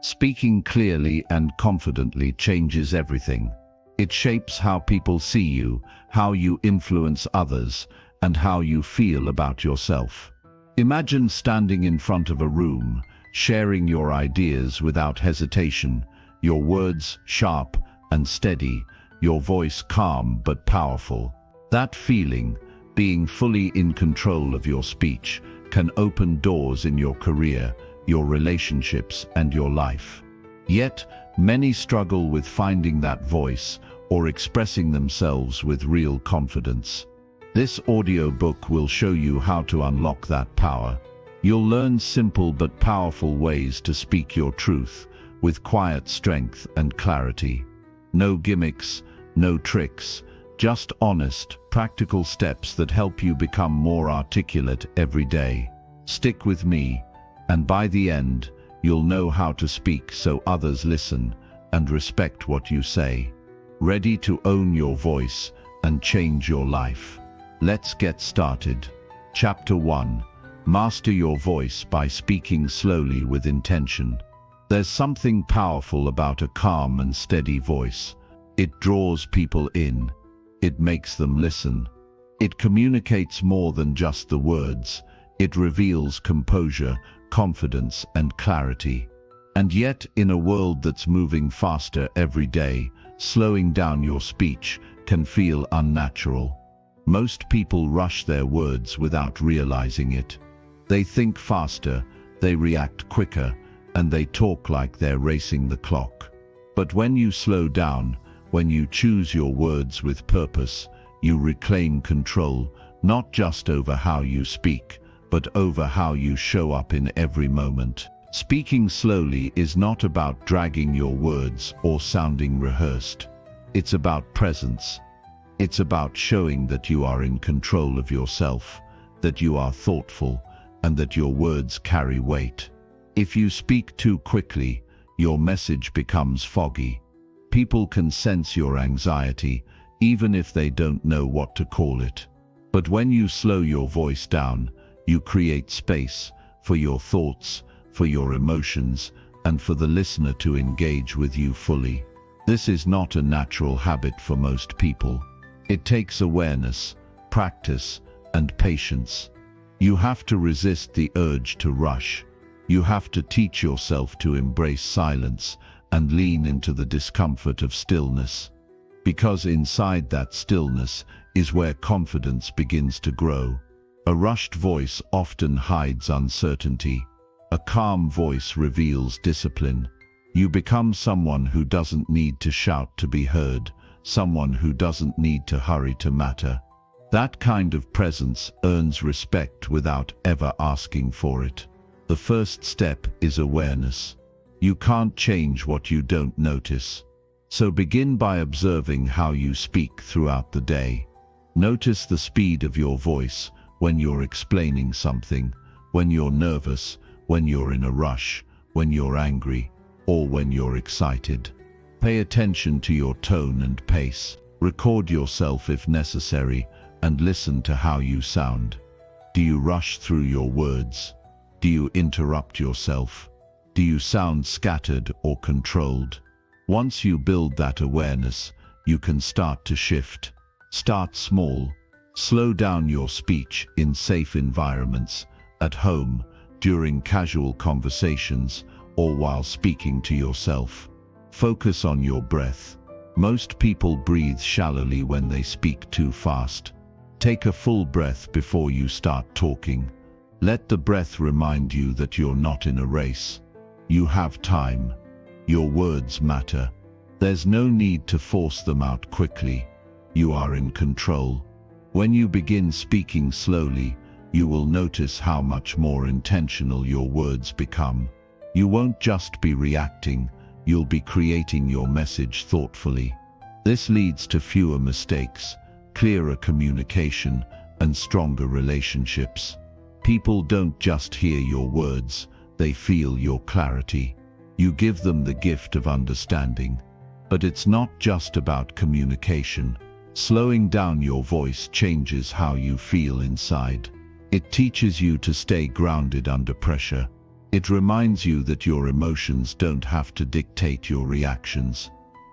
Speaking clearly and confidently changes everything. It shapes how people see you, how you influence others, and how you feel about yourself. Imagine standing in front of a room, sharing your ideas without hesitation, your words sharp and steady, your voice calm but powerful. That feeling, being fully in control of your speech, can open doors in your career, your relationships, and your life. Yet, many struggle with finding that voice or expressing themselves with real confidence. This audiobook will show you how to unlock that power. You'll learn simple but powerful ways to speak your truth with quiet strength and clarity. No gimmicks, no tricks, just honest, practical steps that help you become more articulate every day. Stick with me, and by the end, you'll know how to speak so others listen and respect what you say. Ready to own your voice and change your life? Let's get started. Chapter 1. Master your voice by speaking slowly with intention. There's something powerful about a calm and steady voice. It draws people in. It makes them listen. It communicates more than just the words. It reveals composure, confidence, and clarity. And yet, in a world that's moving faster every day, slowing down your speech can feel unnatural. Most people rush their words without realizing it. They think faster, they react quicker, and they talk like they're racing the clock. But when you slow down, when you choose your words with purpose, you reclaim control, not just over how you speak, but over how you show up in every moment. Speaking slowly is not about dragging your words or sounding rehearsed. It's about presence. It's about showing that you are in control of yourself, that you are thoughtful, and that your words carry weight. If you speak too quickly, your message becomes foggy. People can sense your anxiety, even if they don't know what to call it. But when you slow your voice down, you create space for your thoughts, for your emotions, and for the listener to engage with you fully. This is not a natural habit for most people. It takes awareness, practice, and patience. You have to resist the urge to rush. You have to teach yourself to embrace silence and lean into the discomfort of stillness. Because inside that stillness is where confidence begins to grow. A rushed voice often hides uncertainty. A calm voice reveals discipline. You become someone who doesn't need to shout to be heard, someone who doesn't need to hurry to matter. That kind of presence earns respect without ever asking for it. The first step is awareness. You can't change what you don't notice. So begin by observing how you speak throughout the day. Notice the speed of your voice when you're explaining something, when you're nervous, when you're in a rush, when you're angry, or when you're excited. Pay attention to your tone and pace. Record yourself if necessary, and listen to how you sound. Do you rush through your words? Do you interrupt yourself? Do you sound scattered or controlled? Once you build that awareness, you can start to shift. Start small. Slow down your speech in safe environments, at home, during casual conversations, or while speaking to yourself. Focus on your breath. Most people breathe shallowly when they speak too fast. Take a full breath before you start talking. Let the breath remind you that you're not in a race. You have time. Your words matter. There's no need to force them out quickly. You are in control. When you begin speaking slowly, you will notice how much more intentional your words become. You won't just be reacting, you'll be creating your message thoughtfully. This leads to fewer mistakes, clearer communication, and stronger relationships. People don't just hear your words, they feel your clarity. You give them the gift of understanding. But it's not just about communication. Slowing down your voice changes how you feel inside. It teaches you to stay grounded under pressure. It reminds you that your emotions don't have to dictate your reactions.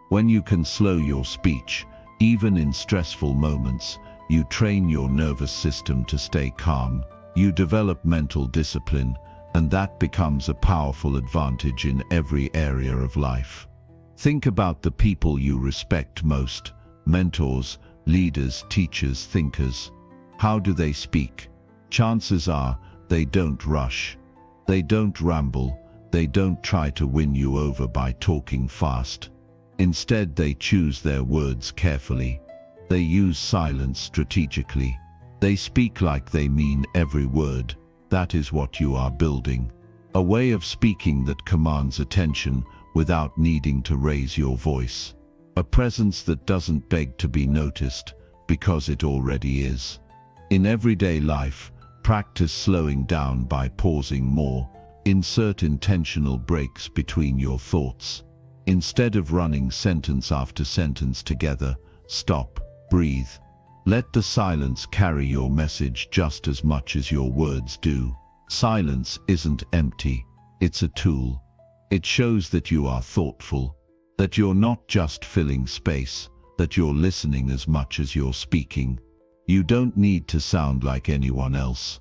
When you can slow your speech, even in stressful moments, you train your nervous system to stay calm. You develop mental discipline, and that becomes a powerful advantage in every area of life. Think about the people you respect most: mentors, leaders, teachers, thinkers. How do they speak? Chances are they don't rush. They don't ramble. They don't try to win you over by talking fast. Instead, they choose their words carefully. They use silence strategically. They speak like they mean every word. That is what you are building. A way of speaking that commands attention without needing to raise your voice. A presence that doesn't beg to be noticed because it already is. In everyday life, practice slowing down by pausing more. Insert intentional breaks between your thoughts. Instead of running sentence after sentence together, stop, breathe. Let the silence carry your message just as much as your words do. Silence isn't empty, it's a tool. It shows that you are thoughtful, that you're not just filling space, that you're listening as much as you're speaking. You don't need to sound like anyone else.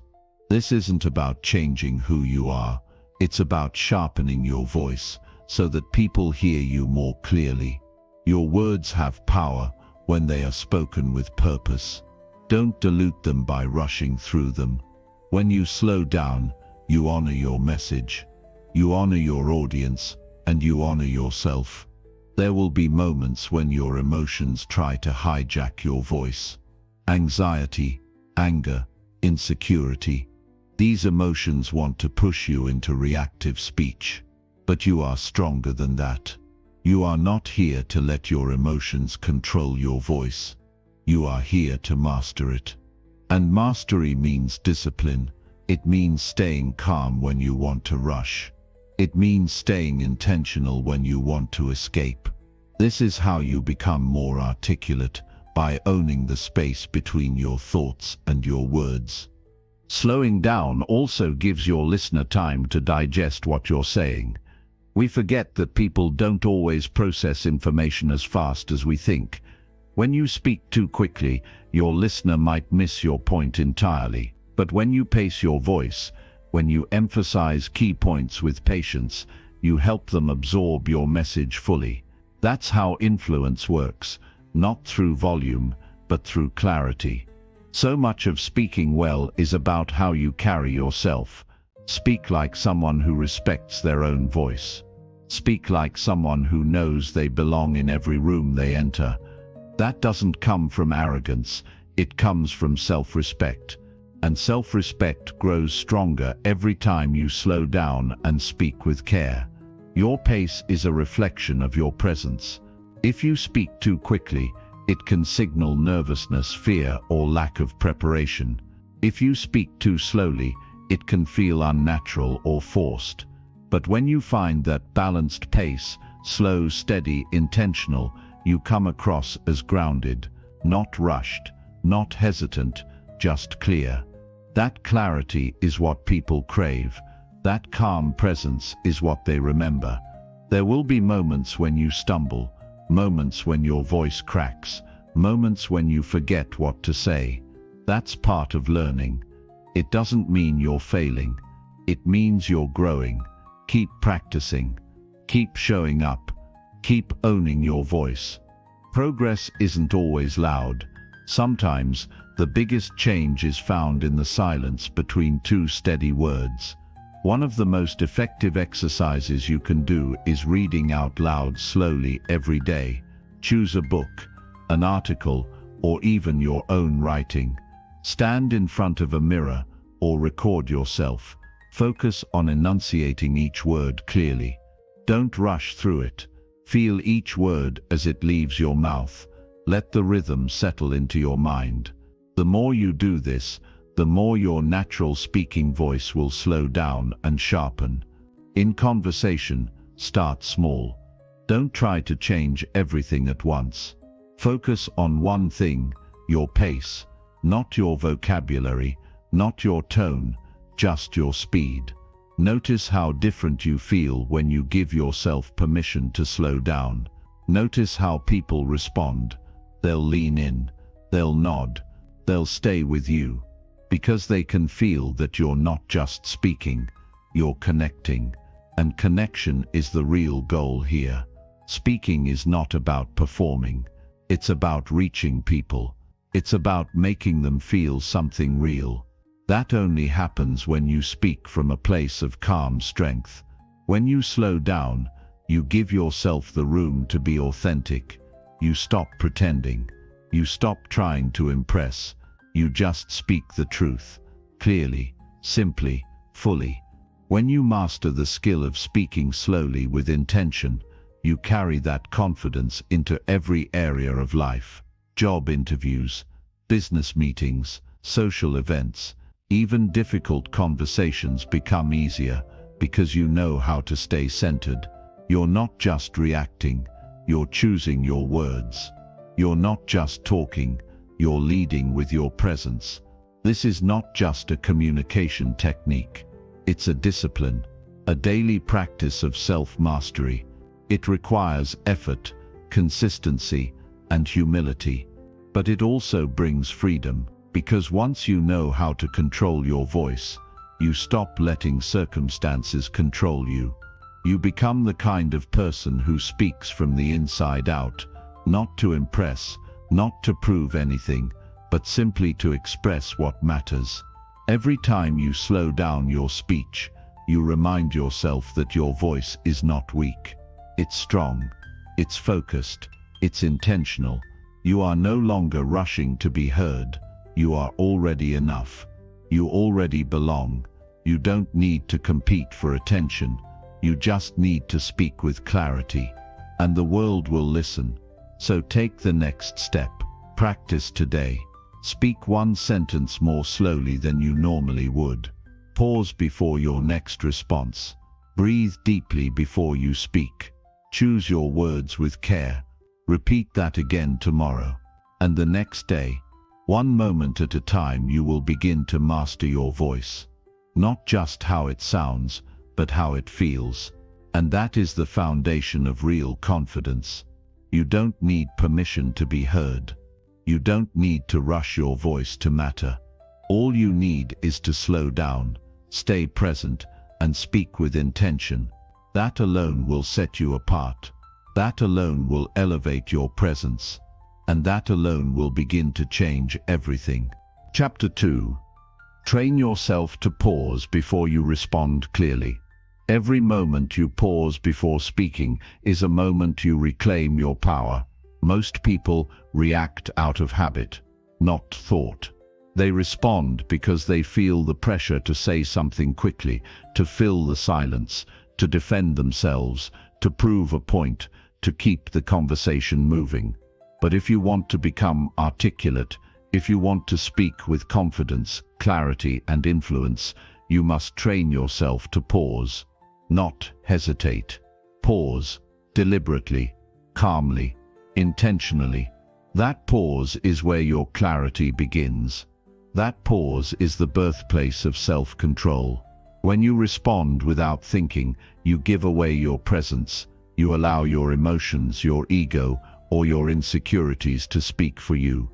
This isn't about changing who you are, it's about sharpening your voice so that people hear you more clearly. Your words have power when they are spoken with purpose. Don't dilute them by rushing through them. When you slow down, you honor your message. You honor your audience, and you honor yourself. There will be moments when your emotions try to hijack your voice. Anxiety, anger, insecurity. These emotions want to push you into reactive speech. But you are stronger than that. You are not here to let your emotions control your voice. You are here to master it. And mastery means discipline. It means staying calm when you want to rush. It means staying intentional when you want to escape. This is how you become more articulate, by owning the space between your thoughts and your words. Slowing down also gives your listener time to digest what you're saying. We forget that people don't always process information as fast as we think. When you speak too quickly, your listener might miss your point entirely. But when you pace your voice, when you emphasize key points with patience, you help them absorb your message fully. That's how influence works, not through volume, but through clarity. So much of speaking well is about how you carry yourself. Speak like someone who respects their own voice. Speak like someone who knows they belong in every room they enter. That doesn't come from arrogance, it comes from self-respect. And self-respect grows stronger every time you slow down and speak with care. Your pace is a reflection of your presence. If you speak too quickly, it can signal nervousness, fear, or lack of preparation. If you speak too slowly, it can feel unnatural or forced. But when you find that balanced pace, slow, steady, intentional, you come across as grounded, not rushed, not hesitant, just clear. That clarity is what people crave. That calm presence is what they remember. There will be moments when you stumble, moments when your voice cracks, moments when you forget what to say. That's part of learning. It doesn't mean you're failing. It means you're growing. Keep practicing. Keep showing up. Keep owning your voice. Progress isn't always loud. Sometimes, the biggest change is found in the silence between two steady words. One of the most effective exercises you can do is reading out loud slowly every day. Choose a book, an article, or even your own writing. Stand in front of a mirror or record yourself. Focus on enunciating each word clearly. Don't rush through it. Feel each word as it leaves your mouth. Let the rhythm settle into your mind. The more you do this, the more your natural speaking voice will slow down and sharpen. In conversation, start small. Don't try to change everything at once. Focus on one thing, your pace, not your vocabulary, not your tone, just your speed. Notice how different you feel when you give yourself permission to slow down. Notice how people respond. They'll lean in, they'll nod, they'll stay with you, because they can feel that you're not just speaking, you're connecting. And connection is the real goal here. Speaking is not about performing. It's about reaching people. It's about making them feel something real. That only happens when you speak from a place of calm strength. When you slow down, you give yourself the room to be authentic. You stop pretending. You stop trying to impress. You just speak the truth, clearly, simply, fully. When you master the skill of speaking slowly with intention, you carry that confidence into every area of life. Job interviews, business meetings, social events, even difficult conversations become easier because you know how to stay centered. You're not just reacting, you're choosing your words. You're not just talking, you're leading with your presence. This is not just a communication technique. It's a discipline, a daily practice of self-mastery. It requires effort, consistency, and humility. But it also brings freedom, because once you know how to control your voice, you stop letting circumstances control you. You become the kind of person who speaks from the inside out, not to impress, not to prove anything, but simply to express what matters. Every time you slow down your speech, you remind yourself that your voice is not weak. It's strong, it's focused, it's intentional. You are no longer rushing to be heard. You are already enough. You already belong. You don't need to compete for attention. You just need to speak with clarity. And the world will listen. So take the next step. Practice today. Speak one sentence more slowly than you normally would. Pause before your next response. Breathe deeply before you speak. Choose your words with care. Repeat that again tomorrow. And the next day. One moment at a time, you will begin to master your voice. Not just how it sounds, but how it feels. And that is the foundation of real confidence. You don't need permission to be heard. You don't need to rush your voice to matter. All you need is to slow down, stay present, and speak with intention. That alone will set you apart. That alone will elevate your presence. And that alone will begin to change everything. Chapter 2. Train yourself to pause before you respond clearly. Every moment you pause before speaking is a moment you reclaim your power. Most people react out of habit, not thought. They respond because they feel the pressure to say something quickly, to fill the silence, to defend themselves, to prove a point, to keep the conversation moving. But if you want to become articulate, if you want to speak with confidence, clarity, and influence, you must train yourself to pause, not hesitate. Pause, deliberately, calmly, intentionally. That pause is where your clarity begins. That pause is the birthplace of self-control. When you respond without thinking, you give away your presence. You allow your emotions, your ego, or your insecurities to speak for you.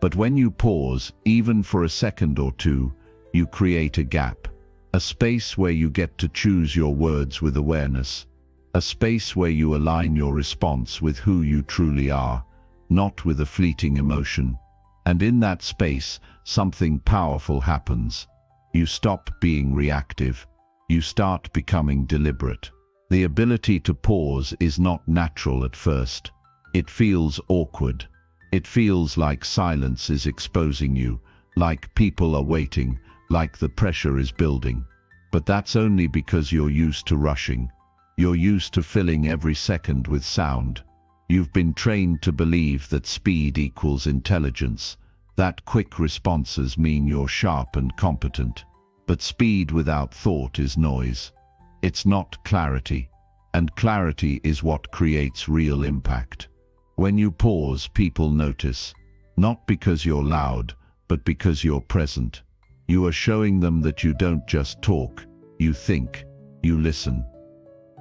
But when you pause, even for a second or two, you create a gap. A space where you get to choose your words with awareness. A space where you align your response with who you truly are, not with a fleeting emotion. And in that space, something powerful happens. You stop being reactive. You start becoming deliberate. The ability to pause is not natural at first. It feels awkward. It feels like silence is exposing you, like people are waiting, like the pressure is building. But that's only because you're used to rushing. You're used to filling every second with sound. You've been trained to believe that speed equals intelligence, that quick responses mean you're sharp and competent. But speed without thought is noise. It's not clarity. And clarity is what creates real impact. When you pause, people notice, not because you're loud, but because you're present. You are showing them that you don't just talk, You think, you listen,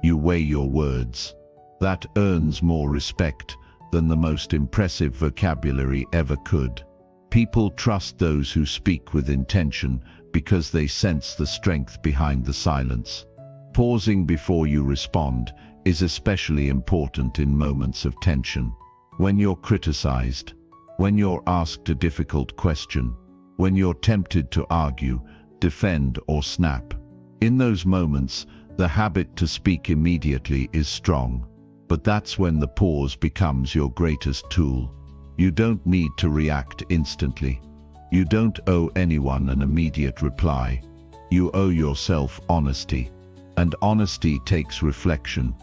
you weigh your words. That earns more respect than the most impressive vocabulary ever could. People trust those who speak with intention because they sense the strength behind the silence. Pausing before you respond is especially important in moments of tension. When you're criticized, when you're asked a difficult question, when you're tempted to argue, defend, or snap. In those moments, the habit to speak immediately is strong. But that's when the pause becomes your greatest tool. You don't need to react instantly. You don't owe anyone an immediate reply. You owe yourself honesty. And honesty takes reflection.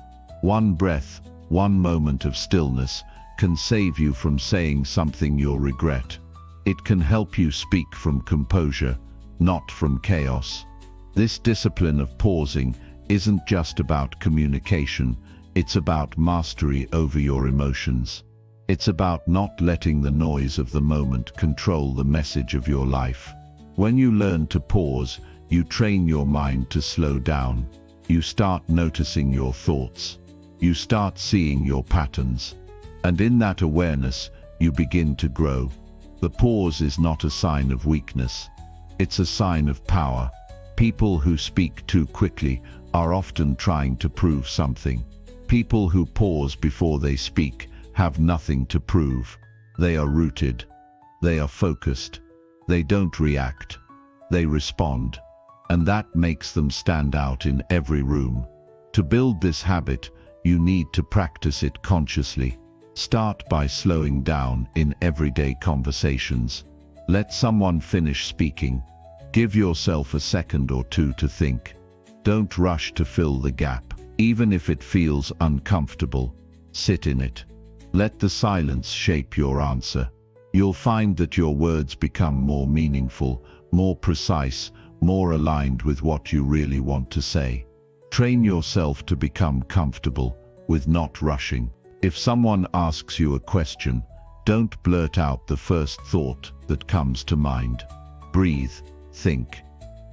One breath, one moment of stillness can save you from saying something you'll regret. It can help you speak from composure, not from chaos. This discipline of pausing isn't just about communication, it's about mastery over your emotions. It's about not letting the noise of the moment control the message of your life. When you learn to pause, you train your mind to slow down. You start noticing your thoughts. You start seeing your patterns. And in that awareness, you begin to grow. The pause is not a sign of weakness. It's a sign of power. People who speak too quickly are often trying to prove something. People who pause before they speak have nothing to prove. They are rooted. They are focused. They don't react. They respond. And that makes them stand out in every room. To build this habit, you need to practice it consciously. Start by slowing down in everyday conversations. Let someone finish speaking. Give yourself a second or two to think. Don't rush to fill the gap. Even if it feels uncomfortable, sit in it. Let the silence shape your answer. You'll find that your words become more meaningful, more precise, more aligned with what you really want to say. Train yourself to become comfortable with not rushing. If someone asks you a question, don't blurt out the first thought that comes to mind. Breathe, think,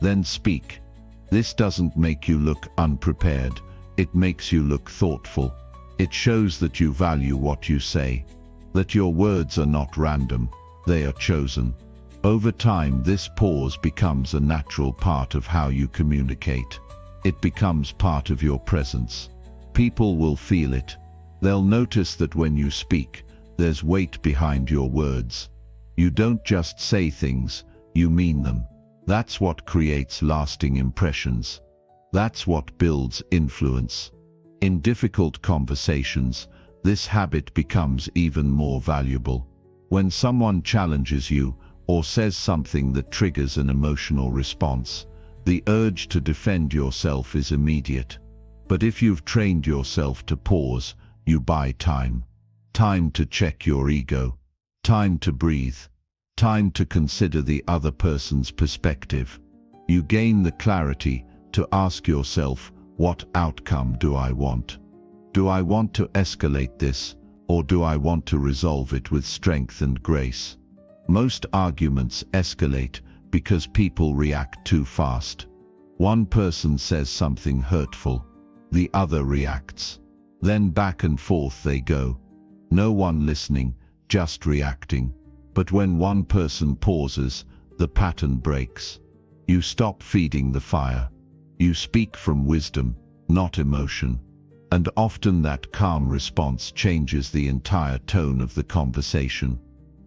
then speak. This doesn't make you look unprepared. It makes you look thoughtful. It shows that you value what you say, that your words are not random, they are chosen. Over time, this pause becomes a natural part of how you communicate. It becomes part of your presence. People will feel it. They'll notice that when you speak, there's weight behind your words. You don't just say things, you mean them. That's what creates lasting impressions. That's what builds influence. In difficult conversations, this habit becomes even more valuable. When someone challenges you or says something that triggers an emotional response, the urge to defend yourself is immediate. But if you've trained yourself to pause, you buy time. Time to check your ego. Time to breathe. Time to consider the other person's perspective. You gain the clarity to ask yourself, what outcome do I want? Do I want to escalate this, or do I want to resolve it with strength and grace? Most arguments escalate because people react too fast. One person says something hurtful, the other reacts. Then back and forth they go. No one listening, just reacting. But when one person pauses, the pattern breaks. You stop feeding the fire. You speak from wisdom, not emotion. And often that calm response changes the entire tone of the conversation.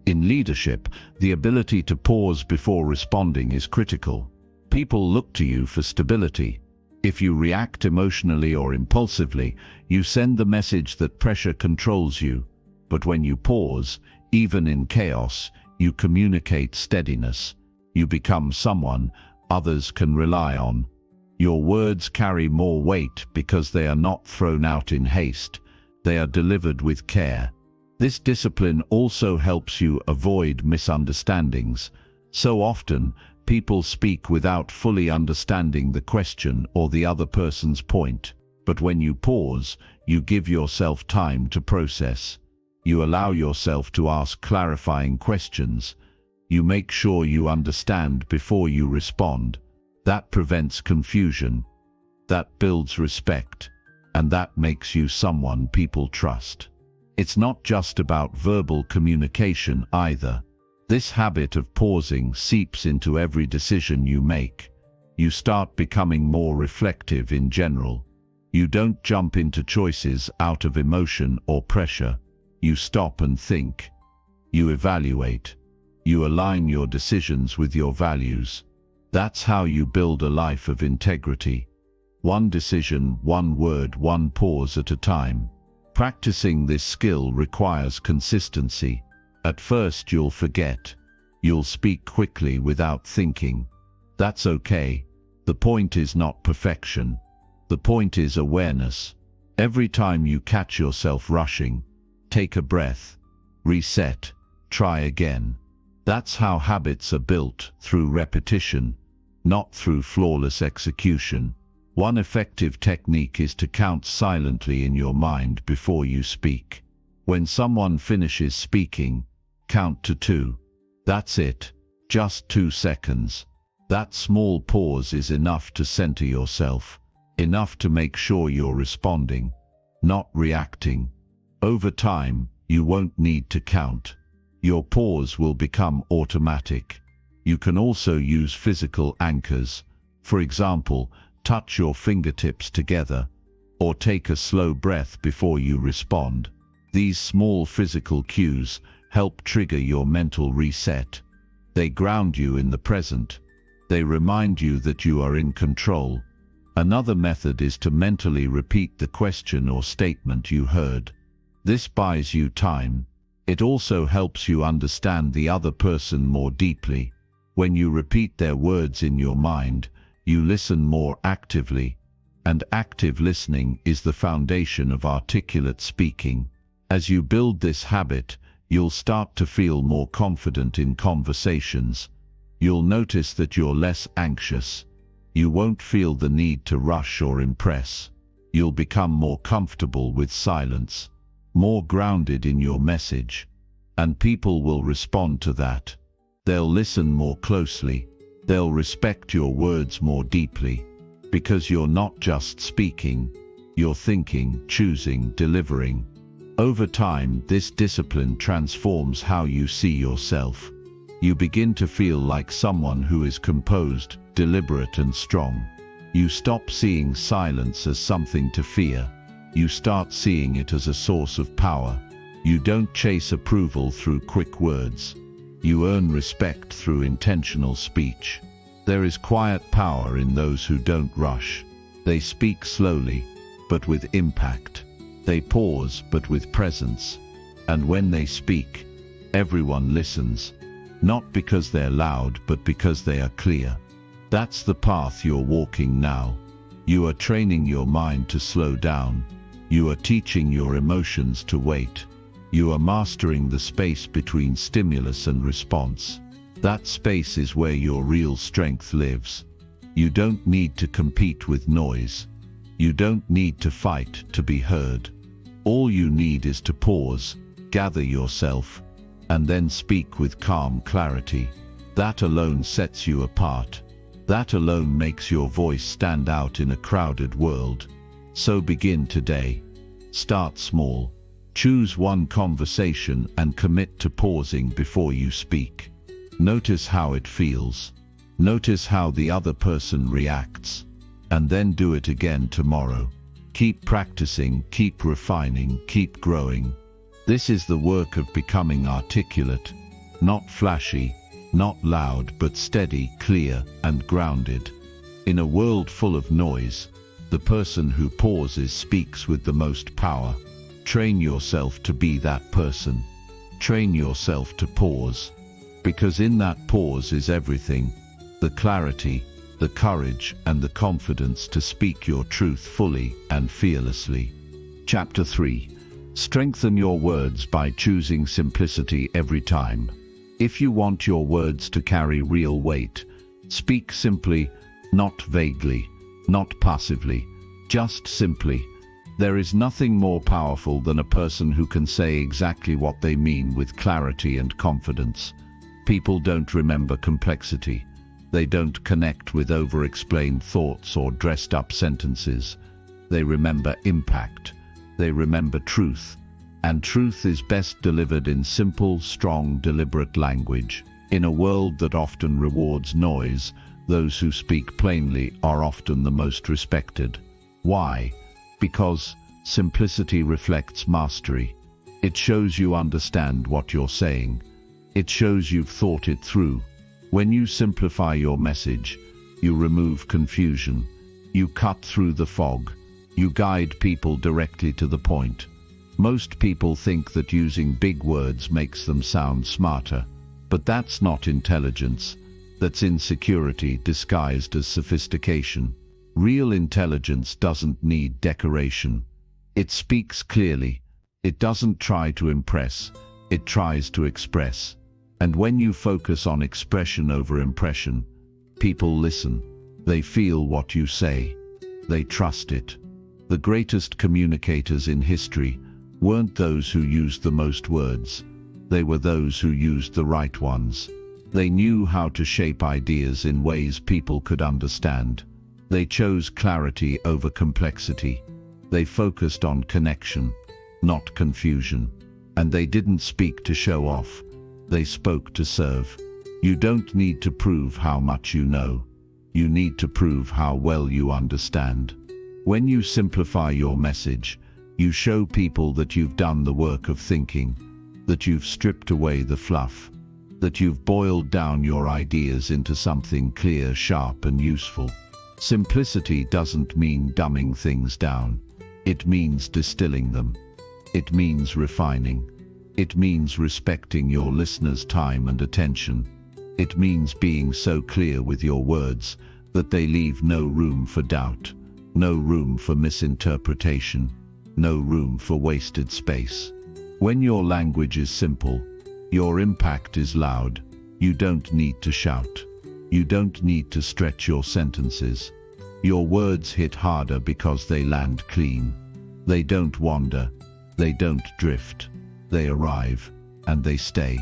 In leadership, the ability to pause before responding is critical. People look to you for stability. If you react emotionally or impulsively, you send the message that pressure controls you. But when you pause, even in chaos, you communicate steadiness. You become someone others can rely on. Your words carry more weight because they are not thrown out in haste. They are delivered with care. This discipline also helps you avoid misunderstandings. So often, people speak without fully understanding the question or the other person's point. But when you pause, you give yourself time to process. You allow yourself to ask clarifying questions. You make sure you understand before you respond. That prevents confusion. That builds respect, and that makes you someone people trust. It's not just about verbal communication either. This habit of pausing seeps into every decision you make. You start becoming more reflective in general. You don't jump into choices out of emotion or pressure. You stop and think. You evaluate. You align your decisions with your values. That's how you build a life of integrity. One decision, one word, one pause at a time. Practicing this skill requires consistency. At first you'll forget. You'll speak quickly without thinking. That's okay. The point is not perfection. The point is awareness. Every time you catch yourself rushing, take a breath, reset, try again. That's how habits are built, through repetition, not through flawless execution. One effective technique is to count silently in your mind before you speak. When someone finishes speaking, count to 2. That's it. Just 2 seconds. That small pause is enough to center yourself, enough to make sure you're responding, not reacting. Over time, you won't need to count. Your pause will become automatic. You can also use physical anchors. For example, touch your fingertips together, or take a slow breath before you respond. These small physical cues help trigger your mental reset. They ground you in the present. They remind you that you are in control. Another method is to mentally repeat the question or statement you heard. This buys you time. It also helps you understand the other person more deeply. When you repeat their words in your mind, you listen more actively, and active listening is the foundation of articulate speaking. As you build this habit, you'll start to feel more confident in conversations. You'll notice that you're less anxious. You won't feel the need to rush or impress. You'll become more comfortable with silence, more grounded in your message, and people will respond to that. They'll listen more closely. They'll respect your words more deeply, because you're not just speaking, you're thinking, choosing, delivering. Over time, this discipline transforms how you see yourself. You begin to feel like someone who is composed, deliberate, and strong. You stop seeing silence as something to fear. You start seeing it as a source of power. You don't chase approval through quick words. You earn respect through intentional speech. There is quiet power in those who don't rush. They speak slowly, but with impact. They pause, but with presence. And when they speak, everyone listens. Not because they're loud, but because they are clear. That's the path you're walking now. You are training your mind to slow down. You are teaching your emotions to wait. You are mastering the space between stimulus and response. That space is where your real strength lives. You don't need to compete with noise. You don't need to fight to be heard. All you need is to pause, gather yourself, and then speak with calm clarity. That alone sets you apart. That alone makes your voice stand out in a crowded world. So begin today. Start small. Choose one conversation and commit to pausing before you speak. Notice how it feels. Notice how the other person reacts. And then do it again tomorrow. Keep practicing, keep refining, keep growing. This is the work of becoming articulate, not flashy, not loud, but steady, clear, and grounded. In a world full of noise, the person who pauses speaks with the most power. Train yourself to be that person. Train yourself to pause. Because in that pause is everything: the clarity, the courage, and the confidence to speak your truth fully and fearlessly. Chapter 3. Strengthen your words by choosing simplicity every time. If you want your words to carry real weight, speak simply, not vaguely, not passively, just simply. There is nothing more powerful than a person who can say exactly what they mean with clarity and confidence. People don't remember complexity. They don't connect with over-explained thoughts or dressed-up sentences. They remember impact. They remember truth. And truth is best delivered in simple, strong, deliberate language. In a world that often rewards noise, those who speak plainly are often the most respected. Why? Because simplicity reflects mastery. It shows you understand what you're saying. It shows you've thought it through. When you simplify your message, you remove confusion. You cut through the fog. You guide people directly to the point. Most people think that using big words makes them sound smarter. But that's not intelligence. That's insecurity disguised as sophistication. Real intelligence doesn't need decoration. It speaks clearly. It doesn't try to impress. It tries to express. And when you focus on expression over impression, people listen. They feel what you say. They trust it. The greatest communicators in history weren't those who used the most words. They were those who used the right ones. They knew how to shape ideas in ways people could understand. They chose clarity over complexity. They focused on connection, not confusion. And they didn't speak to show off. They spoke to serve. You don't need to prove how much you know. You need to prove how well you understand. When you simplify your message, you show people that you've done the work of thinking, that you've stripped away the fluff, that you've boiled down your ideas into something clear, sharp, and useful. Simplicity doesn't mean dumbing things down. It means distilling them. It means refining. It means respecting your listeners' time and attention. It means being so clear with your words that they leave no room for doubt, no room for misinterpretation, no room for wasted space. When your language is simple, your impact is loud. You don't need to shout. You don't need to stretch your sentences. Your words hit harder because they land clean. They don't wander. They don't drift. They arrive, and they stay.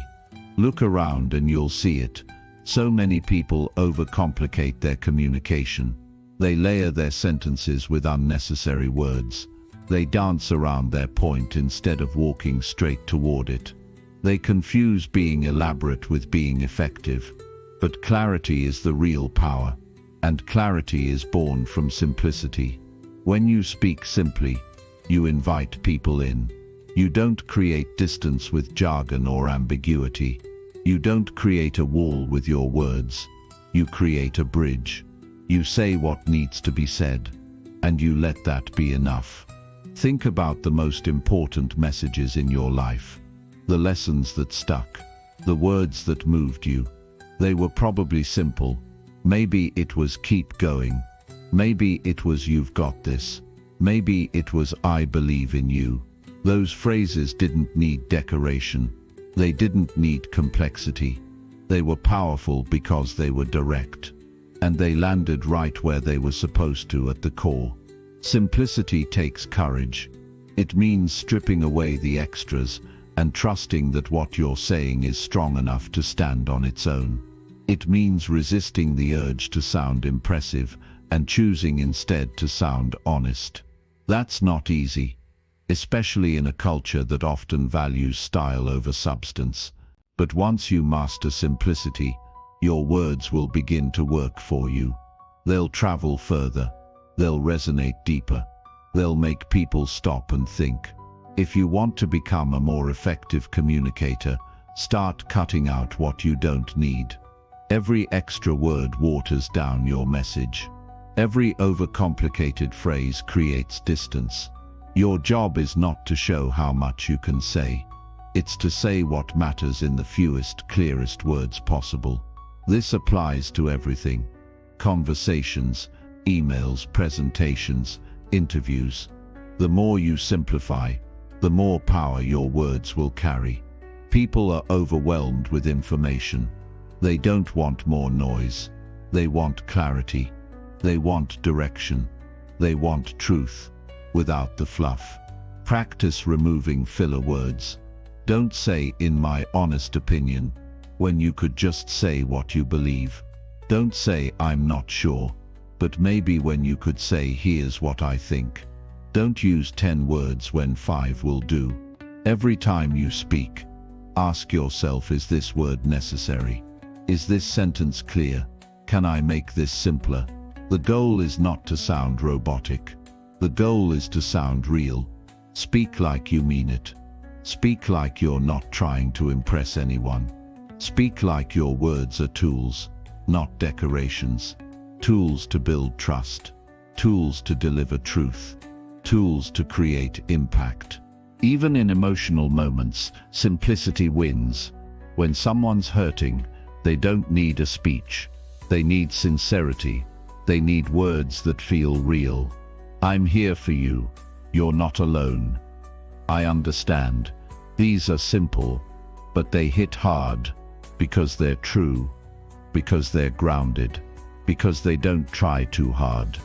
Look around and you'll see it. So many people overcomplicate their communication. They layer their sentences with unnecessary words. They dance around their point instead of walking straight toward it. They confuse being elaborate with being effective. But clarity is the real power, and clarity is born from simplicity. When you speak simply, you invite people in. You don't create distance with jargon or ambiguity. You don't create a wall with your words. You create a bridge. You say what needs to be said, and you let that be enough. Think about the most important messages in your life. The lessons that stuck. The words that moved you. They were probably simple. Maybe it was keep going. Maybe it was you've got this. Maybe it was I believe in you. Those phrases didn't need decoration. They didn't need complexity. They were powerful because they were direct. And they landed right where they were supposed to at the core. Simplicity takes courage. It means stripping away the extras and trusting that what you're saying is strong enough to stand on its own. It means resisting the urge to sound impressive and choosing instead to sound honest. That's not easy, especially in a culture that often values style over substance. But once you master simplicity, your words will begin to work for you. They'll travel further. They'll resonate deeper. They'll make people stop and think. If you want to become a more effective communicator, start cutting out what you don't need. Every extra word waters down your message. Every overcomplicated phrase creates distance. Your job is not to show how much you can say. It's to say what matters in the fewest, clearest words possible. This applies to everything. Conversations, emails, presentations, interviews. The more you simplify, the more power your words will carry. People are overwhelmed with information. They don't want more noise. They want clarity. They want direction. They want truth, without the fluff. Practice removing filler words. Don't say, "in my honest opinion," when you could just say what you believe. Don't say, "I'm not sure," but maybe when you could say, "Here's what I think." Don't use 10 words when 5 will do. Every time you speak, ask yourself, is this word necessary? Is this sentence clear? Can I make this simpler? The goal is not to sound robotic. The goal is to sound real. Speak like you mean it. Speak like you're not trying to impress anyone. Speak like your words are tools, not decorations. Tools to build trust. Tools to deliver truth. Tools to create impact. Even in emotional moments, simplicity wins. When someone's hurting, they don't need a speech. They need sincerity. They need words that feel real. I'm here for you. You're not alone. I understand. These are simple, but they hit hard because they're true, because they're grounded, because they don't try too hard.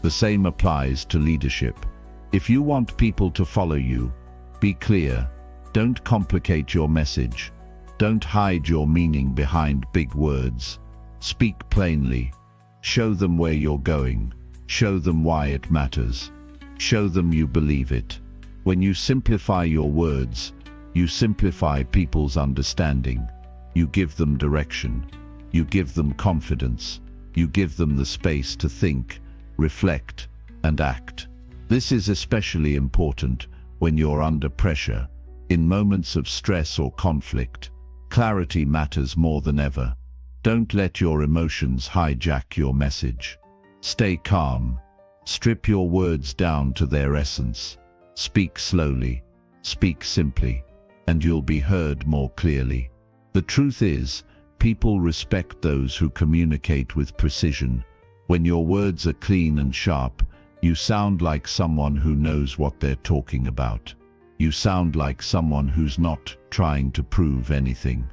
The same applies to leadership. If you want people to follow you, be clear. Don't complicate your message. Don't hide your meaning behind big words. Speak plainly. Show them where you're going. Show them why it matters. Show them you believe it. When you simplify your words, you simplify people's understanding. You give them direction. You give them confidence. You give them the space to think, reflect, and act. This is especially important when you're under pressure. In moments of stress or conflict, clarity matters more than ever. Don't let your emotions hijack your message. Stay calm. Strip your words down to their essence. Speak slowly. Speak simply. And you'll be heard more clearly. The truth is, people respect those who communicate with precision. When your words are clean and sharp, you sound like someone who knows what they're talking about. You sound like someone who's not trying to prove anything.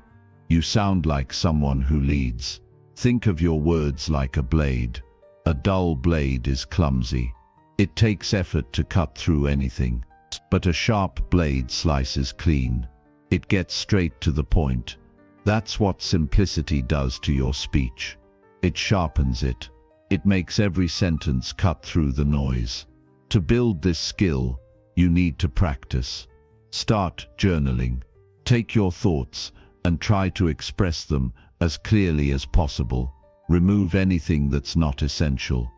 You sound like someone who leads. Think of your words like a blade. A dull blade is clumsy. It takes effort to cut through anything. But a sharp blade slices clean. It gets straight to the point. That's what simplicity does to your speech. It sharpens it. It makes every sentence cut through the noise. To build this skill, you need to practice. Start journaling. Take your thoughts and try to express them as clearly as possible. Remove anything that's not essential.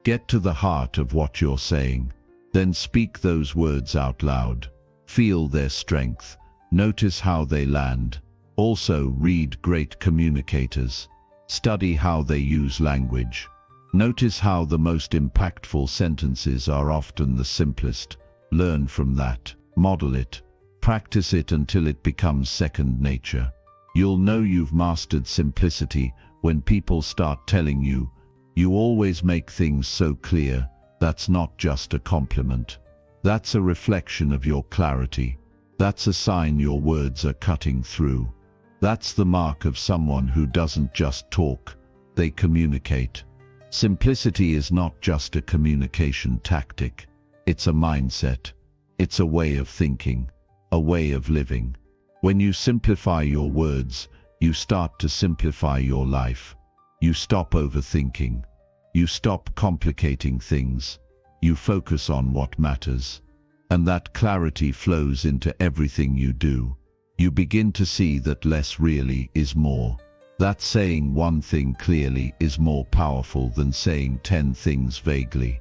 Get to the heart of what you're saying. Then speak those words out loud. Feel their strength. Notice how they land. Also, read great communicators. Study how they use language. Notice how the most impactful sentences are often the simplest. Learn from that. Model it. Practice it until it becomes second nature. You'll know you've mastered simplicity when people start telling you, "You always make things so clear." That's not just a compliment. That's a reflection of your clarity. That's a sign your words are cutting through. That's the mark of someone who doesn't just talk, they communicate. Simplicity is not just a communication tactic. It's a mindset. It's a way of thinking, a way of living. When you simplify your words, you start to simplify your life. You stop overthinking. You stop complicating things. You focus on what matters. And that clarity flows into everything you do. You begin to see that less really is more. That saying one thing clearly is more powerful than saying 10 things vaguely.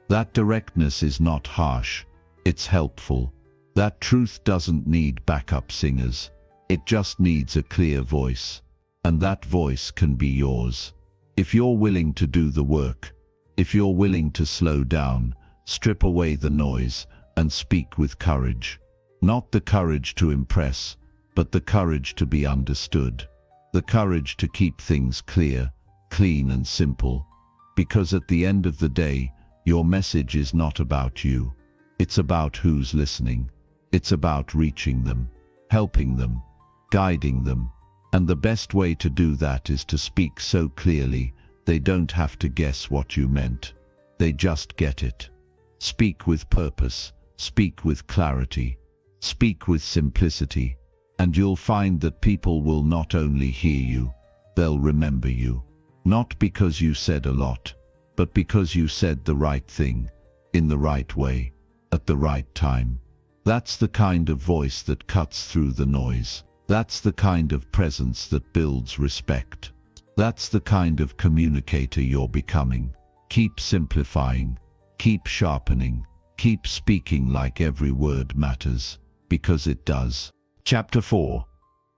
That directness is not harsh, it's helpful. That truth doesn't need backup singers. It just needs a clear voice. And that voice can be yours. If you're willing to do the work, if you're willing to slow down, strip away the noise, and speak with courage. Not the courage to impress, but the courage to be understood. The courage to keep things clear, clean and simple. Because at the end of the day, your message is not about you. It's about who's listening. It's about reaching them, helping them, guiding them. And the best way to do that is to speak so clearly, they don't have to guess what you meant. They just get it. Speak with purpose, speak with clarity, speak with simplicity, and you'll find that people will not only hear you, they'll remember you. Not because you said a lot, but because you said the right thing, in the right way, at the right time. That's the kind of voice that cuts through the noise. That's the kind of presence that builds respect. That's the kind of communicator you're becoming. Keep simplifying, keep sharpening, keep speaking like every word matters, because it does. Chapter 4.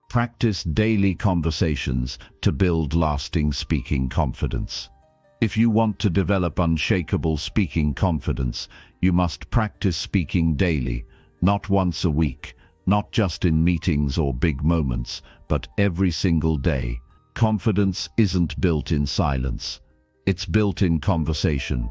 Practice daily conversations to build lasting speaking confidence. If you want to develop unshakable speaking confidence, you must practice speaking daily, not once a week, not just in meetings or big moments, but every single day. Confidence isn't built in silence. It's built in conversation.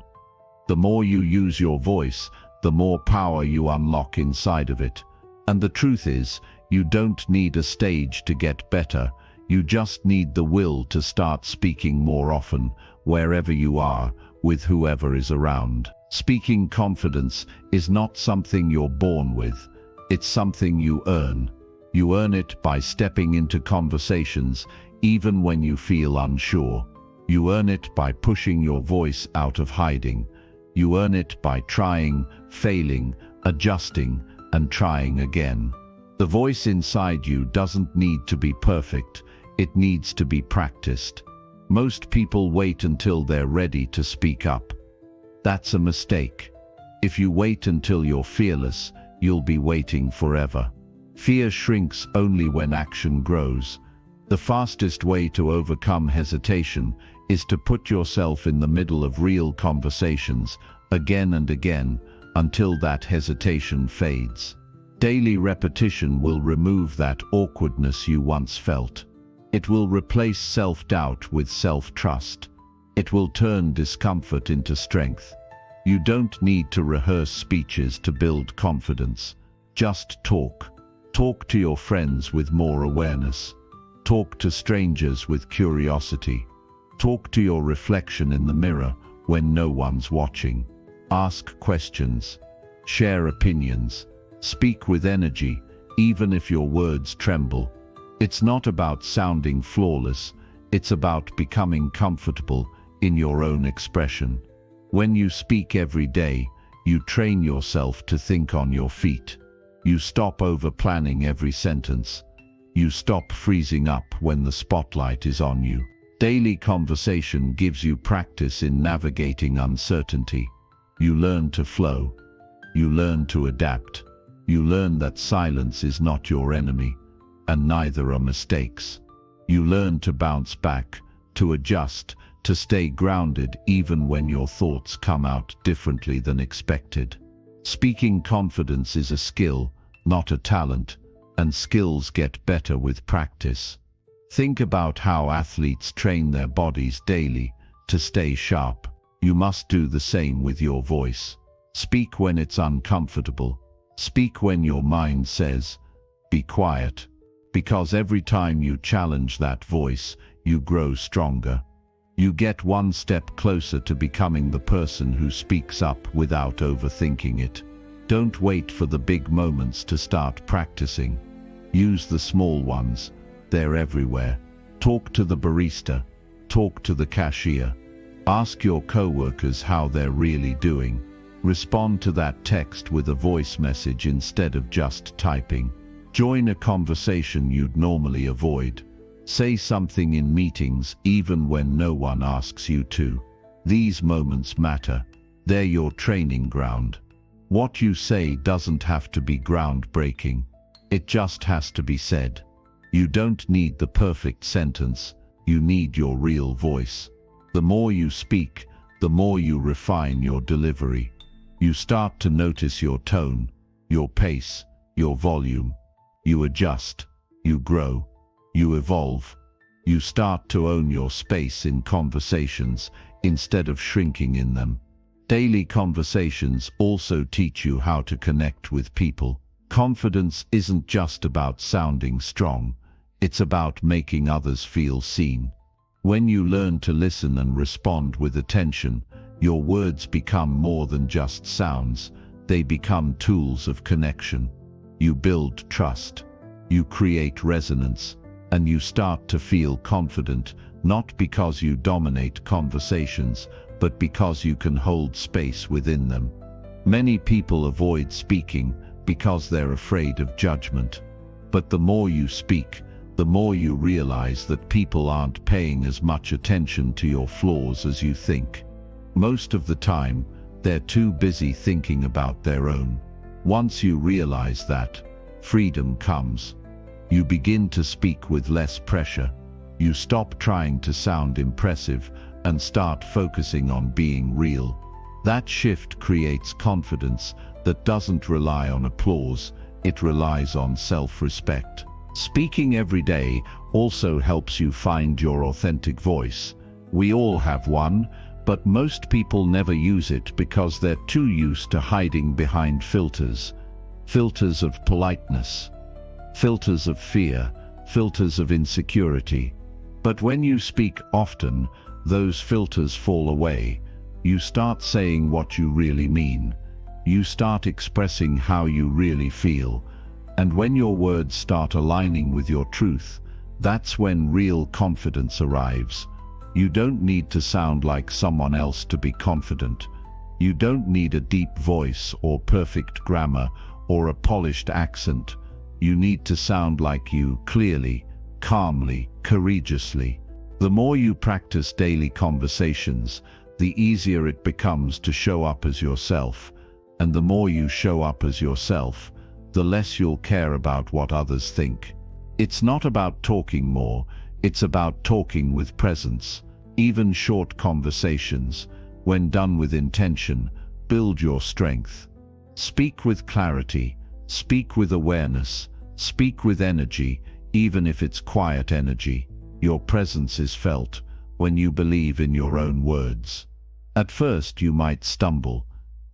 The more you use your voice, the more power you unlock inside of it. And the truth is, you don't need a stage to get better. You just need the will to start speaking more often, wherever you are, with whoever is around. Speaking confidence is not something you're born with. It's something you earn. You earn it by stepping into conversations, even when you feel unsure. You earn it by pushing your voice out of hiding. You earn it by trying, failing, adjusting, and trying again. The voice inside you doesn't need to be perfect. It needs to be practiced. Most people wait until they're ready to speak up. That's a mistake. If you wait until you're fearless, you'll be waiting forever. Fear shrinks only when action grows. The fastest way to overcome hesitation is to put yourself in the middle of real conversations, again and again, until that hesitation fades. Daily repetition will remove that awkwardness you once felt. It will replace self-doubt with self-trust. It will turn discomfort into strength. You don't need to rehearse speeches to build confidence. Just talk. Talk to your friends with more awareness. Talk to strangers with curiosity. Talk to your reflection in the mirror when no one's watching. Ask questions. Share opinions. Speak with energy, even if your words tremble. It's not about sounding flawless. It's about becoming comfortable in your own expression. When you speak every day, you train yourself to think on your feet. You stop over-planning every sentence. You stop freezing up when the spotlight is on you. Daily conversation gives you practice in navigating uncertainty. You learn to flow. You learn to adapt. You learn that silence is not your enemy, and neither are mistakes. You learn to bounce back, to adjust, to stay grounded even when your thoughts come out differently than expected. Speaking confidence is a skill, not a talent, and skills get better with practice. Think about how athletes train their bodies daily to stay sharp. You must do the same with your voice. Speak when it's uncomfortable. Speak when your mind says, "Be quiet." Because every time you challenge that voice, you grow stronger. You get one step closer to becoming the person who speaks up without overthinking it. Don't wait for the big moments to start practicing. Use the small ones. They're everywhere. Talk to the barista. Talk to the cashier. Ask your coworkers how they're really doing. Respond to that text with a voice message instead of just typing. Join a conversation you'd normally avoid. Say something in meetings even when no one asks you to. These moments matter. They're your training ground. What you say doesn't have to be groundbreaking. It just has to be said. You don't need the perfect sentence. You need your real voice. The more you speak, the more you refine your delivery. You start to notice your tone, your pace, your volume. You adjust, you grow, you evolve. You start to own your space in conversations instead of shrinking in them. Daily conversations also teach you how to connect with people. Confidence isn't just about sounding strong. It's about making others feel seen. When you learn to listen and respond with attention, your words become more than just sounds. They become tools of connection. You build trust. You create resonance. And you start to feel confident not because you dominate conversations, but because you can hold space within them. Many people avoid speaking because they're afraid of judgment. But the more you speak, the more you realize that people aren't paying as much attention to your flaws as you think. Most of the time, they're too busy thinking about their own. Once you realize that, freedom comes. You begin to speak with less pressure. You stop trying to sound impressive and start focusing on being real. That shift creates confidence that doesn't rely on applause, it relies on self-respect. Speaking every day also helps you find your authentic voice. We all have one, but most people never use it because they're too used to hiding behind filters. Filters of politeness, filters of fear, filters of insecurity. But when you speak often, those filters fall away. You start saying what you really mean. You start expressing how you really feel. And when your words start aligning with your truth, that's when real confidence arrives. You don't need to sound like someone else to be confident. You don't need a deep voice or perfect grammar or a polished accent. You need to sound like you, clearly, calmly, courageously. The more you practice daily conversations, the easier it becomes to show up as yourself. And the more you show up as yourself, the less you'll care about what others think. It's not about talking more, it's about talking with presence. Even short conversations, when done with intention, build your strength. Speak with clarity, speak with awareness, speak with energy, even if it's quiet energy. Your presence is felt when you believe in your own words. At first you might stumble.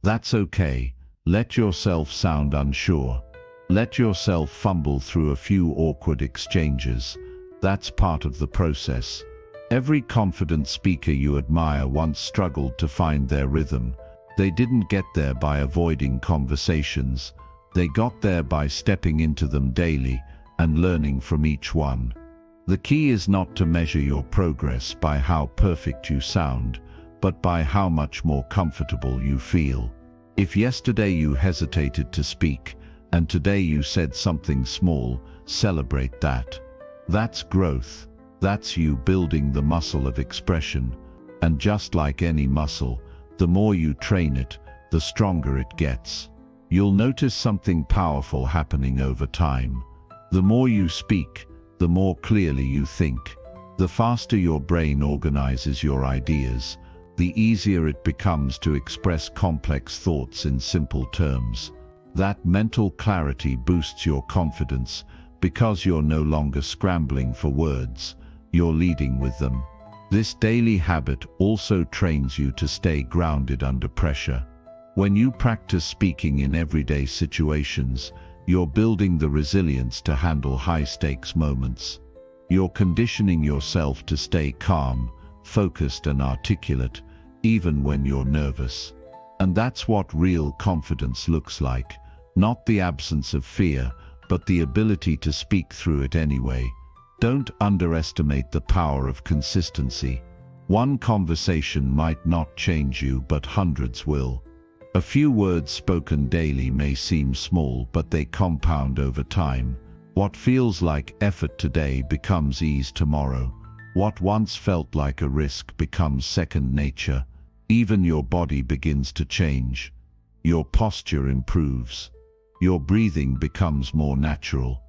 That's okay. Let yourself sound unsure. Let yourself fumble through a few awkward exchanges. That's part of the process. Every confident speaker you admire once struggled to find their rhythm. They didn't get there by avoiding conversations. They got there by stepping into them daily and learning from each one. The key is not to measure your progress by how perfect you sound, but by how much more comfortable you feel. If yesterday you hesitated to speak, and today you said something small, celebrate that. That's growth. That's you building the muscle of expression. And just like any muscle, the more you train it, the stronger it gets. You'll notice something powerful happening over time. The more you speak, the more clearly you think. The faster your brain organizes your ideas, the easier it becomes to express complex thoughts in simple terms. That mental clarity boosts your confidence because you're no longer scrambling for words, you're leading with them. This daily habit also trains you to stay grounded under pressure. When you practice speaking in everyday situations, you're building the resilience to handle high-stakes moments. You're conditioning yourself to stay calm, focused and articulate, even when you're nervous. And that's what real confidence looks like. Not the absence of fear, but the ability to speak through it anyway. Don't underestimate the power of consistency. One conversation might not change you, but hundreds will. A few words spoken daily may seem small, but they compound over time. What feels like effort today becomes ease tomorrow. What once felt like a risk becomes second nature. Even your body begins to change. Your posture improves. Your breathing becomes more natural.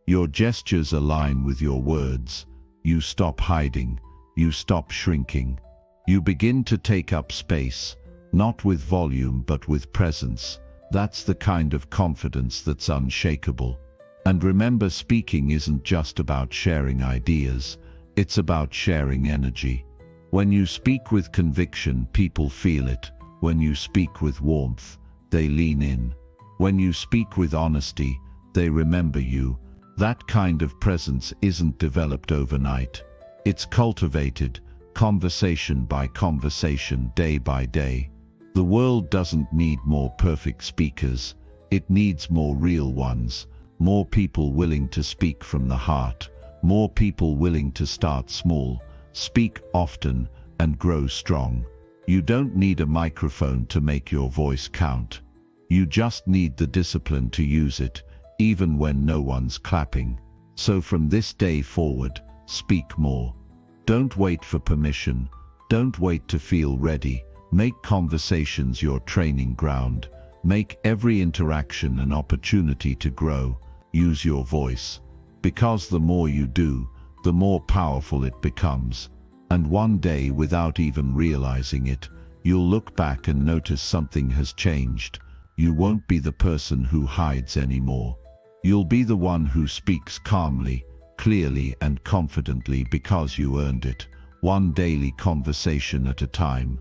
Your gestures align with your words. You stop hiding. You stop shrinking. You begin to take up space, not with volume but with presence. That's the kind of confidence that's unshakable. And remember, speaking isn't just about sharing ideas, it's about sharing energy. When you speak with conviction, people feel it. When you speak with warmth, they lean in. When you speak with honesty, they remember you. That kind of presence isn't developed overnight. It's cultivated, conversation by conversation, day by day. The world doesn't need more perfect speakers. It needs more real ones. More people willing to speak from the heart. More people willing to start small, Speak often and grow strong. You don't need a microphone to make your voice count. You just need the discipline to use it, even when no one's clapping. So from this day forward, speak more. Don't wait for permission. Don't wait to feel ready. Make conversations your training ground. Make every interaction an opportunity to grow. Use your voice. Because the more you do, the more powerful it becomes. And one day, without even realizing it, you'll look back and notice something has changed. You won't be the person who hides anymore. You'll be the one who speaks calmly, clearly and confidently because you earned it, one daily conversation at a time.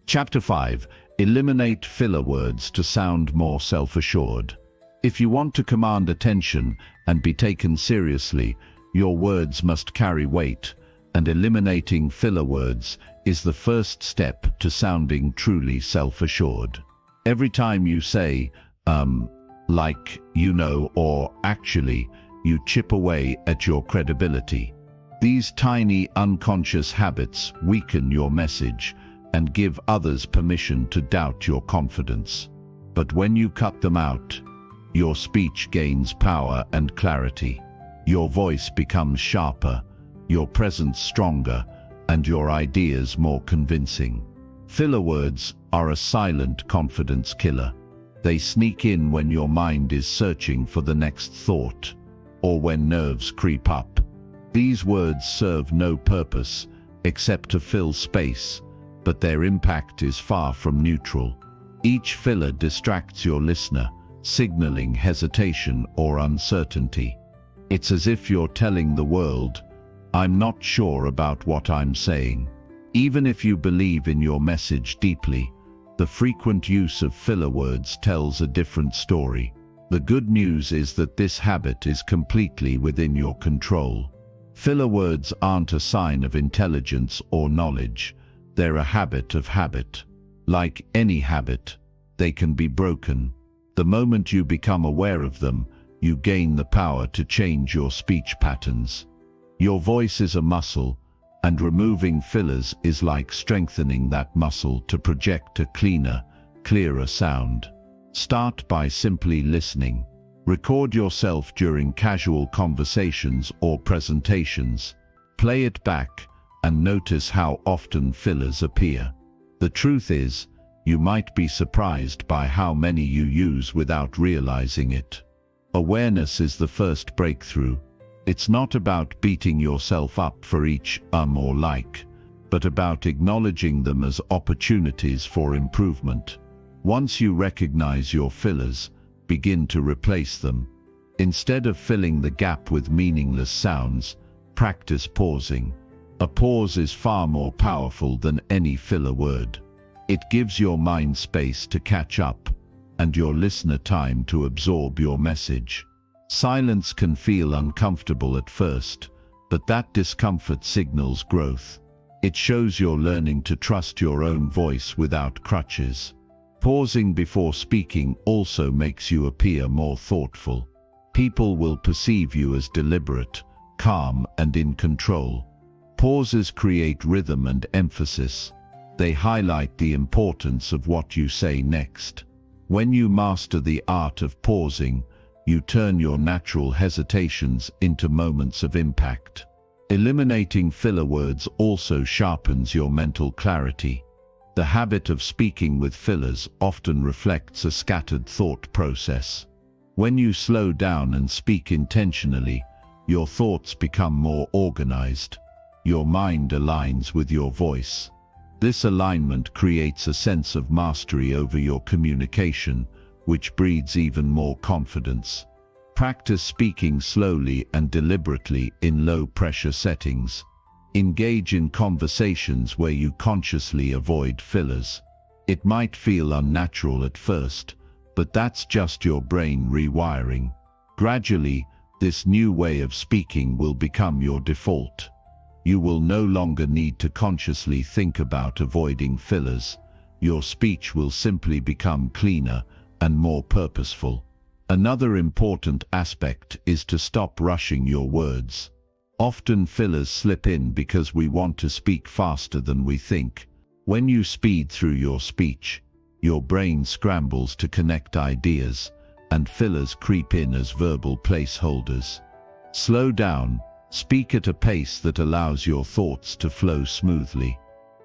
Chapter 5. Eliminate filler words to sound more self-assured. If you want to command attention and be taken seriously, your words must carry weight, and eliminating filler words is the first step to sounding truly self-assured. Every time you say, like, you know, or actually, you chip away at your credibility. These tiny unconscious habits weaken your message and give others permission to doubt your confidence. But when you cut them out, your speech gains power and clarity. Your voice becomes sharper, your presence stronger, and your ideas more convincing. Filler words are a silent confidence killer. They sneak in when your mind is searching for the next thought, or when nerves creep up. These words serve no purpose except to fill space, but their impact is far from neutral. Each filler distracts your listener, signaling hesitation or uncertainty. It's as if you're telling the world, "I'm not sure about what I'm saying." Even if you believe in your message deeply, the frequent use of filler words tells a different story. The good news is that this habit is completely within your control. Filler words aren't a sign of intelligence or knowledge. They're a habit of habit. Like any habit, they can be broken. The moment you become aware of them, you gain the power to change your speech patterns. Your voice is a muscle, and removing fillers is like strengthening that muscle to project a cleaner, clearer sound. Start by simply listening. Record yourself during casual conversations or presentations. Play it back and notice how often fillers appear. The truth is, you might be surprised by how many you use without realizing it. Awareness is the first breakthrough. It's not about beating yourself up for each or like, but about acknowledging them as opportunities for improvement. Once you recognize your fillers, begin to replace them. Instead of filling the gap with meaningless sounds, practice pausing. A pause is far more powerful than any filler word. It gives your mind space to catch up, and your listener time to absorb your message. Silence can feel uncomfortable at first, but that discomfort signals growth. It shows you're learning to trust your own voice without crutches. Pausing before speaking also makes you appear more thoughtful. People will perceive you as deliberate, calm, and in control. Pauses create rhythm and emphasis. They highlight the importance of what you say next. When you master the art of pausing, you turn your natural hesitations into moments of impact. Eliminating filler words also sharpens your mental clarity. The habit of speaking with fillers often reflects a scattered thought process. When you slow down and speak intentionally, your thoughts become more organized. Your mind aligns with your voice. This alignment creates a sense of mastery over your communication, which breeds even more confidence. Practice speaking slowly and deliberately in low-pressure settings. Engage in conversations where you consciously avoid fillers. It might feel unnatural at first, but that's just your brain rewiring. Gradually, this new way of speaking will become your default. You will no longer need to consciously think about avoiding fillers. Your speech will simply become cleaner and more purposeful. Another important aspect is to stop rushing your words. Often fillers slip in because we want to speak faster than we think. When you speed through your speech, your brain scrambles to connect ideas, and fillers creep in as verbal placeholders. Slow down, speak at a pace that allows your thoughts to flow smoothly.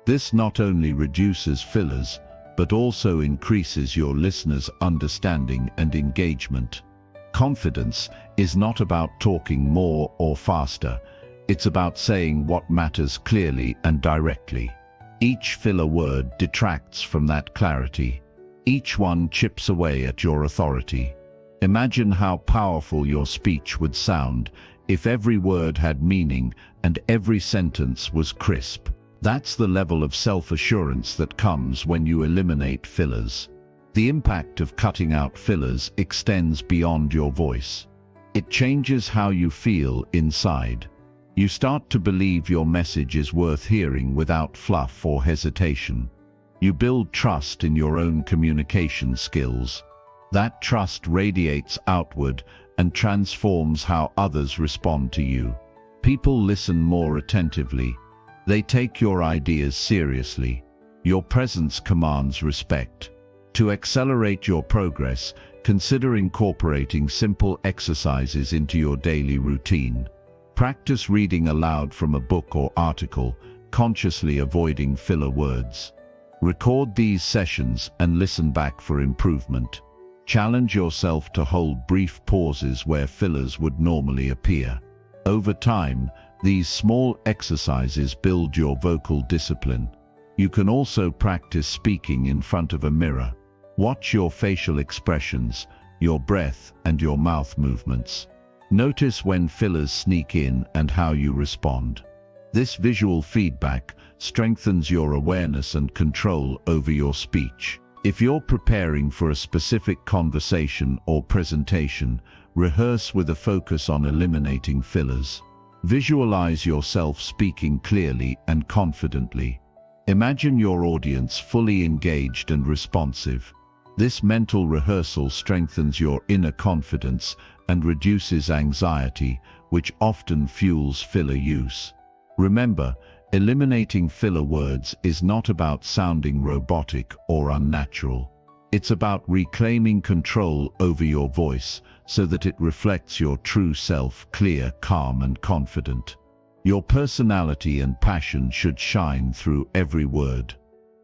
This not only reduces fillers, but also increases your listeners' understanding and engagement. Confidence is not about talking more or faster. It's about saying what matters clearly and directly. Each filler word detracts from that clarity. Each one chips away at your authority. Imagine how powerful your speech would sound if every word had meaning and every sentence was crisp. That's the level of self-assurance that comes when you eliminate fillers. The impact of cutting out fillers extends beyond your voice. It changes how you feel inside. You start to believe your message is worth hearing without fluff or hesitation. You build trust in your own communication skills. That trust radiates outward and transforms how others respond to you. People listen more attentively. They take your ideas seriously. Your presence commands respect. To accelerate your progress, consider incorporating simple exercises into your daily routine. Practice reading aloud from a book or article, consciously avoiding filler words. Record these sessions and listen back for improvement. Challenge yourself to hold brief pauses where fillers would normally appear. Over time, these small exercises build your vocal discipline. You can also practice speaking in front of a mirror. Watch your facial expressions, your breath, and your mouth movements. Notice when fillers sneak in and how you respond. This visual feedback strengthens your awareness and control over your speech. If you're preparing for a specific conversation or presentation, rehearse with a focus on eliminating fillers. Visualize yourself speaking clearly and confidently. Imagine your audience fully engaged and responsive. This mental rehearsal strengthens your inner confidence and reduces anxiety, which often fuels filler use. Remember, eliminating filler words is not about sounding robotic or unnatural. It's about reclaiming control over your voice so that it reflects your true self, clear, calm, and confident. Your personality and passion should shine through every word.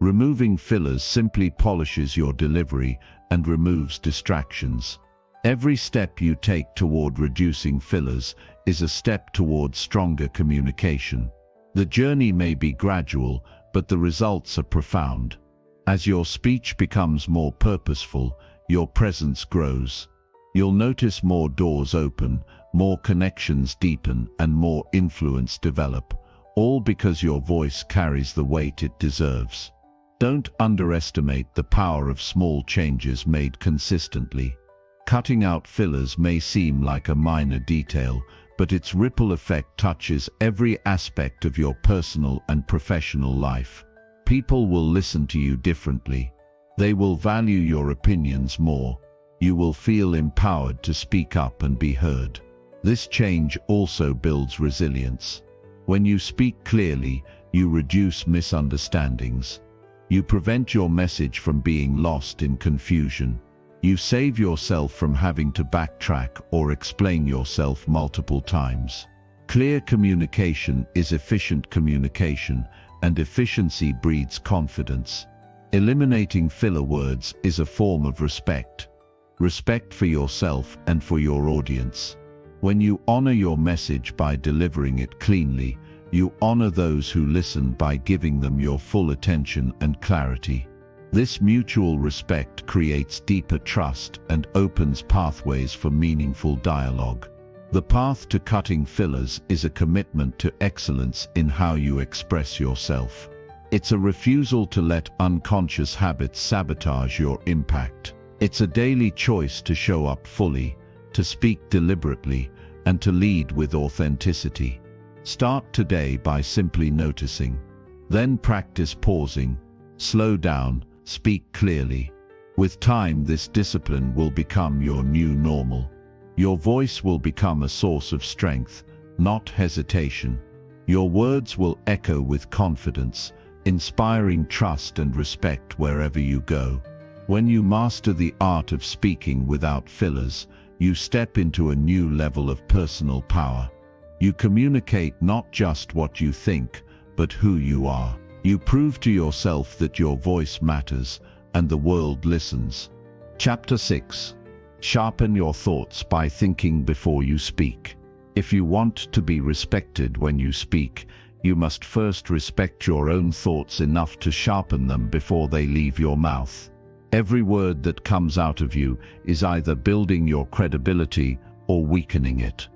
Removing fillers simply polishes your delivery and removes distractions. Every step you take toward reducing fillers is a step toward stronger communication. The journey may be gradual, but the results are profound. As your speech becomes more purposeful, your presence grows. You'll notice more doors open, more connections deepen, and more influence develop, all because your voice carries the weight it deserves. Don't underestimate the power of small changes made consistently. Cutting out fillers may seem like a minor detail, but its ripple effect touches every aspect of your personal and professional life. People will listen to you differently. They will value your opinions more. You will feel empowered to speak up and be heard. This change also builds resilience. When you speak clearly, you reduce misunderstandings. You prevent your message from being lost in confusion. You save yourself from having to backtrack or explain yourself multiple times. Clear communication is efficient communication, and efficiency breeds confidence. Eliminating filler words is a form of respect. Respect for yourself and for your audience. When you honor your message by delivering it cleanly, you honor those who listen by giving them your full attention and clarity. This mutual respect creates deeper trust and opens pathways for meaningful dialogue. The path to cutting fillers is a commitment to excellence in how you express yourself. It's a refusal to let unconscious habits sabotage your impact. It's a daily choice to show up fully, to speak deliberately, and to lead with authenticity. Start today by simply noticing. Then practice pausing. Slow down, speak clearly. With time, this discipline will become your new normal. Your voice will become a source of strength, not hesitation. Your words will echo with confidence, inspiring trust and respect wherever you go. When you master the art of speaking without fillers, you step into a new level of personal power. You communicate not just what you think, but who you are. You prove to yourself that your voice matters, and the world listens. Chapter 6. Sharpen your thoughts by thinking before you speak. If you want to be respected when you speak, you must first respect your own thoughts enough to sharpen them before they leave your mouth. Every word that comes out of you is either building your credibility or weakening it.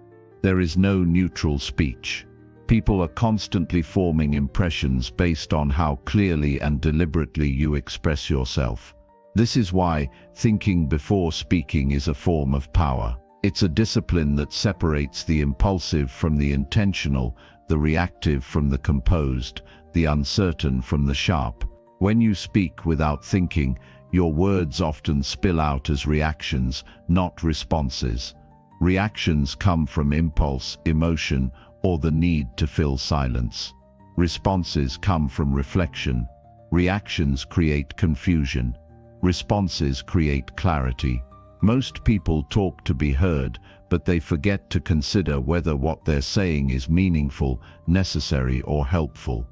There is no neutral speech. People are constantly forming impressions based on how clearly and deliberately you express yourself. This is why thinking before speaking is a form of power. It's a discipline that separates the impulsive from the intentional, the reactive from the composed, the uncertain from the sharp. When you speak without thinking, your words often spill out as reactions, not responses. Reactions come from impulse, emotion, or the need to fill silence. Responses come from reflection. Reactions create confusion. Responses create clarity. Most people talk to be heard, but they forget to consider whether what they're saying is meaningful, necessary, or helpful.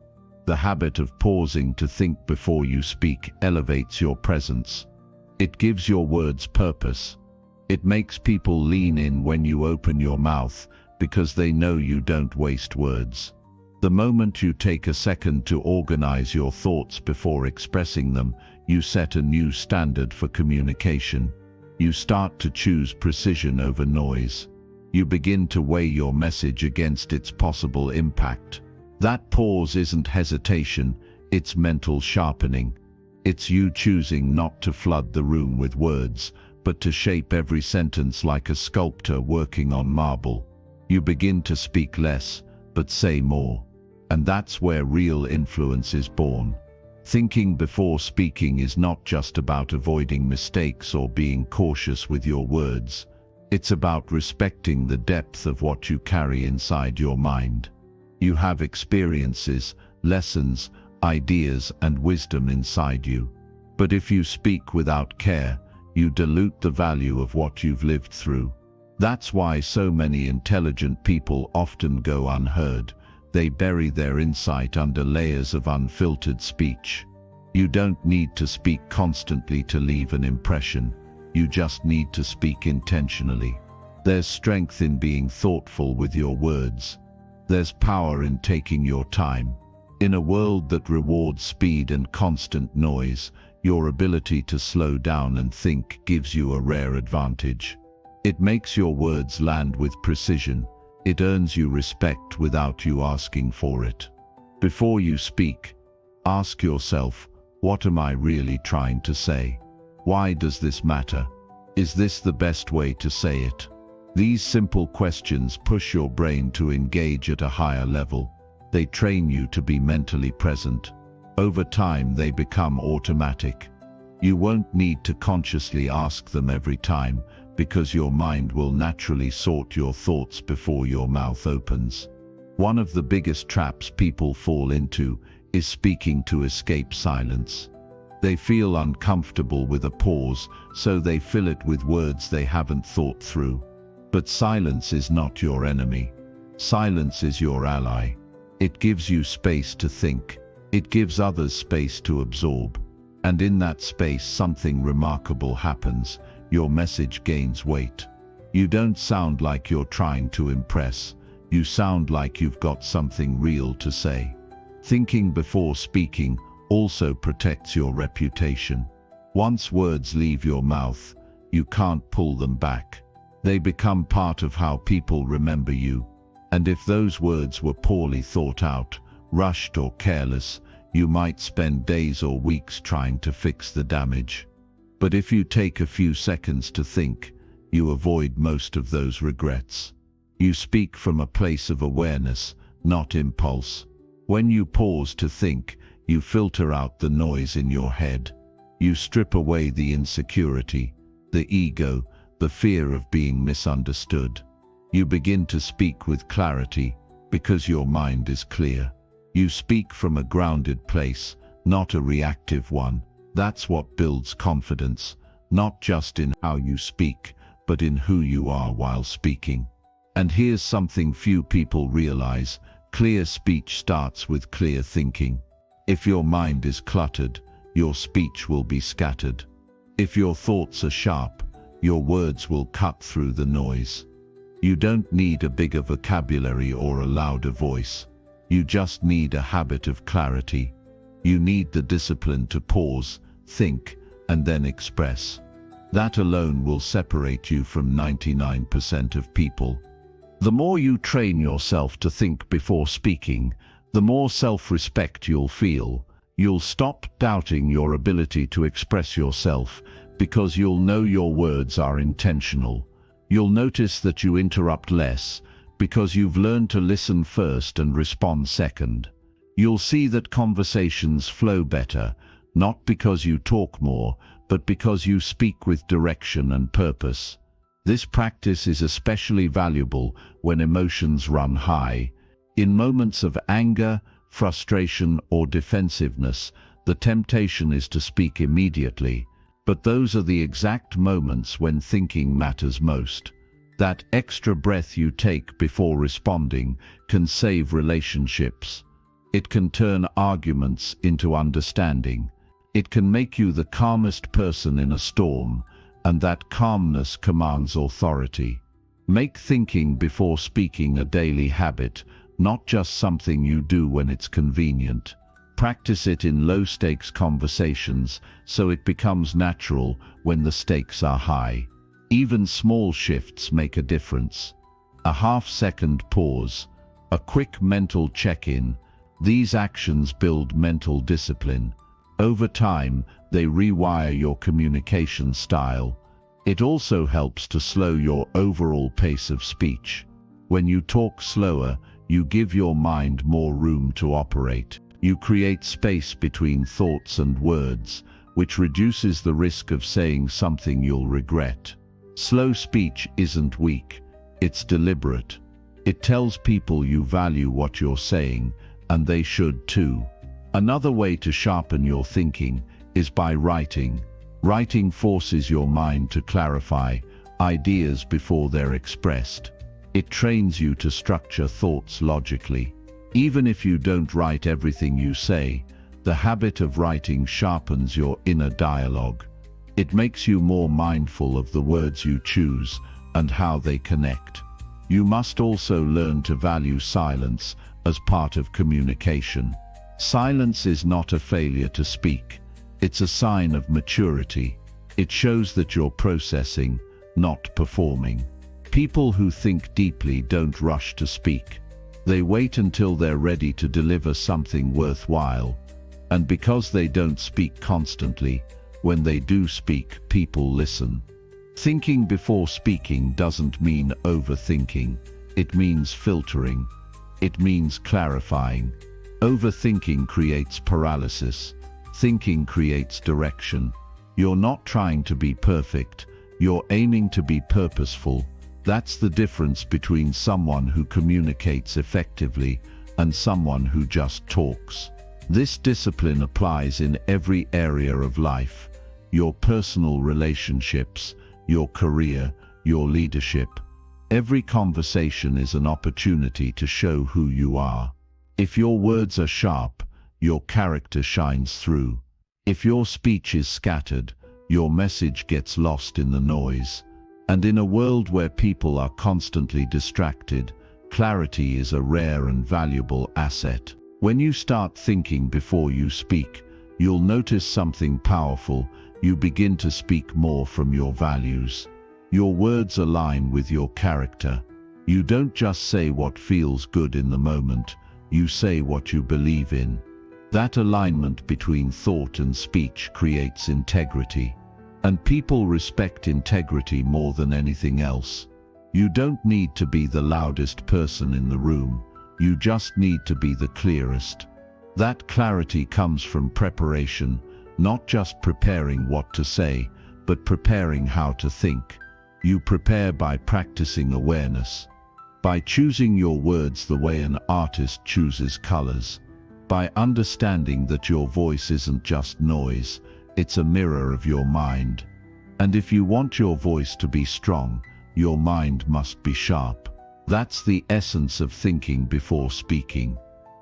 The habit of pausing to think before you speak elevates your presence. It gives your words purpose. It makes people lean in when you open your mouth, because they know you don't waste words. The moment you take a second to organize your thoughts before expressing them, you set a new standard for communication. You start to choose precision over noise. You begin to weigh your message against its possible impact. That pause isn't hesitation, it's mental sharpening. It's you choosing not to flood the room with words, but to shape every sentence like a sculptor working on marble. You begin to speak less, but say more. And that's where real influence is born. Thinking before speaking is not just about avoiding mistakes or being cautious with your words. It's about respecting the depth of what you carry inside your mind. You have experiences, lessons, ideas, and wisdom inside you. But if you speak without care, you dilute the value of what you've lived through. That's why so many intelligent people often go unheard. They bury their insight under layers of unfiltered speech. You don't need to speak constantly to leave an impression. You just need to speak intentionally. There's strength in being thoughtful with your words. There's power in taking your time. In a world that rewards speed and constant noise, your ability to slow down and think gives you a rare advantage. It makes your words land with precision. It earns you respect without you asking for it. Before you speak, ask yourself, what am I really trying to say? Why does this matter? Is this the best way to say it? These simple questions push your brain to engage at a higher level. They train you to be mentally present. Over time, they become automatic. You won't need to consciously ask them every time, because your mind will naturally sort your thoughts before your mouth opens. One of the biggest traps people fall into is speaking to escape silence. They feel uncomfortable with a pause, so they fill it with words they haven't thought through. But silence is not your enemy. Silence is your ally. It gives you space to think. It gives others space to absorb. And in that space, something remarkable happens. Your message gains weight. You don't sound like you're trying to impress. You sound like you've got something real to say. Thinking before speaking also protects your reputation. Once words leave your mouth, you can't pull them back. They become part of how people remember you. And if those words were poorly thought out, rushed, or careless, you might spend days or weeks trying to fix the damage. But if you take a few seconds to think, you avoid most of those regrets. You speak from a place of awareness, not impulse. When you pause to think, you filter out the noise in your head. You strip away the insecurity, the ego, the fear of being misunderstood. You begin to speak with clarity because your mind is clear. You speak from a grounded place, not a reactive one. That's what builds confidence, not just in how you speak, but in who you are while speaking. And here's something few people realize: clear speech starts with clear thinking. If your mind is cluttered, your speech will be scattered. If your thoughts are sharp, your words will cut through the noise. You don't need a bigger vocabulary or a louder voice. You just need a habit of clarity. You need the discipline to pause, think, and then express. That alone will separate you from 99% of people. The more you train yourself to think before speaking, the more self-respect you'll feel. You'll stop doubting your ability to express yourself because you'll know your words are intentional. You'll notice that you interrupt less because you've learned to listen first and respond second. You'll see that conversations flow better, not because you talk more, but because you speak with direction and purpose. This practice is especially valuable when emotions run high. In moments of anger, frustration, or defensiveness, the temptation is to speak immediately. But those are the exact moments when thinking matters most. That extra breath you take before responding can save relationships. It can turn arguments into understanding. It can make you the calmest person in a storm, and that calmness commands authority. Make thinking before speaking a daily habit, not just something you do when it's convenient. Practice it in low-stakes conversations so it becomes natural when the stakes are high. Even small shifts make a difference. A half-second pause, a quick mental check-in, these actions build mental discipline. Over time, they rewire your communication style. It also helps to slow your overall pace of speech. When you talk slower, you give your mind more room to operate. You create space between thoughts and words, which reduces the risk of saying something you'll regret. Slow speech isn't weak, it's deliberate. It tells people you value what you're saying, and they should too. Another way to sharpen your thinking is by writing. Writing forces your mind to clarify ideas before they're expressed. It trains you to structure thoughts logically. Even if you don't write everything you say, the habit of writing sharpens your inner dialogue. It makes you more mindful of the words you choose and how they connect. You must also learn to value silence as part of communication. Silence is not a failure to speak. It's a sign of maturity. It shows that you're processing, not performing. People who think deeply don't rush to speak. They wait until they're ready to deliver something worthwhile. And because they don't speak constantly, when they do speak, people listen. Thinking before speaking doesn't mean overthinking. It means filtering. It means clarifying. Overthinking creates paralysis. Thinking creates direction. You're not trying to be perfect. You're aiming to be purposeful. That's the difference between someone who communicates effectively and someone who just talks. This discipline applies in every area of life: your personal relationships, your career, your leadership. Every conversation is an opportunity to show who you are. If your words are sharp, your character shines through. If your speech is scattered, your message gets lost in the noise. And in a world where people are constantly distracted, clarity is a rare and valuable asset. When you start thinking before you speak, you'll notice something powerful. You begin to speak more from your values. Your words align with your character. You don't just say what feels good in the moment, you say what you believe in. That alignment between thought and speech creates integrity. And people respect integrity more than anything else. You don't need to be the loudest person in the room. You just need to be the clearest. That clarity comes from preparation, not just preparing what to say, but preparing how to think. You prepare by practicing awareness. by choosing your words the way an artist chooses colors, by understanding that your voice isn't just noise, it's a mirror of your mind. And if you want your voice to be strong, your mind must be sharp. That's the essence of thinking before speaking.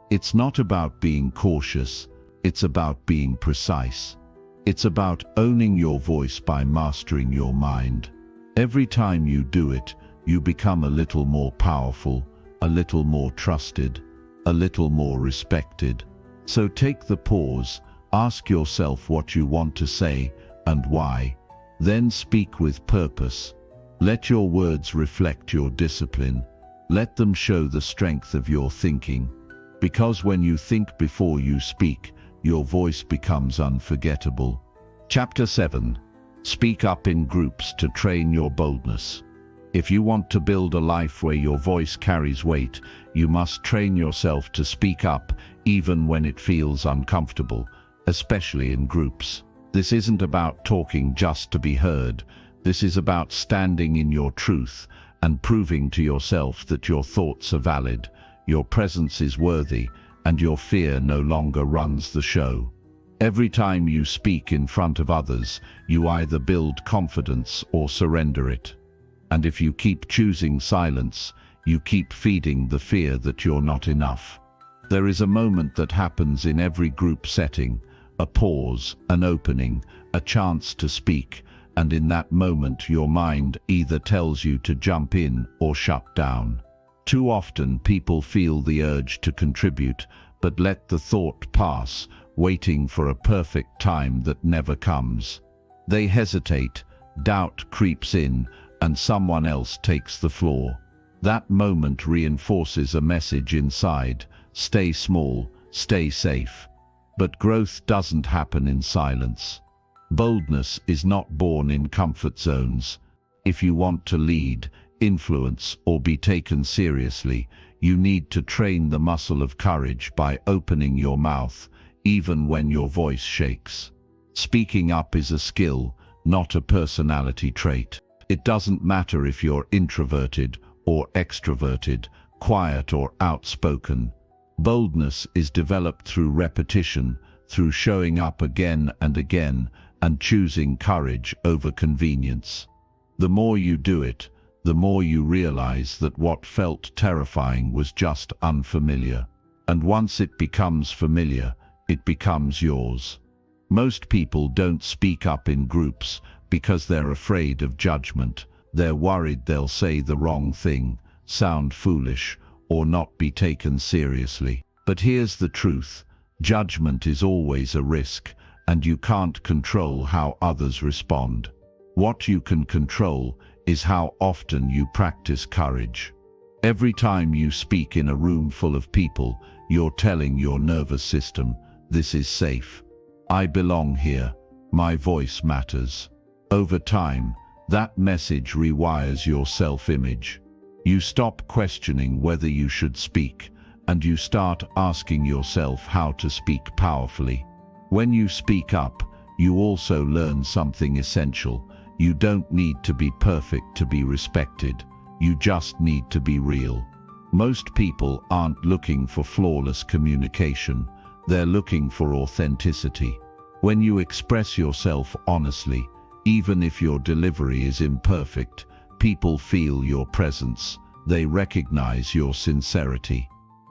It's not about being cautious, it's about being precise. It's about owning your voice by mastering your mind. Every time you do it, you become a little more powerful, a little more trusted, a little more respected. So take the pause, ask yourself what you want to say and why. Then speak with purpose. Let your words reflect your discipline. Let them show the strength of your thinking. Because when you think before you speak, your voice becomes unforgettable. Chapter 7. Speak up in groups to train your boldness. If you want to build a life where your voice carries weight, you must train yourself to speak up even when it feels uncomfortable, especially in groups. This isn't about talking just to be heard. This is about standing in your truth and proving to yourself that your thoughts are valid, your presence is worthy, and your fear no longer runs the show. Every time you speak in front of others, you either build confidence or surrender it. And if you keep choosing silence, you keep feeding the fear that you're not enough. There is a moment that happens in every group setting, a pause, an opening, a chance to speak, and in that moment your mind either tells you to jump in or shut down. Too often people feel the urge to contribute, but let the thought pass, waiting for a perfect time that never comes. They hesitate, doubt creeps in, and someone else takes the floor. That moment reinforces a message inside: stay small, stay safe. But growth doesn't happen in silence. Boldness is not born in comfort zones. If you want to lead, influence, or be taken seriously, you need to train the muscle of courage by opening your mouth, even when your voice shakes. Speaking up is a skill, not a personality trait. It doesn't matter if you're introverted or extroverted, quiet or outspoken. Boldness is developed through repetition, through showing up again and again, and choosing courage over convenience. The more you do it, the more you realize that what felt terrifying was just unfamiliar. And once it becomes familiar, it becomes yours. Most people don't speak up in groups because they're afraid of judgment. They're worried they'll say the wrong thing, sound foolish, or not be taken seriously. But here's the truth: judgment is always a risk, and you can't control how others respond. What you can control is how often you practice courage. Every time you speak in a room full of people, you're telling your nervous system, this is safe. I belong here. My voice matters. Over time, that message rewires your self-image. You stop questioning whether you should speak, and you start asking yourself how to speak powerfully. When you speak up, you also learn something essential. You don't need to be perfect to be respected. You just need to be real. Most people aren't looking for flawless communication. They're looking for authenticity. When you express yourself honestly, even if your delivery is imperfect, people feel your presence. They recognize your sincerity.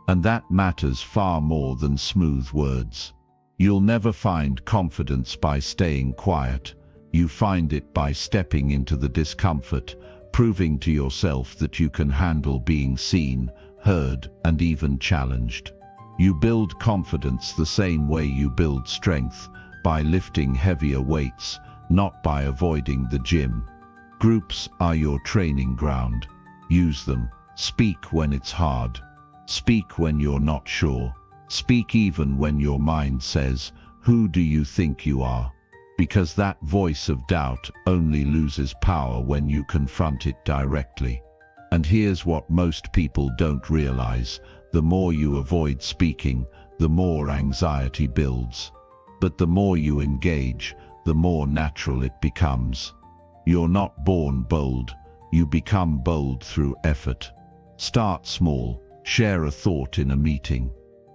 And that matters far more than smooth words. You'll never find confidence by staying quiet. You find it by stepping into the discomfort, proving to yourself that you can handle being seen, heard, and even challenged. You build confidence the same way you build strength, by lifting heavier weights, not by avoiding the gym. Groups are your training ground. Use them. Speak when it's hard. Speak when you're not sure. Speak even when your mind says, "Who do you think you are?" Because that voice of doubt only loses power when you confront it directly. And here's what most people don't realize: the more you avoid speaking, the more anxiety builds. But the more you engage, the more natural it becomes. You're not born bold. You become bold through effort. Start small. Share a thought in a meeting.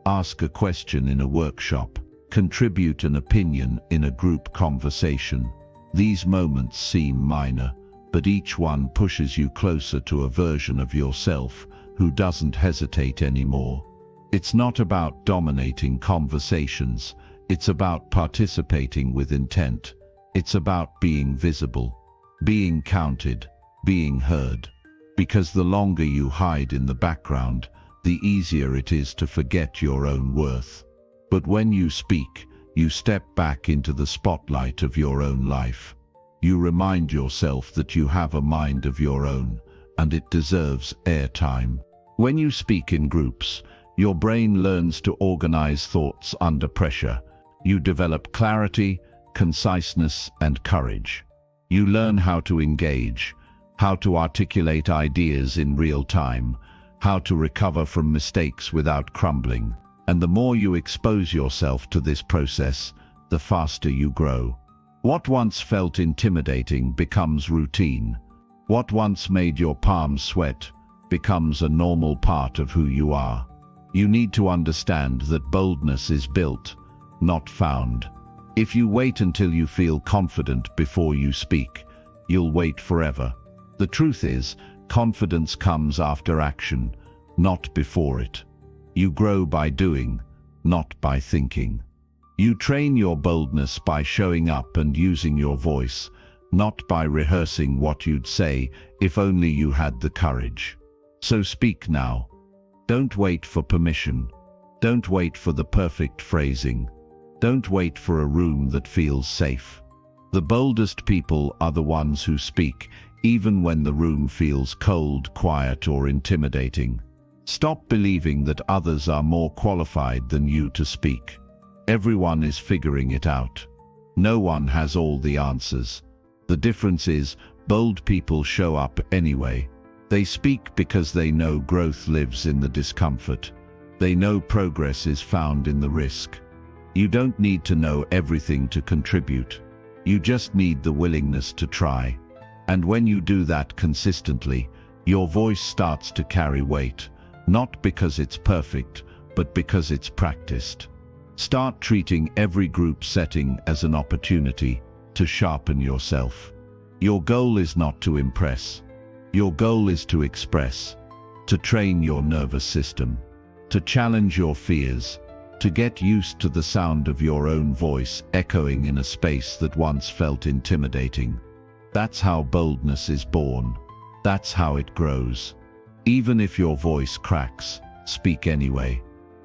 Ask a question in a workshop. Contribute an opinion in a group conversation. These moments seem minor, but each one pushes you closer to a version of yourself who doesn't hesitate anymore. It's not about dominating conversations. It's about participating with intent. It's about being visible, being counted, being heard. Because the longer you hide in the background, the easier it is to forget your own worth. But when you speak, you step back into the spotlight of your own life. You remind yourself that you have a mind of your own, and it deserves airtime. When you speak in groups, your brain learns to organize thoughts under pressure. You develop clarity, conciseness, and courage. You learn how to engage, how to articulate ideas in real time, how to recover from mistakes without crumbling. And the more you expose yourself to this process, the faster you grow. What once felt intimidating becomes routine. What once made your palms sweat becomes a normal part of who you are. You need to understand that boldness is built, not found. If you wait until you feel confident before you speak, you'll wait forever. The truth is, confidence comes after action, not before it. You grow by doing, not by thinking. You train your boldness by showing up and using your voice, not by rehearsing what you'd say if only you had the courage. So speak now. Don't wait for permission. Don't wait for the perfect phrasing. Don't wait for a room that feels safe. The boldest people are the ones who speak, even when the room feels cold, quiet, or intimidating. Stop believing that others are more qualified than you to speak. Everyone is figuring it out. No one has all the answers. The difference is, bold people show up anyway. They speak because they know growth lives in the discomfort. They know progress is found in the risk. You don't need to know everything to contribute. You just need the willingness to try. And when you do that consistently, your voice starts to carry weight, not because it's perfect, but because it's practiced. Start treating every group setting as an opportunity to sharpen yourself. Your goal is not to impress. Your goal is to express, to train your nervous system, to challenge your fears, to get used to the sound of your own voice echoing in a space that once felt intimidating. That's how boldness is born. That's how it grows. Even if your voice cracks, speak anyway.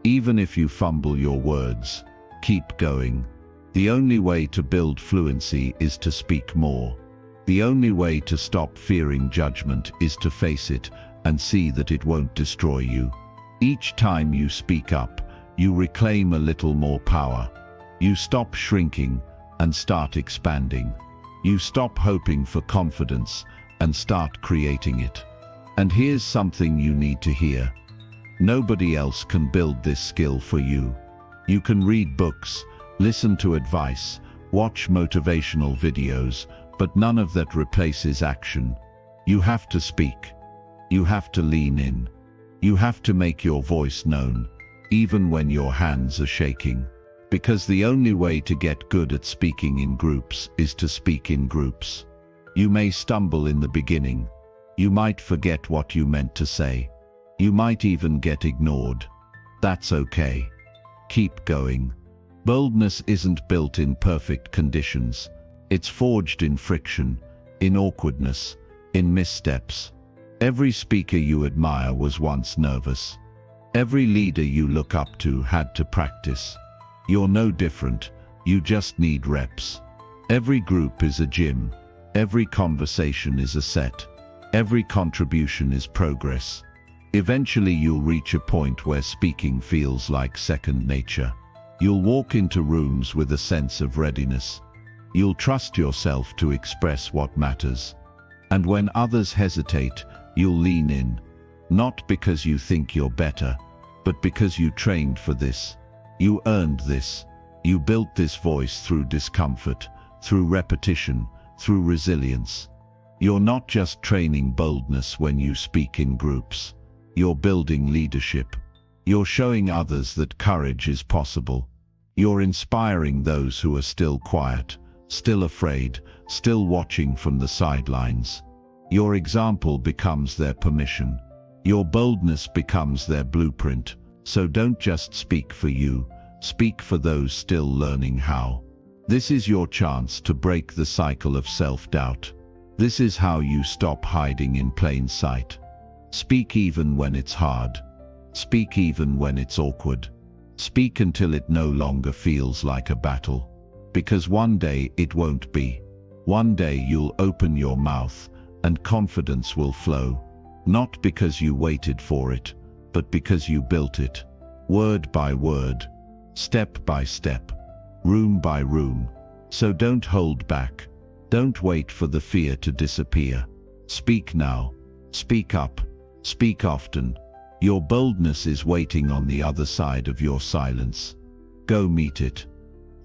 Even if you fumble your words, keep going. The only way to build fluency is to speak more. The only way to stop fearing judgment is to face it and see that it won't destroy you. Each time you speak up, you reclaim a little more power. You stop shrinking and start expanding. You stop hoping for confidence and start creating it. And here's something you need to hear. Nobody else can build this skill for you. You can read books, listen to advice, watch motivational videos, but none of that replaces action. You have to speak. You have to lean in. You have to make your voice known, even when your hands are shaking. Because the only way to get good at speaking in groups is to speak in groups. You may stumble in the beginning. You might forget what you meant to say. You might even get ignored. That's okay. Keep going. Boldness isn't built in perfect conditions. It's forged in friction, in awkwardness, in missteps. Every speaker you admire was once nervous. Every leader you look up to had to practice. You're no different, you just need reps. Every group is a gym. Every conversation is a set. Every contribution is progress. Eventually you'll reach a point where speaking feels like second nature. You'll walk into rooms with a sense of readiness. You'll trust yourself to express what matters. And when others hesitate, you'll lean in. Not because you think you're better, but because you trained for this. You earned this. You built this voice through discomfort, through repetition, through resilience. You're not just training boldness when you speak in groups. You're building leadership. You're showing others that courage is possible. You're inspiring those who are still quiet, still afraid, still watching from the sidelines. Your example becomes their permission. Your boldness becomes their blueprint. So don't just speak for you, speak for those still learning how. This is your chance to break the cycle of self-doubt. This is how you stop hiding in plain sight. Speak even when it's hard. Speak even when it's awkward. Speak until it no longer feels like a battle. Because one day it won't be. One day you'll open your mouth and confidence will flow. Not because you waited for it, but because you built it. Word by word, step by step, room by room. So don't hold back. Don't wait for the fear to disappear. Speak now. Speak up. Speak often. Your boldness is waiting on the other side of your silence. Go meet it.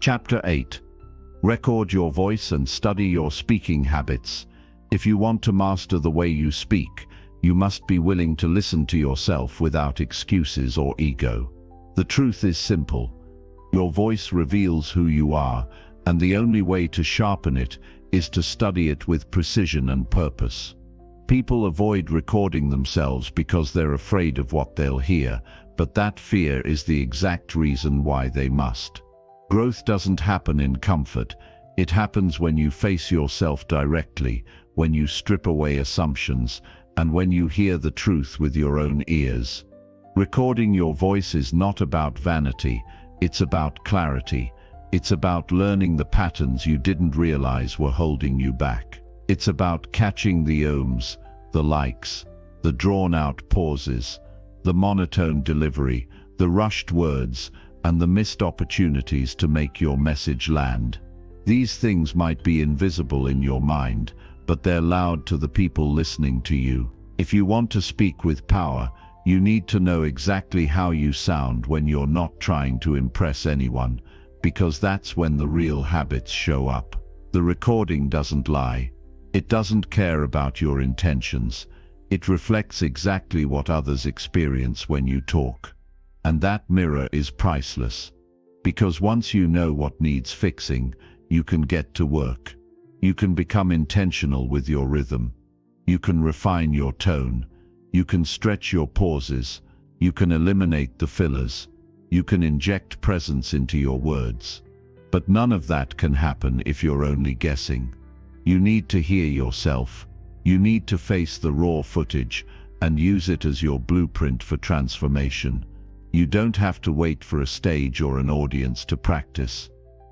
Chapter 8. Record your voice and study your speaking habits. If you want to master the way you speak, you must be willing to listen to yourself without excuses or ego. The truth is simple. Your voice reveals who you are, and the only way to sharpen it is to study it with precision and purpose. People avoid recording themselves because they're afraid of what they'll hear, but that fear is the exact reason why they must. Growth doesn't happen in comfort. It happens when you face yourself directly, when you strip away assumptions, and when you hear the truth with your own ears. Recording your voice is not about vanity, it's about clarity. It's about learning the patterns you didn't realize were holding you back. It's about catching the ohms, the likes, the drawn-out pauses, the monotone delivery, the rushed words, and the missed opportunities to make your message land. These things might be invisible in your mind, but they're loud to the people listening to you. If you want to speak with power, you need to know exactly how you sound when you're not trying to impress anyone, because that's when the real habits show up. The recording doesn't lie. It doesn't care about your intentions. It reflects exactly what others experience when you talk. And that mirror is priceless. Because once you know what needs fixing, you can get to work. You can become intentional with your rhythm. You can refine your tone. You can stretch your pauses. You can eliminate the fillers. You can inject presence into your words. But none of that can happen if you're only guessing. You need to hear yourself. You need to face the raw footage and use it as your blueprint for transformation. You don't have to wait for a stage or an audience to practice.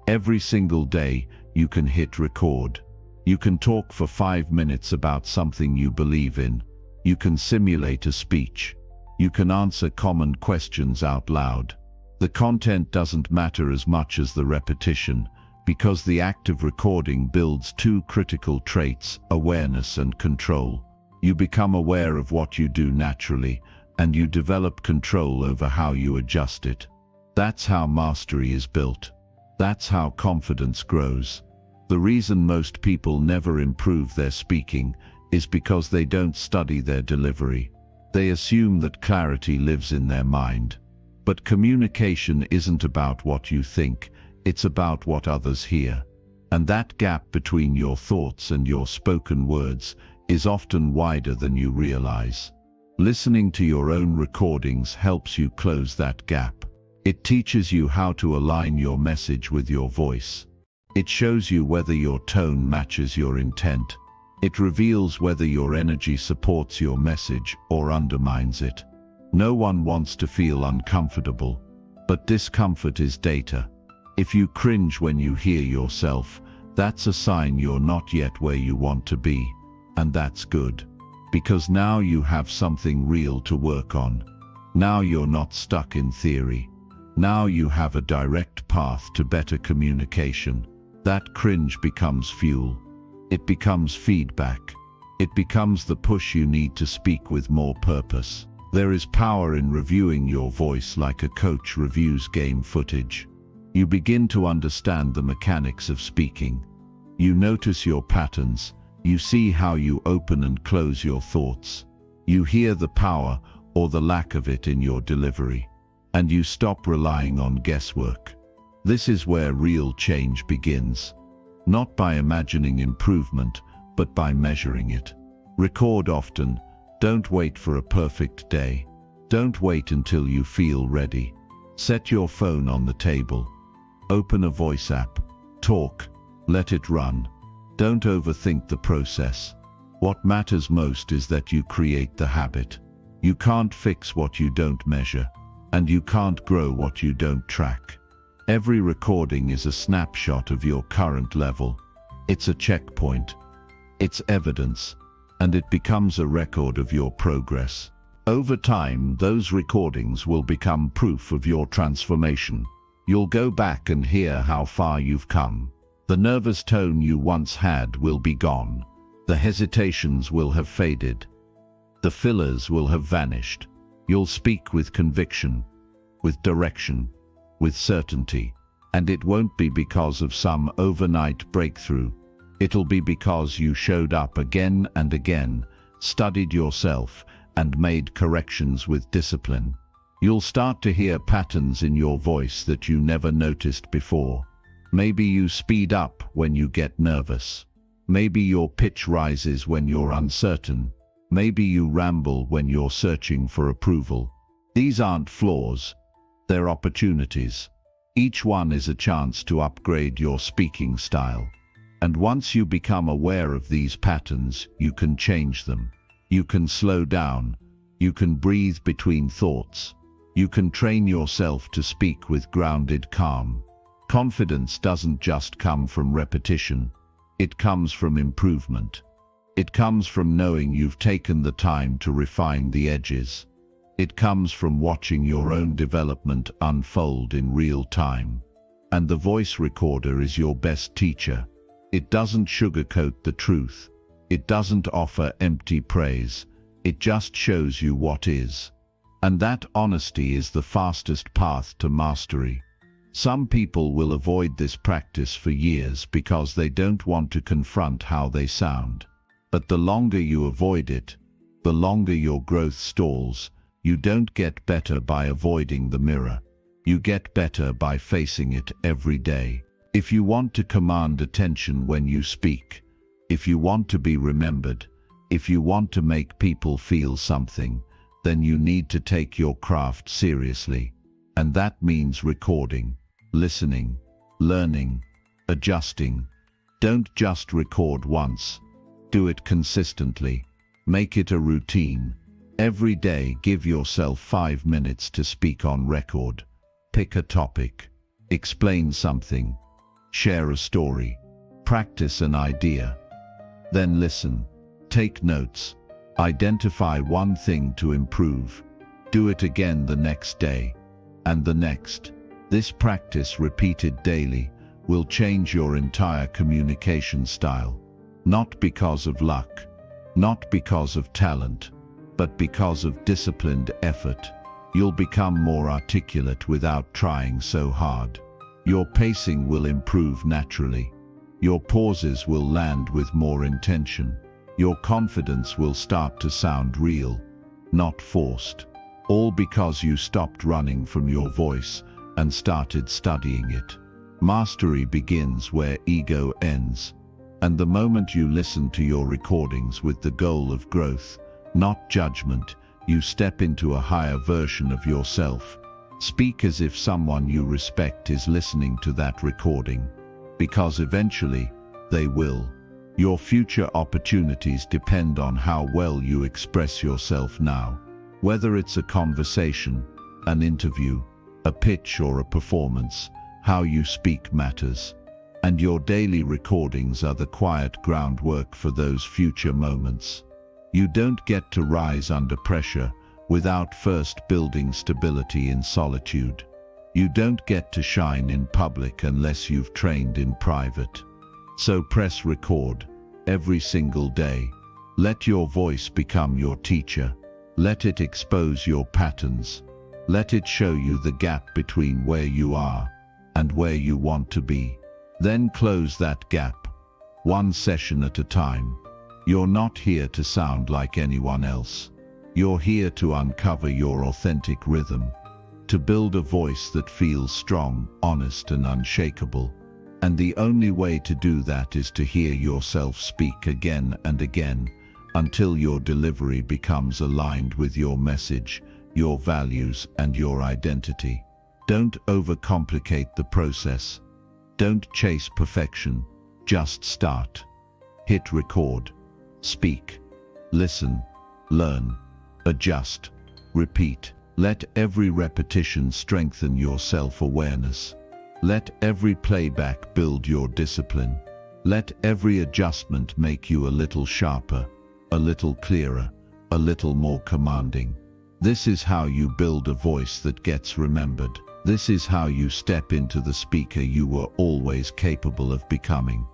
Every single day, you can hit record. You can talk for 5 minutes about something you believe in. You can simulate a speech. You can answer common questions out loud. The content doesn't matter as much as the repetition, because the act of recording builds two critical traits, awareness and control. You become aware of what you do naturally, and you develop control over how you adjust it. That's how mastery is built. That's how confidence grows. The reason most people never improve their speaking is because they don't study their delivery. They assume that clarity lives in their mind. But communication isn't about what you think, it's about what others hear. And that gap between your thoughts and your spoken words is often wider than you realize. Listening to your own recordings helps you close that gap. It teaches you how to align your message with your voice. It shows you whether your tone matches your intent. It reveals whether your energy supports your message or undermines it. No one wants to feel uncomfortable, but discomfort is data. If you cringe when you hear yourself, that's a sign you're not yet where you want to be. And that's good, because now you have something real to work on. Now you're not stuck in theory. Now you have a direct path to better communication. That cringe becomes fuel. It becomes feedback. It becomes the push you need to speak with more purpose. There is power in reviewing your voice like a coach reviews game footage. You begin to understand the mechanics of speaking. You notice your patterns. You see how you open and close your thoughts. You hear the power, or the lack of it in your delivery, and you stop relying on guesswork. This is where real change begins, not by imagining improvement, but by measuring it. Record often. Don't wait for a perfect day. Don't wait until you feel ready. Set your phone on the table. Open a voice app. Talk. Let it run. Don't overthink the process. What matters most is that you create the habit. You can't fix what you don't measure, and you can't grow what you don't track. Every recording is a snapshot of your current level. It's a checkpoint. It's evidence, and it becomes a record of your progress. Over time, those recordings will become proof of your transformation. You'll go back and hear how far you've come. The nervous tone you once had will be gone. The hesitations will have faded. The fillers will have vanished. You'll speak with conviction, with direction, with certainty. And it won't be because of some overnight breakthrough. It'll be because you showed up again and again, studied yourself, and made corrections with discipline. You'll start to hear patterns in your voice that you never noticed before. Maybe you speed up when you get nervous. Maybe your pitch rises when you're uncertain. Maybe you ramble when you're searching for approval. These aren't flaws, they're opportunities. Each one is a chance to upgrade your speaking style. And once you become aware of these patterns, you can change them. You can slow down. You can breathe between thoughts. You can train yourself to speak with grounded calm. Confidence doesn't just come from repetition. It comes from improvement. It comes from knowing you've taken the time to refine the edges. It comes from watching your own development unfold in real time. And the voice recorder is your best teacher. It doesn't sugarcoat the truth. It doesn't offer empty praise. It just shows you what is. And that honesty is the fastest path to mastery. Some people will avoid this practice for years because they don't want to confront how they sound. But the longer you avoid it, the longer your growth stalls. You don't get better by avoiding the mirror. You get better by facing it every day. If you want to command attention when you speak, if you want to be remembered, if you want to make people feel something, then you need to take your craft seriously. And that means recording, listening, learning, adjusting. Don't just record once. Do it consistently. Make it a routine. Every day, give yourself 5 minutes to speak on record. Pick a topic. Explain something. Share a story. Practice an idea. Then listen. Take notes. Identify one thing to improve. Do it again the next day. And the next. This practice, repeated daily, will change your entire communication style. Not because of luck. Not because of talent. But because of disciplined effort. You'll become more articulate without trying so hard. Your pacing will improve naturally. Your pauses will land with more intention. Your confidence will start to sound real, not forced. All because you stopped running from your voice and started studying it. Mastery begins where ego ends. And the moment you listen to your recordings with the goal of growth, not judgment, you step into a higher version of yourself. Speak as if someone you respect is listening to that recording, because eventually they will. Your future opportunities depend on how well you express yourself now. Whether it's a conversation, an interview, a pitch or a performance, how you speak matters. And your daily recordings are the quiet groundwork for those future moments. You don't get to rise under pressure without first building stability in solitude. You don't get to shine in public unless you've trained in private. So press record every single day. Let your voice become your teacher. Let it expose your patterns. Let it show you the gap between where you are and where you want to be. Then close that gap, one session at a time. You're not here to sound like anyone else. You're here to uncover your authentic rhythm, to build a voice that feels strong, honest, and unshakable. And the only way to do that is to hear yourself speak again and again, until your delivery becomes aligned with your message, your values, and your identity. Don't overcomplicate the process. Don't chase perfection. Just start. Hit record. Speak. Listen. Learn. Adjust. Repeat. Let every repetition strengthen your self-awareness. Let every playback build your discipline. Let every adjustment make you a little sharper, a little clearer, a little more commanding. This is how you build a voice that gets remembered. This is how you step into the speaker you were always capable of becoming.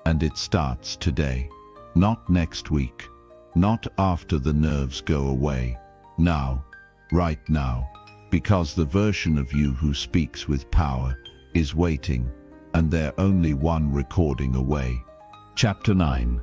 And it starts today. Not next week. Not after the nerves go away. Now. Right now. Because the version of you who speaks with power is waiting, and they're only one recording away. Chapter 9.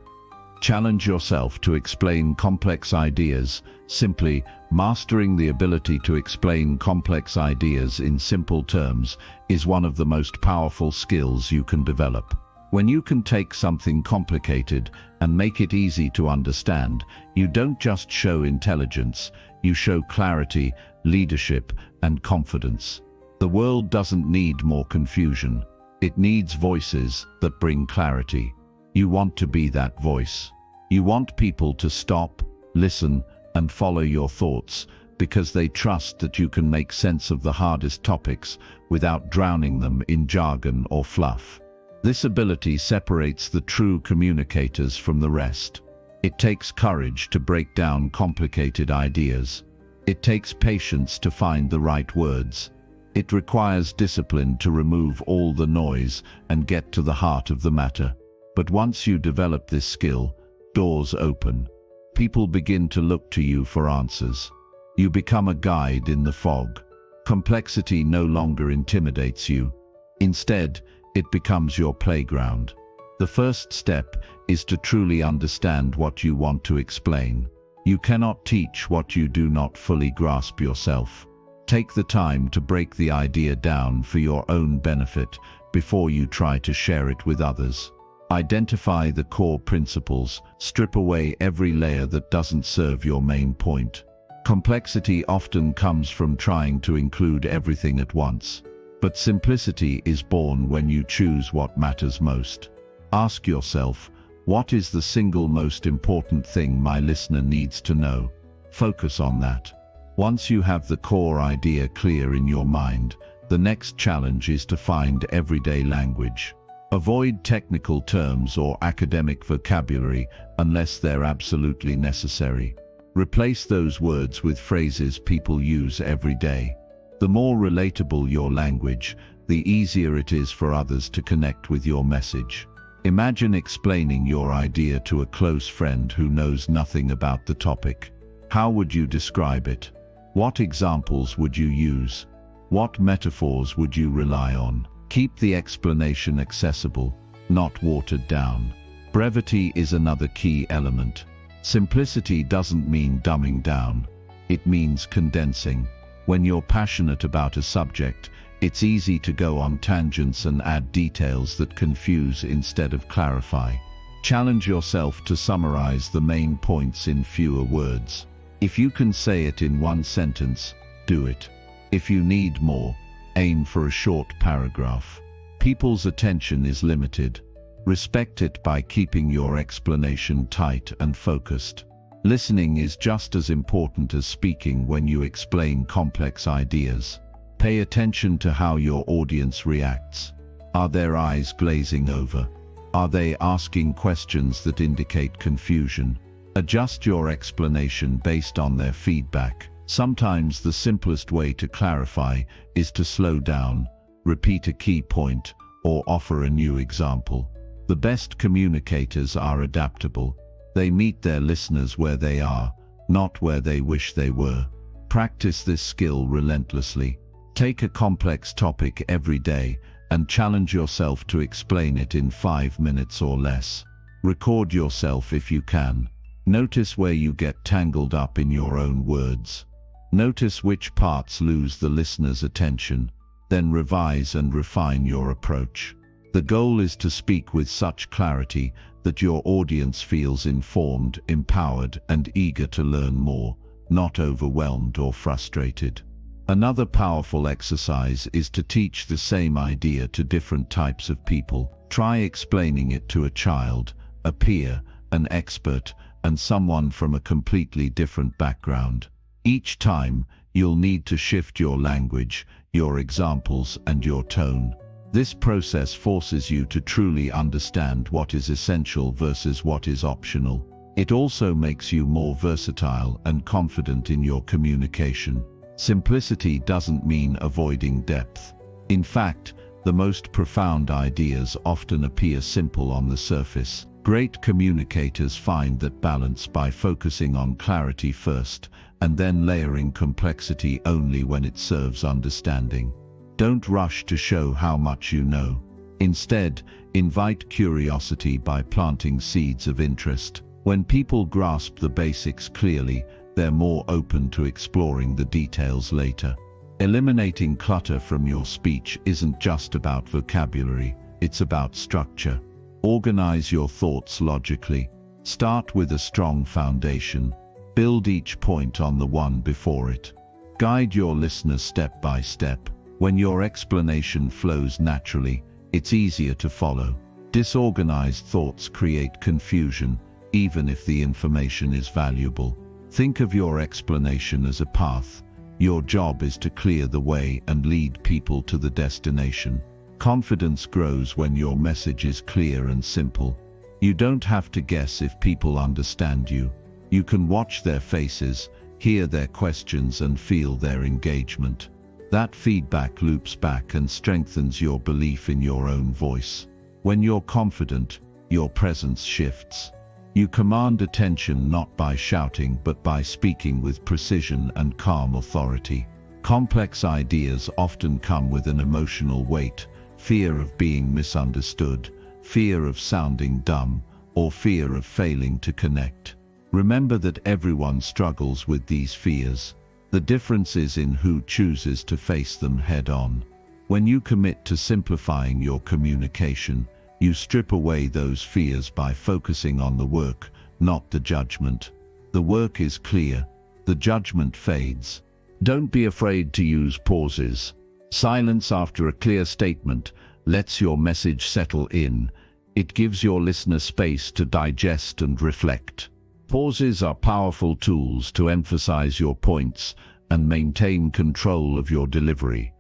Challenge yourself to explain complex ideas. Simply, mastering the ability to explain complex ideas in simple terms is one of the most powerful skills you can develop. When you can take something complicated and make it easy to understand, you don't just show intelligence, you show clarity, leadership, and confidence. The world doesn't need more confusion. It needs voices that bring clarity. You want to be that voice. You want people to stop, listen, and follow your thoughts because they trust that you can make sense of the hardest topics without drowning them in jargon or fluff. This ability separates the true communicators from the rest. It takes courage to break down complicated ideas. It takes patience to find the right words. It requires discipline to remove all the noise and get to the heart of the matter. But once you develop this skill, doors open. People begin to look to you for answers. You become a guide in the fog. Complexity no longer intimidates you. Instead, it becomes your playground. The first step is to truly understand what you want to explain. You cannot teach what you do not fully grasp yourself. Take the time to break the idea down for your own benefit before you try to share it with others. Identify the core principles, strip away every layer that doesn't serve your main point. Complexity often comes from trying to include everything at once. But simplicity is born when you choose what matters most. Ask yourself, what is the single most important thing my listener needs to know? Focus on that. Once you have the core idea clear in your mind, the next challenge is to find everyday language. Avoid technical terms or academic vocabulary unless they're absolutely necessary. Replace those words with phrases people use every day. The more relatable your language, the easier it is for others to connect with your message. Imagine explaining your idea to a close friend who knows nothing about the topic. How would you describe it? What examples would you use? What metaphors would you rely on? Keep the explanation accessible, not watered down. Brevity is another key element. Simplicity doesn't mean dumbing down. It means condensing. When you're passionate about a subject, it's easy to go on tangents and add details that confuse instead of clarify. Challenge yourself to summarize the main points in fewer words. If you can say it in one sentence, do it. If you need more, aim for a short paragraph. People's attention is limited. Respect it by keeping your explanation tight and focused. Listening is just as important as speaking when you explain complex ideas. Pay attention to how your audience reacts. Are their eyes glazing over? Are they asking questions that indicate confusion? Adjust your explanation based on their feedback. Sometimes the simplest way to clarify is to slow down, repeat a key point, or offer a new example. The best communicators are adaptable. They meet their listeners where they are, not where they wish they were. Practice this skill relentlessly. Take a complex topic every day and challenge yourself to explain it in 5 minutes or less. Record yourself if you can. Notice where you get tangled up in your own words. Notice which parts lose the listener's attention, then revise and refine your approach. The goal is to speak with such clarity that your audience feels informed, empowered, and eager to learn more, not overwhelmed or frustrated. Another powerful exercise is to teach the same idea to different types of people. Try explaining it to a child, a peer, an expert, and someone from a completely different background. Each time, you'll need to shift your language, your examples, and your tone. This process forces you to truly understand what is essential versus what is optional. It also makes you more versatile and confident in your communication. Simplicity doesn't mean avoiding depth. In fact, the most profound ideas often appear simple on the surface. Great communicators find that balance by focusing on clarity first, and then layering complexity only when it serves understanding. Don't rush to show how much you know. Instead, invite curiosity by planting seeds of interest. When people grasp the basics clearly, they're more open to exploring the details later. Eliminating clutter from your speech isn't just about vocabulary, it's about structure. Organize your thoughts logically. Start with a strong foundation. Build each point on the one before it. Guide your listeners step by step. When your explanation flows naturally, it's easier to follow. Disorganized thoughts create confusion, even if the information is valuable. Think of your explanation as a path. Your job is to clear the way and lead people to the destination. Confidence grows when your message is clear and simple. You don't have to guess if people understand you. You can watch their faces, hear their questions, and feel their engagement. That feedback loops back and strengthens your belief in your own voice. When you're confident, your presence shifts. You command attention not by shouting but by speaking with precision and calm authority. Complex ideas often come with an emotional weight, fear of being misunderstood, fear of sounding dumb, or fear of failing to connect. Remember that everyone struggles with these fears. The difference is in who chooses to face them head-on. When you commit to simplifying your communication, you strip away those fears by focusing on the work, not the judgment. The work is clear, the judgment fades. Don't be afraid to use pauses. Silence after a clear statement lets your message settle in. It gives your listener space to digest and reflect. Pauses are powerful tools to emphasize your points and maintain control of your delivery.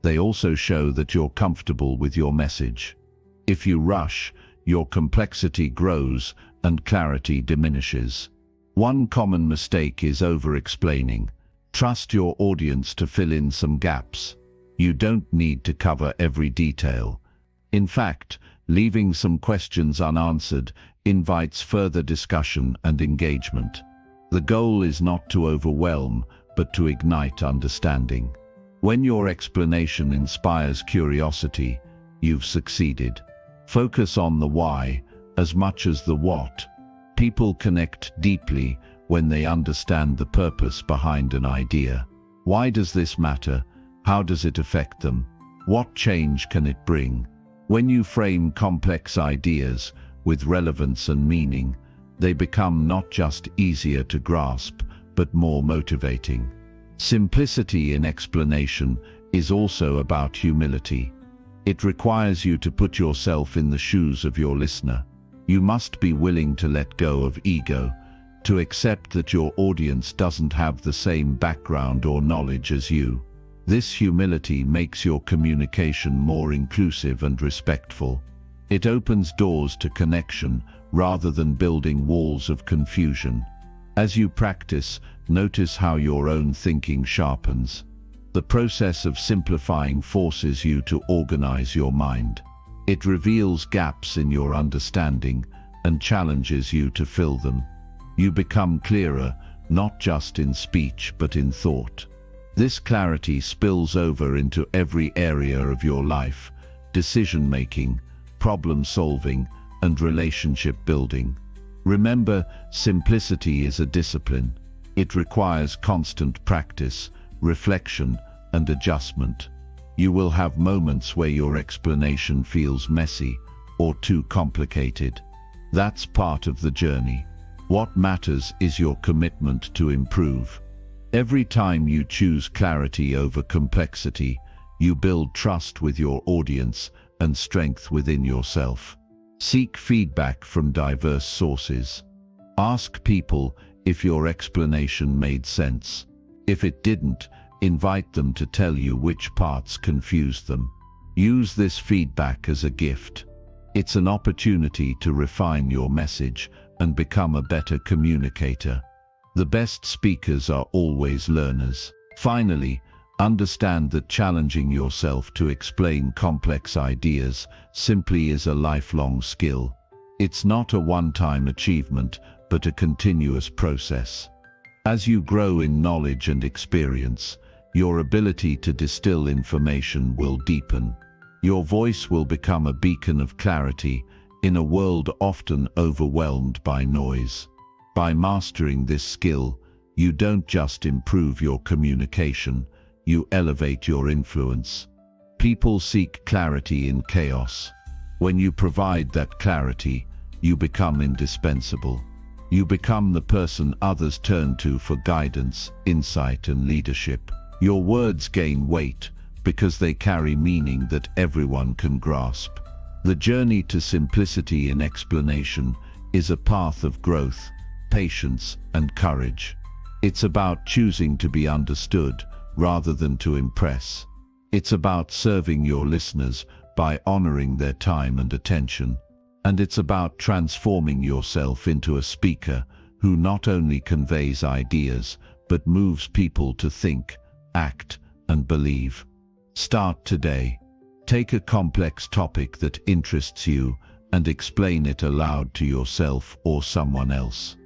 They also show that you're comfortable with your message. If you rush, your complexity grows and clarity diminishes. One common mistake is over-explaining. Trust your audience to fill in some gaps. You don't need to cover every detail. In fact, leaving some questions unanswered invites further discussion and engagement. The goal is not to overwhelm, but to ignite understanding. When your explanation inspires curiosity, you've succeeded. Focus on the why as much as the what. People connect deeply when they understand the purpose behind an idea. Why does this matter? How does it affect them? What change can it bring? When you frame complex ideas with relevance and meaning, they become not just easier to grasp, but more motivating. Simplicity in explanation is also about humility. It requires you to put yourself in the shoes of your listener. You must be willing to let go of ego, to accept that your audience doesn't have the same background or knowledge as you. This humility makes your communication more inclusive and respectful. It opens doors to connection rather than building walls of confusion. As you practice, notice how your own thinking sharpens. The process of simplifying forces you to organize your mind. It reveals gaps in your understanding and challenges you to fill them. You become clearer, not just in speech but in thought. This clarity spills over into every area of your life: decision-making, problem-solving, and relationship building. Remember, simplicity is a discipline. It requires constant practice, reflection, and adjustment. You will have moments where your explanation feels messy or too complicated. That's part of the journey. What matters is your commitment to improve. Every time you choose clarity over complexity, you build trust with your audience and strength within yourself. Seek feedback from diverse sources. Ask people if your explanation made sense. If it didn't, invite them to tell you which parts confused them. Use this feedback as a gift. It's an opportunity to refine your message and become a better communicator. The best speakers are always learners. Finally, understand that challenging yourself to explain complex ideas simply is a lifelong skill. It's not a one-time achievement, but a continuous process. As you grow in knowledge and experience, your ability to distill information will deepen. Your voice will become a beacon of clarity in a world often overwhelmed by noise. By mastering this skill, you don't just improve your communication, you elevate your influence. People seek clarity in chaos. When you provide that clarity, you become indispensable. You become the person others turn to for guidance, insight, and leadership. Your words gain weight because they carry meaning that everyone can grasp. The journey to simplicity in explanation is a path of growth, patience, and courage. It's about choosing to be understood rather than to impress. It's about serving your listeners by honoring their time and attention. And it's about transforming yourself into a speaker who not only conveys ideas, but moves people to think, act, and believe. Start today. Take a complex topic that interests you and explain it aloud to yourself or someone else.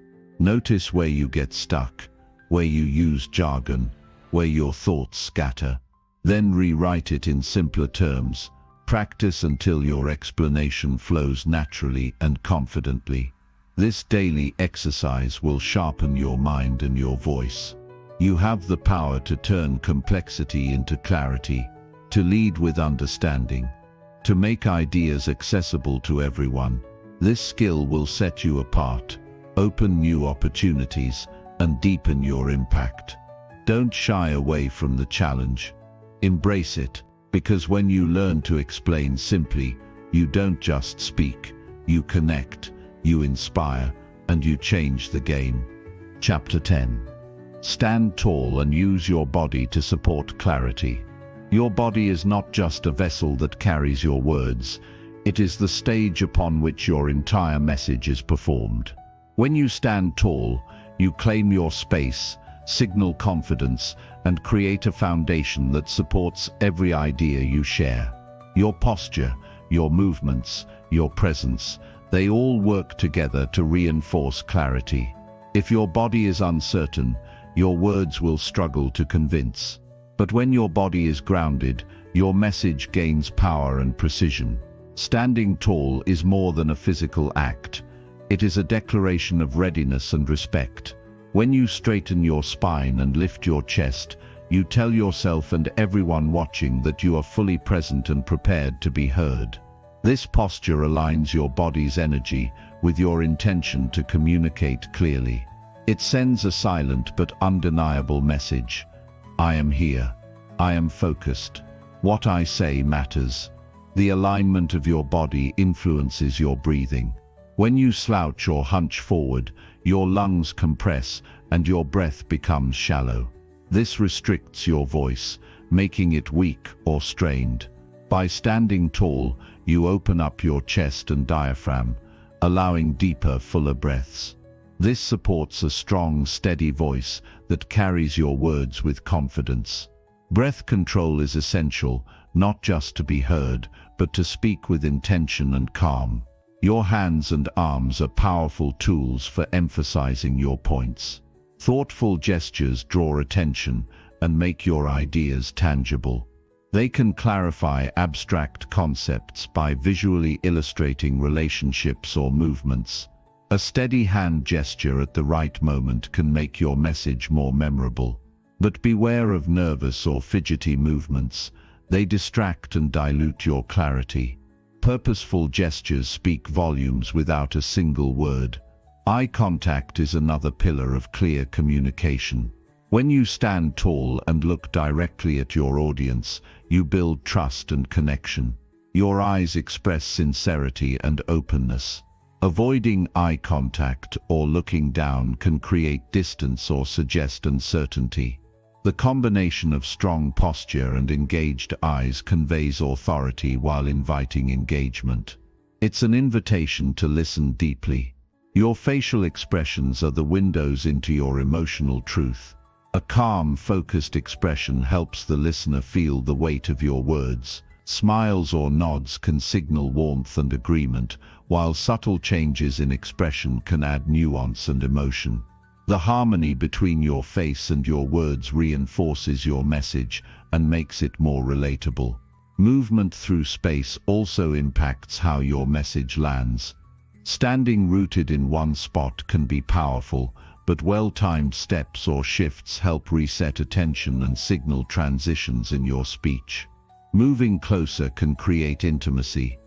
Notice where you get stuck, where you use jargon, where your thoughts scatter. Then rewrite it in simpler terms. Practice until your explanation flows naturally and confidently. This daily exercise will sharpen your mind and your voice. You have the power to turn complexity into clarity, to lead with understanding, to make ideas accessible to everyone. This skill will set you apart, open new opportunities, and deepen your impact. Don't shy away from the challenge. Embrace it. Because when you learn to explain simply, you don't just speak, you connect, you inspire, and you change the game. Chapter 10. Stand tall and use your body to support clarity. Your body is not just a vessel that carries your words, it is the stage upon which your entire message is performed. When you stand tall, you claim your space, signal confidence, and create a foundation that supports every idea you share. Your posture, your movements, your presence, they all work together to reinforce clarity. If your body is uncertain, your words will struggle to convince. But when your body is grounded, your message gains power and precision. Standing tall is more than a physical act. It is a declaration of readiness and respect. When you straighten your spine and lift your chest, you tell yourself and everyone watching that you are fully present and prepared to be heard. This posture aligns your body's energy with your intention to communicate clearly. It sends a silent but undeniable message. I am here. I am focused. What I say matters. The alignment of your body influences your breathing. When you slouch or hunch forward, your lungs compress and your breath becomes shallow. This restricts your voice, making it weak or strained. By standing tall, you open up your chest and diaphragm, allowing deeper, fuller breaths. This supports a strong, steady voice that carries your words with confidence. Breath control is essential, not just to be heard, but to speak with intention and calm. Your hands and arms are powerful tools for emphasizing your points. Thoughtful gestures draw attention and make your ideas tangible. They can clarify abstract concepts by visually illustrating relationships or movements. A steady hand gesture at the right moment can make your message more memorable. But beware of nervous or fidgety movements. They distract and dilute your clarity. Purposeful gestures speak volumes without a single word. Eye contact is another pillar of clear communication. When you stand tall and look directly at your audience, you build trust and connection. Your eyes express sincerity and openness. Avoiding eye contact or looking down can create distance or suggest uncertainty. The combination of strong posture and engaged eyes conveys authority while inviting engagement. It's an invitation to listen deeply. Your facial expressions are the windows into your emotional truth. A calm, focused expression helps the listener feel the weight of your words. Smiles or nods can signal warmth and agreement, while subtle changes in expression can add nuance and emotion. The harmony between your face and your words reinforces your message and makes it more relatable. Movement through space also impacts how your message lands. Standing rooted in one spot can be powerful, but well-timed steps or shifts help reset attention and signal transitions in your speech. Moving closer can create intimacy.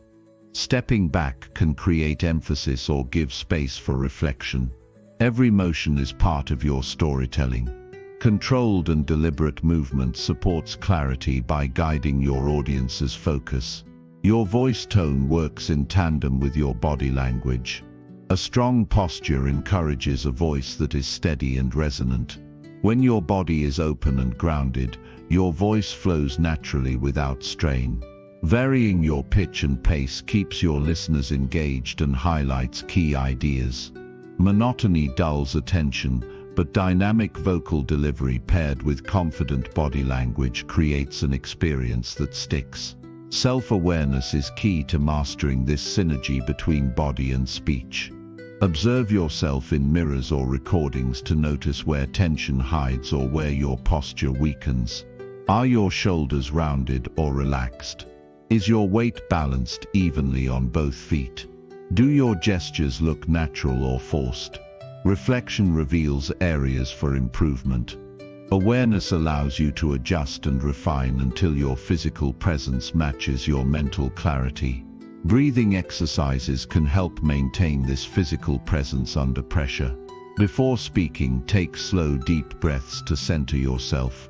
Stepping back can create emphasis or give space for reflection. Every motion is part of your storytelling. Controlled and deliberate movement supports clarity by guiding your audience's focus. Your voice tone works in tandem with your body language. A strong posture encourages a voice that is steady and resonant. When your body is open and grounded, your voice flows naturally without strain. Varying your pitch and pace keeps your listeners engaged and highlights key ideas. Monotony dulls attention, but dynamic vocal delivery paired with confident body language creates an experience that sticks. Self-awareness is key to mastering this synergy between body and speech. Observe yourself in mirrors or recordings to notice where tension hides or where your posture weakens. Are your shoulders rounded or relaxed? Is your weight balanced evenly on both feet? Do your gestures look natural or forced? Reflection reveals areas for improvement. Awareness allows you to adjust and refine until your physical presence matches your mental clarity. Breathing exercises can help maintain this physical presence under pressure. Before speaking, take slow, deep breaths to center yourself.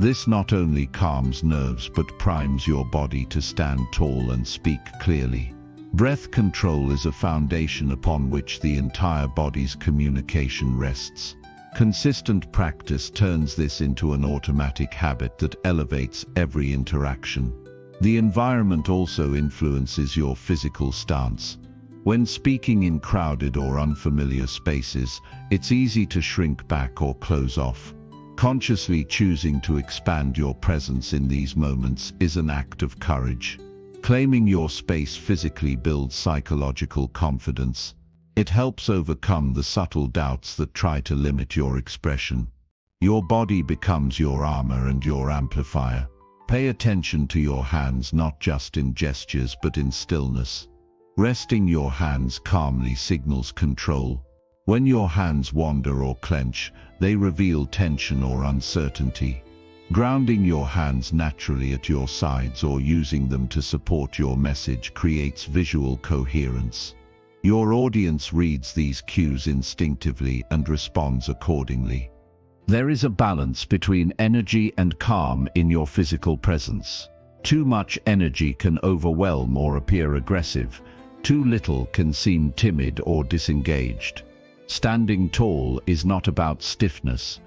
This not only calms nerves but primes your body to stand tall and speak clearly. Breath control is a foundation upon which the entire body's communication rests. Consistent practice turns this into an automatic habit that elevates every interaction. The environment also influences your physical stance. When speaking in crowded or unfamiliar spaces, it's easy to shrink back or close off. Consciously choosing to expand your presence in these moments is an act of courage. Claiming your space physically builds psychological confidence. It helps overcome the subtle doubts that try to limit your expression. Your body becomes your armor and your amplifier. Pay attention to your hands not just in gestures but in stillness. Resting your hands calmly signals control. When your hands wander or clench, they reveal tension or uncertainty. Grounding your hands naturally at your sides or using them to support your message creates visual coherence. Your audience reads these cues instinctively and responds accordingly. There is a balance between energy and calm in your physical presence. Too much energy can overwhelm or appear aggressive. Too little can seem timid or disengaged. Standing tall is not about stiffness.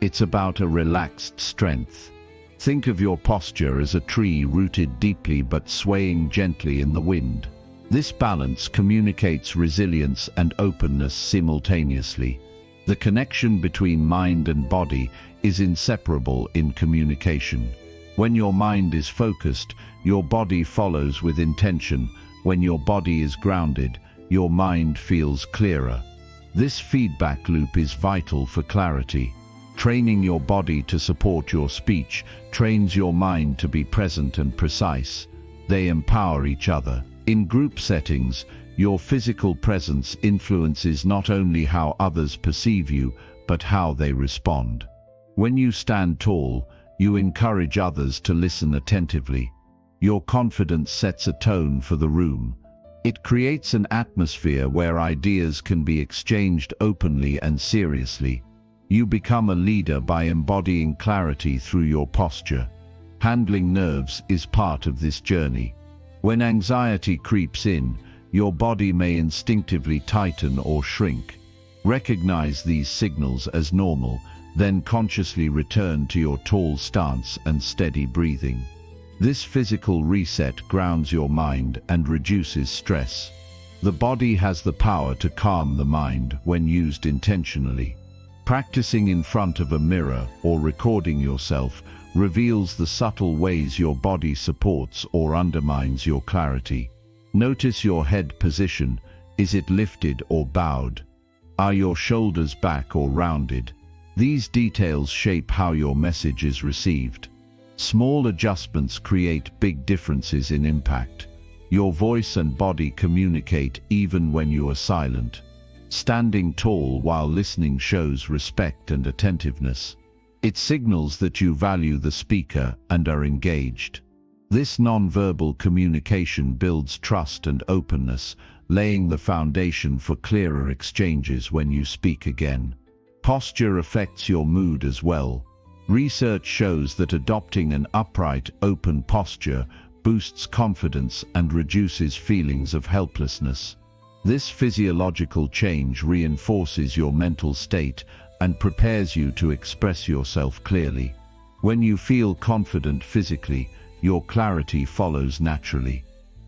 It's about a relaxed strength. Think of your posture as a tree rooted deeply but swaying gently in the wind. This balance communicates resilience and openness simultaneously. The connection between mind and body is inseparable in communication. When your mind is focused, your body follows with intention. When your body is grounded, your mind feels clearer. This feedback loop is vital for clarity. Training your body to support your speech trains your mind to be present and precise. They empower each other. In group settings, Your physical presence influences not only how others perceive you, but how they respond. When you stand tall, you encourage others to listen attentively. Your confidence sets a tone for the room. It creates an atmosphere where ideas can be exchanged openly and seriously. You become a leader by embodying clarity through your posture. Handling nerves is part of this journey. When anxiety creeps in, your body may instinctively tighten or shrink. Recognize these signals as normal, then consciously return to your tall stance and steady breathing. This physical reset grounds your mind and reduces stress. The body has the power to calm the mind when used intentionally. Practicing in front of a mirror or recording yourself reveals the subtle ways your body supports or undermines your clarity. Notice your head position. Is it lifted or bowed? Are your shoulders back or rounded? These details shape how your message is received. Small adjustments create big differences in impact. Your voice and body communicate even when you are silent. Standing tall while listening shows respect and attentiveness. It signals that you value the speaker and are engaged. This non-verbal communication builds trust and openness, laying the foundation for clearer exchanges when you speak again. Posture affects your mood as well. Research shows that adopting an upright, open posture boosts confidence and reduces feelings of helplessness. This physiological change reinforces your mental state and prepares you to express yourself clearly. When you feel confident physically, your clarity follows naturally.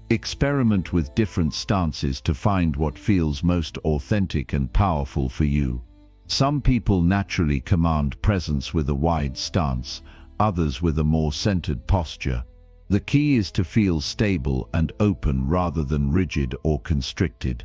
Experiment with different stances to find what feels most authentic and powerful for you. Some people naturally command presence with a wide stance, others with a more centered posture. The key is to feel stable and open rather than rigid or constricted.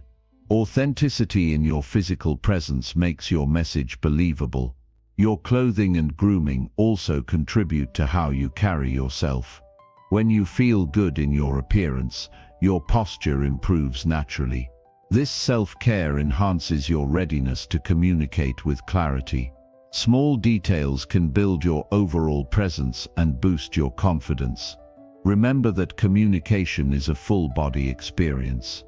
Authenticity in your physical presence makes your message believable. Your clothing and grooming also contribute to how you carry yourself. When you feel good in your appearance, your posture improves naturally. This self-care enhances your readiness to communicate with clarity. Small details can build your overall presence and boost your confidence. Remember that communication is a full-body experience.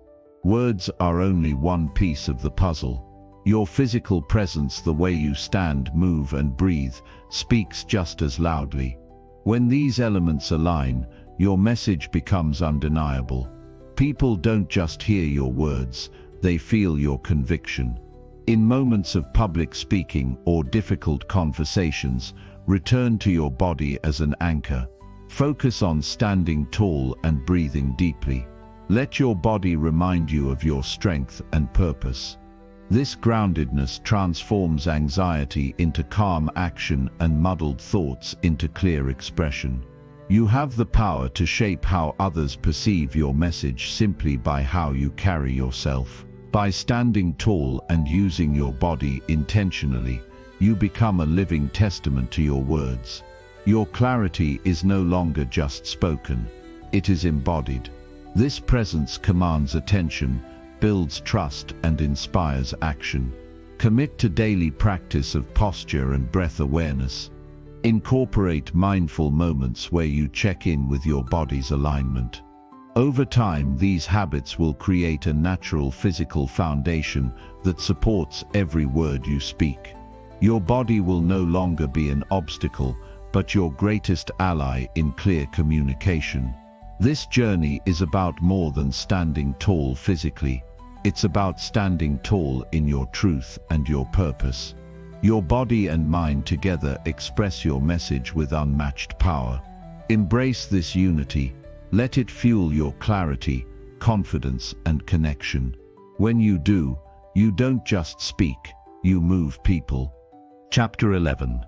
Words are only one piece of the puzzle. Your physical presence, the way you stand, move, and breathe, speaks just as loudly. When these elements align, your message becomes undeniable. People don't just hear your words, they feel your conviction. In moments of public speaking or difficult conversations, return to your body as an anchor. Focus on standing tall and breathing deeply. Let your body remind you of your strength and purpose. This groundedness transforms anxiety into calm action and muddled thoughts into clear expression. You have the power to shape how others perceive your message simply by how you carry yourself. By standing tall and using your body intentionally, you become a living testament to your words. Your clarity is no longer just spoken, it is embodied. This presence commands attention, builds trust, and inspires action. Commit to daily practice of posture and breath awareness. Incorporate mindful moments where you check in with your body's alignment. Over time, these habits will create a natural physical foundation that supports every word you speak. Your body will no longer be an obstacle, but your greatest ally in clear communication. This journey is about more than standing tall physically. It's about standing tall in your truth and your purpose. Your body and mind together express your message with unmatched power. Embrace this unity. Let it fuel your clarity, confidence, and connection. When you do, you don't just speak, you move people. Chapter 11.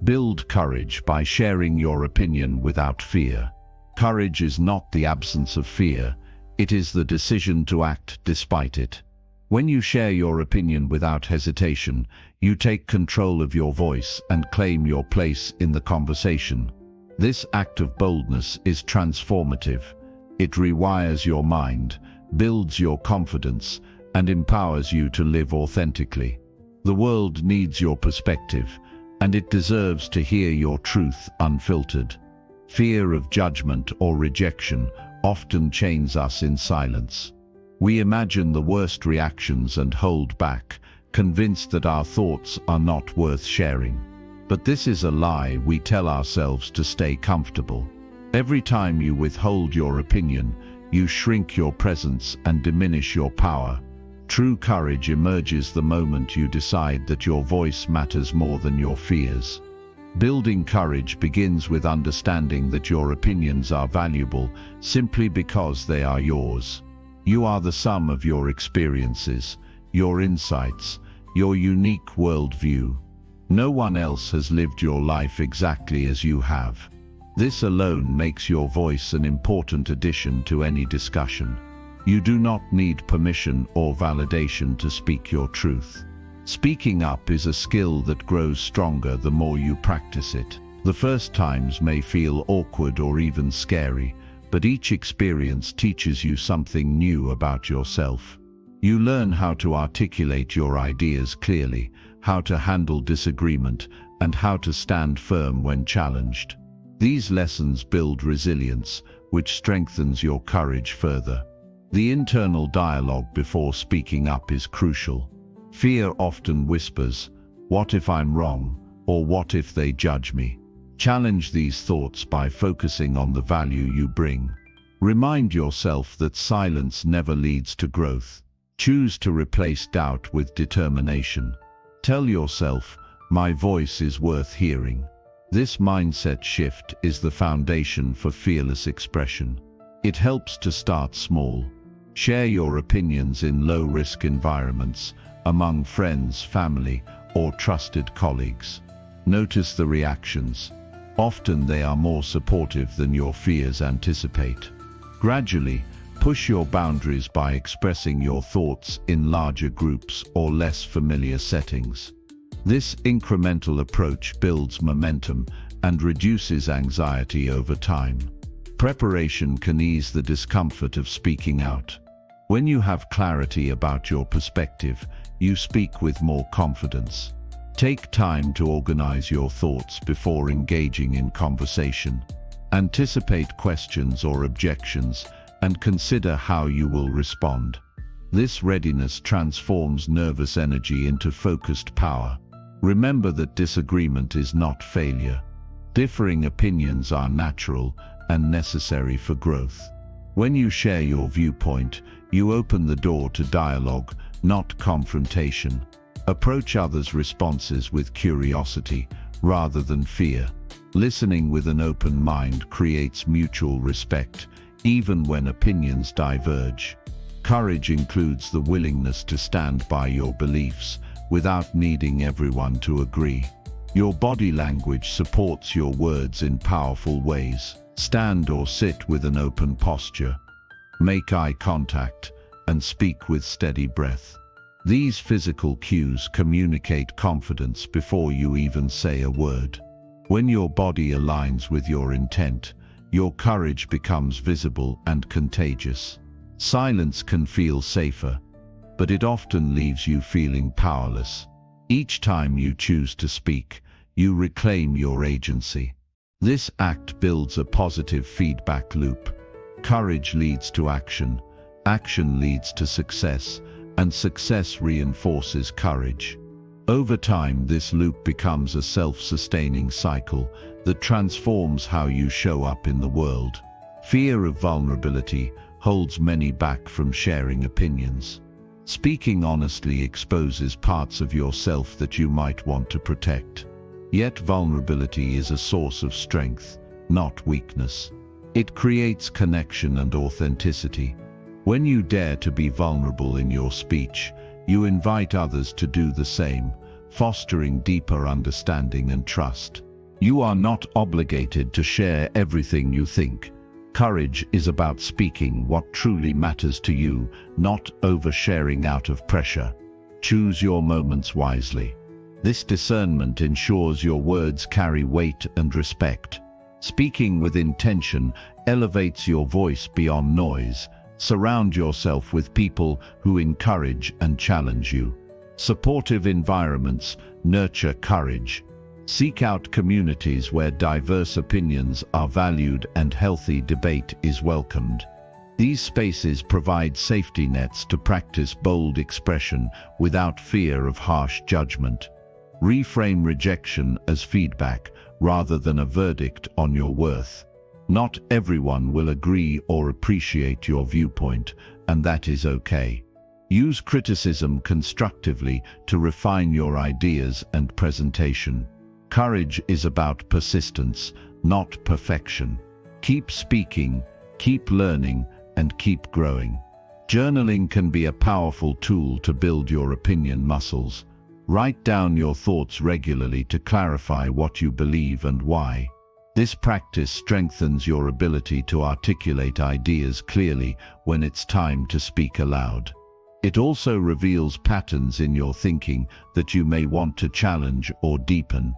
Build courage by sharing your opinion without fear. Courage is not the absence of fear, it is the decision to act despite it. When you share your opinion without hesitation, you take control of your voice and claim your place in the conversation. This act of boldness is transformative. It rewires your mind, builds your confidence, and empowers you to live authentically. The world needs your perspective, and it deserves to hear your truth unfiltered. Fear of judgment or rejection often chains us in silence. We imagine the worst reactions and hold back, convinced that our thoughts are not worth sharing. But this is a lie we tell ourselves to stay comfortable. Every time you withhold your opinion, you shrink your presence and diminish your power. True courage emerges the moment you decide that your voice matters more than your fears. Building courage begins with understanding that your opinions are valuable simply because they are yours. You are the sum of your experiences, your insights, your unique worldview. No one else has lived your life exactly as you have. This alone makes your voice an important addition to any discussion. You do not need permission or validation to speak your truth. Speaking up is a skill that grows stronger the more you practice it. The first times may feel awkward or even scary, but each experience teaches you something new about yourself. You learn how to articulate your ideas clearly, how to handle disagreement, and how to stand firm when challenged. These lessons build resilience, which strengthens your courage further. The internal dialogue before speaking up is crucial. Fear often whispers, "What if I'm wrong?" or "What if they judge me?" Challenge these thoughts by focusing on the value you bring. Remind yourself that silence never leads to growth. Choose to replace doubt with determination. Tell yourself, "My voice is worth hearing." This mindset shift is the foundation for fearless expression. It helps to start small. Share your opinions in low-risk environments, among friends, family, or trusted colleagues. Notice the reactions. Often they are more supportive than your fears anticipate. Gradually, push your boundaries by expressing your thoughts in larger groups or less familiar settings. This incremental approach builds momentum and reduces anxiety over time. Preparation can ease the discomfort of speaking out. When you have clarity about your perspective, you speak with more confidence. Take time to organize your thoughts before engaging in conversation. Anticipate questions or objections and consider how you will respond. This readiness transforms nervous energy into focused power. Remember that disagreement is not failure. Differing opinions are natural and necessary for growth. When you share your viewpoint, you open the door to dialogue, not confrontation. Approach others' responses with curiosity rather than fear. Listening with an open mind creates mutual respect, even when opinions diverge. Courage includes the willingness to stand by your beliefs without needing everyone to agree. Your body language supports your words in powerful ways. Stand or sit with an open posture. Make eye contact and speak with steady breath. These physical cues communicate confidence before you even say a word. When your body aligns with your intent, your courage becomes visible and contagious. Silence can feel safer, but it often leaves you feeling powerless. Each time you choose to speak, you reclaim your agency. This act builds a positive feedback loop. Courage leads to action, action leads to success, and success reinforces courage. Over time, this loop becomes a self-sustaining cycle that transforms how you show up in the world. Fear of vulnerability holds many back from sharing opinions. Speaking honestly exposes parts of yourself that you might want to protect. Yet vulnerability is a source of strength, not weakness. It creates connection and authenticity. When you dare to be vulnerable in your speech, you invite others to do the same, fostering deeper understanding and trust. You are not obligated to share everything you think. Courage is about speaking what truly matters to you, not oversharing out of pressure. Choose your moments wisely. This discernment ensures your words carry weight and respect. Speaking with intention elevates your voice beyond noise, Surround yourself with people who encourage and challenge you. Supportive environments nurture courage. Seek out communities where diverse opinions are valued and healthy debate is welcomed. These spaces provide safety nets to practice bold expression without fear of harsh judgment. Reframe rejection as feedback rather than a verdict on your worth. Not everyone will agree or appreciate your viewpoint, and that is okay. Use criticism constructively to refine your ideas and presentation. Courage is about persistence, not perfection. Keep speaking, keep learning, and keep growing. Journaling can be a powerful tool to build your opinion muscles. Write down your thoughts regularly to clarify what you believe and why. This practice strengthens your ability to articulate ideas clearly when it's time to speak aloud. It also reveals patterns in your thinking that you may want to challenge or deepen.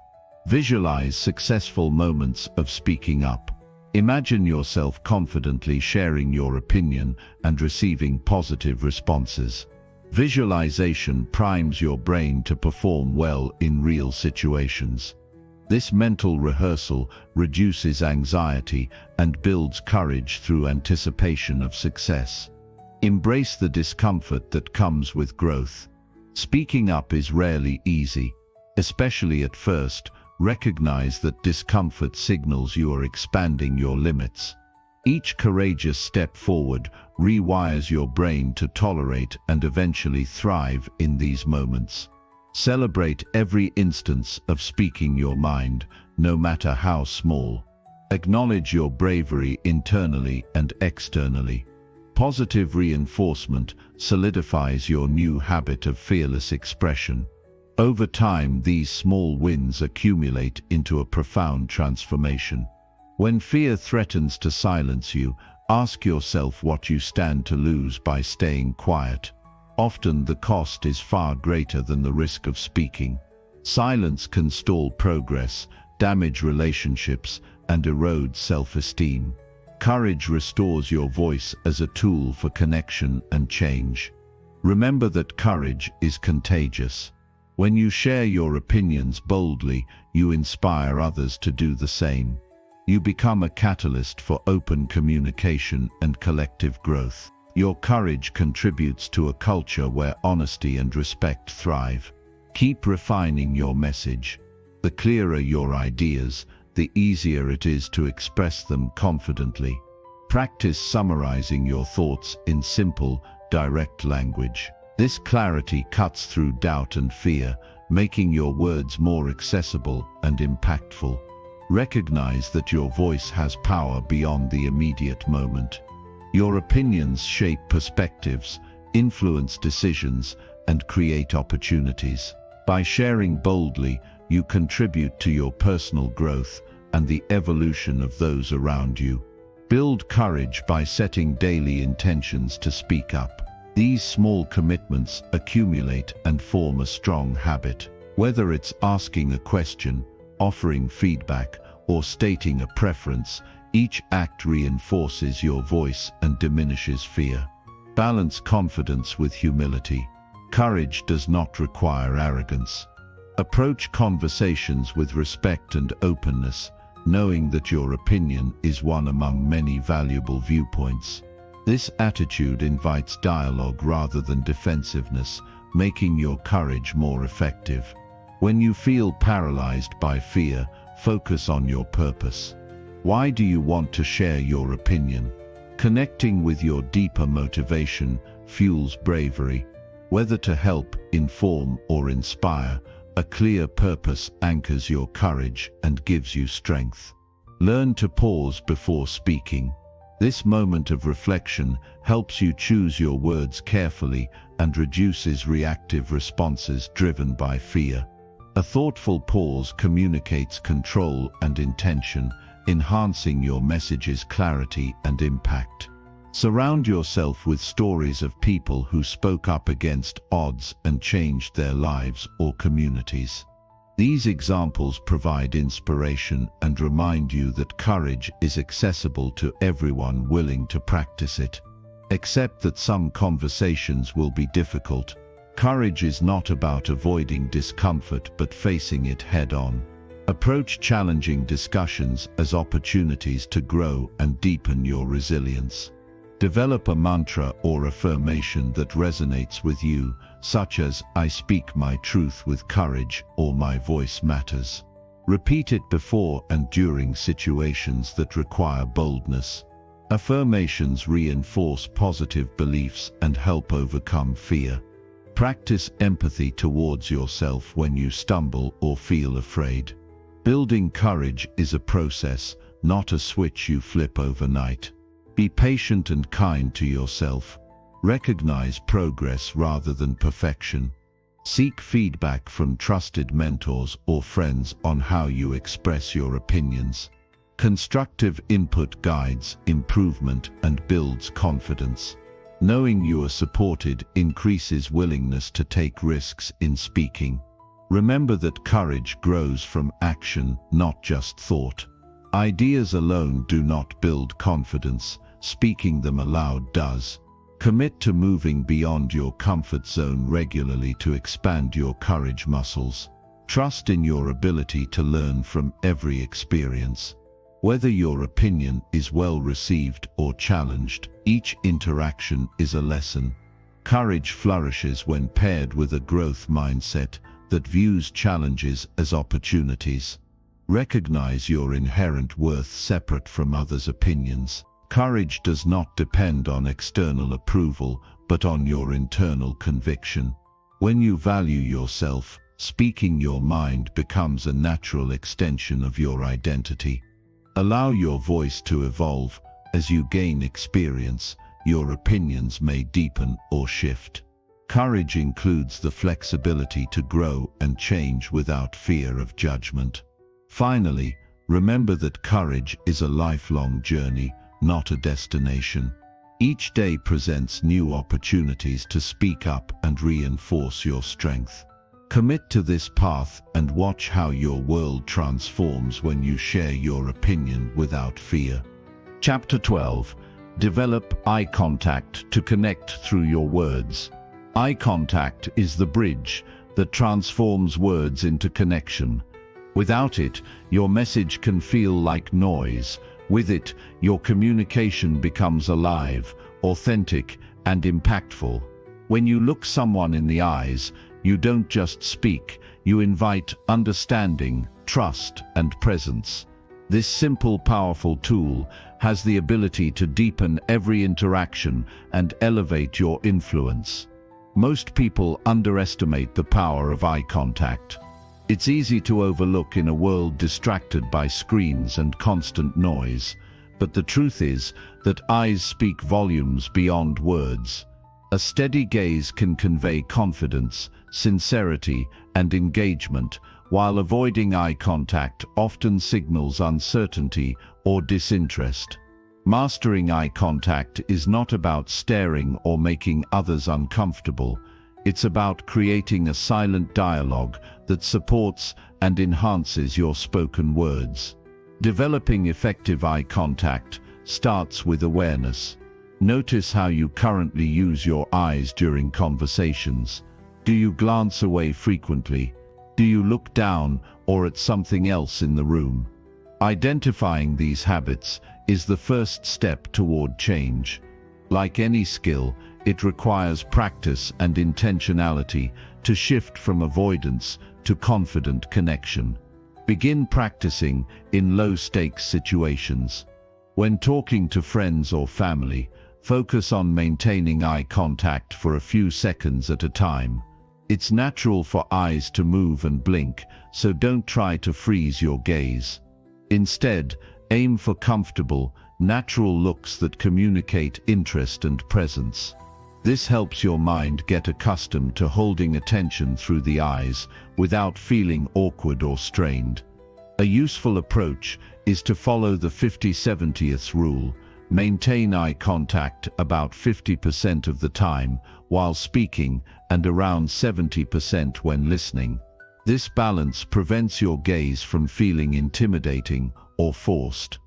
Visualize successful moments of speaking up. Imagine yourself confidently sharing your opinion and receiving positive responses. Visualization primes your brain to perform well in real situations. This mental rehearsal reduces anxiety and builds courage through anticipation of success. Embrace the discomfort that comes with growth. Speaking up is rarely easy, especially at first. Recognize that discomfort signals you are expanding your limits. Each courageous step forward rewires your brain to tolerate and eventually thrive in these moments. Celebrate every instance of speaking your mind, no matter how small. Acknowledge your bravery internally and externally. Positive reinforcement solidifies your new habit of fearless expression. Over time, these small wins accumulate into a profound transformation. When fear threatens to silence you, ask yourself what you stand to lose by staying quiet. Often the cost is far greater than the risk of speaking. Silence can stall progress, damage relationships, and erode self-esteem. Courage restores your voice as a tool for connection and change. Remember that courage is contagious. When you share your opinions boldly, you inspire others to do the same. You become a catalyst for open communication and collective growth. Your courage contributes to a culture where honesty and respect thrive. Keep refining your message. The clearer your ideas, the easier it is to express them confidently. Practice summarizing your thoughts in simple, direct language. This clarity cuts through doubt and fear, making your words more accessible and impactful. Recognize that your voice has power beyond the immediate moment. Your opinions shape perspectives, influence decisions, and create opportunities. By sharing boldly, you contribute to your personal growth and the evolution of those around you. Build courage by setting daily intentions to speak up. These small commitments accumulate and form a strong habit. Whether it's asking a question, offering feedback, or stating a preference, each act reinforces your voice and diminishes fear. Balance confidence with humility. Courage does not require arrogance. Approach conversations with respect and openness, knowing that your opinion is one among many valuable viewpoints. This attitude invites dialogue rather than defensiveness, making your courage more effective. When you feel paralyzed by fear, focus on your purpose. Why do you want to share your opinion? Connecting with your deeper motivation fuels bravery. Whether to help, inform, or inspire, a clear purpose anchors your courage and gives you strength. Learn to pause before speaking. This moment of reflection helps you choose your words carefully and reduces reactive responses driven by fear. A thoughtful pause communicates control and intention, enhancing your message's clarity and impact. Surround yourself with stories of people who spoke up against odds and changed their lives or communities. These examples provide inspiration and remind you that courage is accessible to everyone willing to practice it. Accept that some conversations will be difficult. Courage is not about avoiding discomfort but facing it head-on. Approach challenging discussions as opportunities to grow and deepen your resilience. Develop a mantra or affirmation that resonates with you, such as, "I speak my truth with courage," or "My voice matters." Repeat it before and during situations that require boldness. Affirmations reinforce positive beliefs and help overcome fear. Practice empathy towards yourself when you stumble or feel afraid. Building courage is a process, not a switch you flip overnight. Be patient and kind to yourself. Recognize progress rather than perfection. Seek feedback from trusted mentors or friends on how you express your opinions. Constructive input guides improvement and builds confidence. Knowing you are supported increases willingness to take risks in speaking. Remember that courage grows from action, not just thought. Ideas alone do not build confidence, speaking them aloud does. Commit to moving beyond your comfort zone regularly to expand your courage muscles. Trust in your ability to learn from every experience. Whether your opinion is well received or challenged, each interaction is a lesson. Courage flourishes when paired with a growth mindset that views challenges as opportunities. Recognize your inherent worth separate from others' opinions. Courage does not depend on external approval, but on your internal conviction. When you value yourself, speaking your mind becomes a natural extension of your identity. Allow your voice to evolve. As you gain experience, your opinions may deepen or shift. Courage includes the flexibility to grow and change without fear of judgment. Finally, remember that courage is a lifelong journey, not a destination. Each day presents new opportunities to speak up and reinforce your strength. Commit to this path and watch how your world transforms when you share your opinion without fear. Chapter 12. Develop eye contact to connect through your words. Eye contact is the bridge that transforms words into connection. Without it, your message can feel like noise. With it, your communication becomes alive, authentic, and impactful. When you look someone in the eyes, you don't just speak, you invite understanding, trust, and presence. This simple, powerful tool has the ability to deepen every interaction and elevate your influence. Most people underestimate the power of eye contact. It's easy to overlook in a world distracted by screens and constant noise, but the truth is that eyes speak volumes beyond words. A steady gaze can convey confidence, sincerity, and engagement, while avoiding eye contact often signals uncertainty or disinterest. Mastering eye contact is not about staring or making others uncomfortable. It's about creating a silent dialogue that supports and enhances your spoken words. Developing effective eye contact starts with awareness. Notice how you currently use your eyes during conversations. Do you glance away frequently? Do you look down or at something else in the room? Identifying these habits is the first step toward change. Like any skill, it requires practice and intentionality to shift from avoidance to confident connection. Begin practicing in low-stakes situations. When talking to friends or family, focus on maintaining eye contact for a few seconds at a time. It's natural for eyes to move and blink, so don't try to freeze your gaze. Instead, aim for comfortable, natural looks that communicate interest and presence. This helps your mind get accustomed to holding attention through the eyes without feeling awkward or strained. A useful approach is to follow the 50-70th rule. Maintain eye contact about 50% of the time while speaking and around 70% when listening. This balance prevents your gaze from feeling intimidating or forced.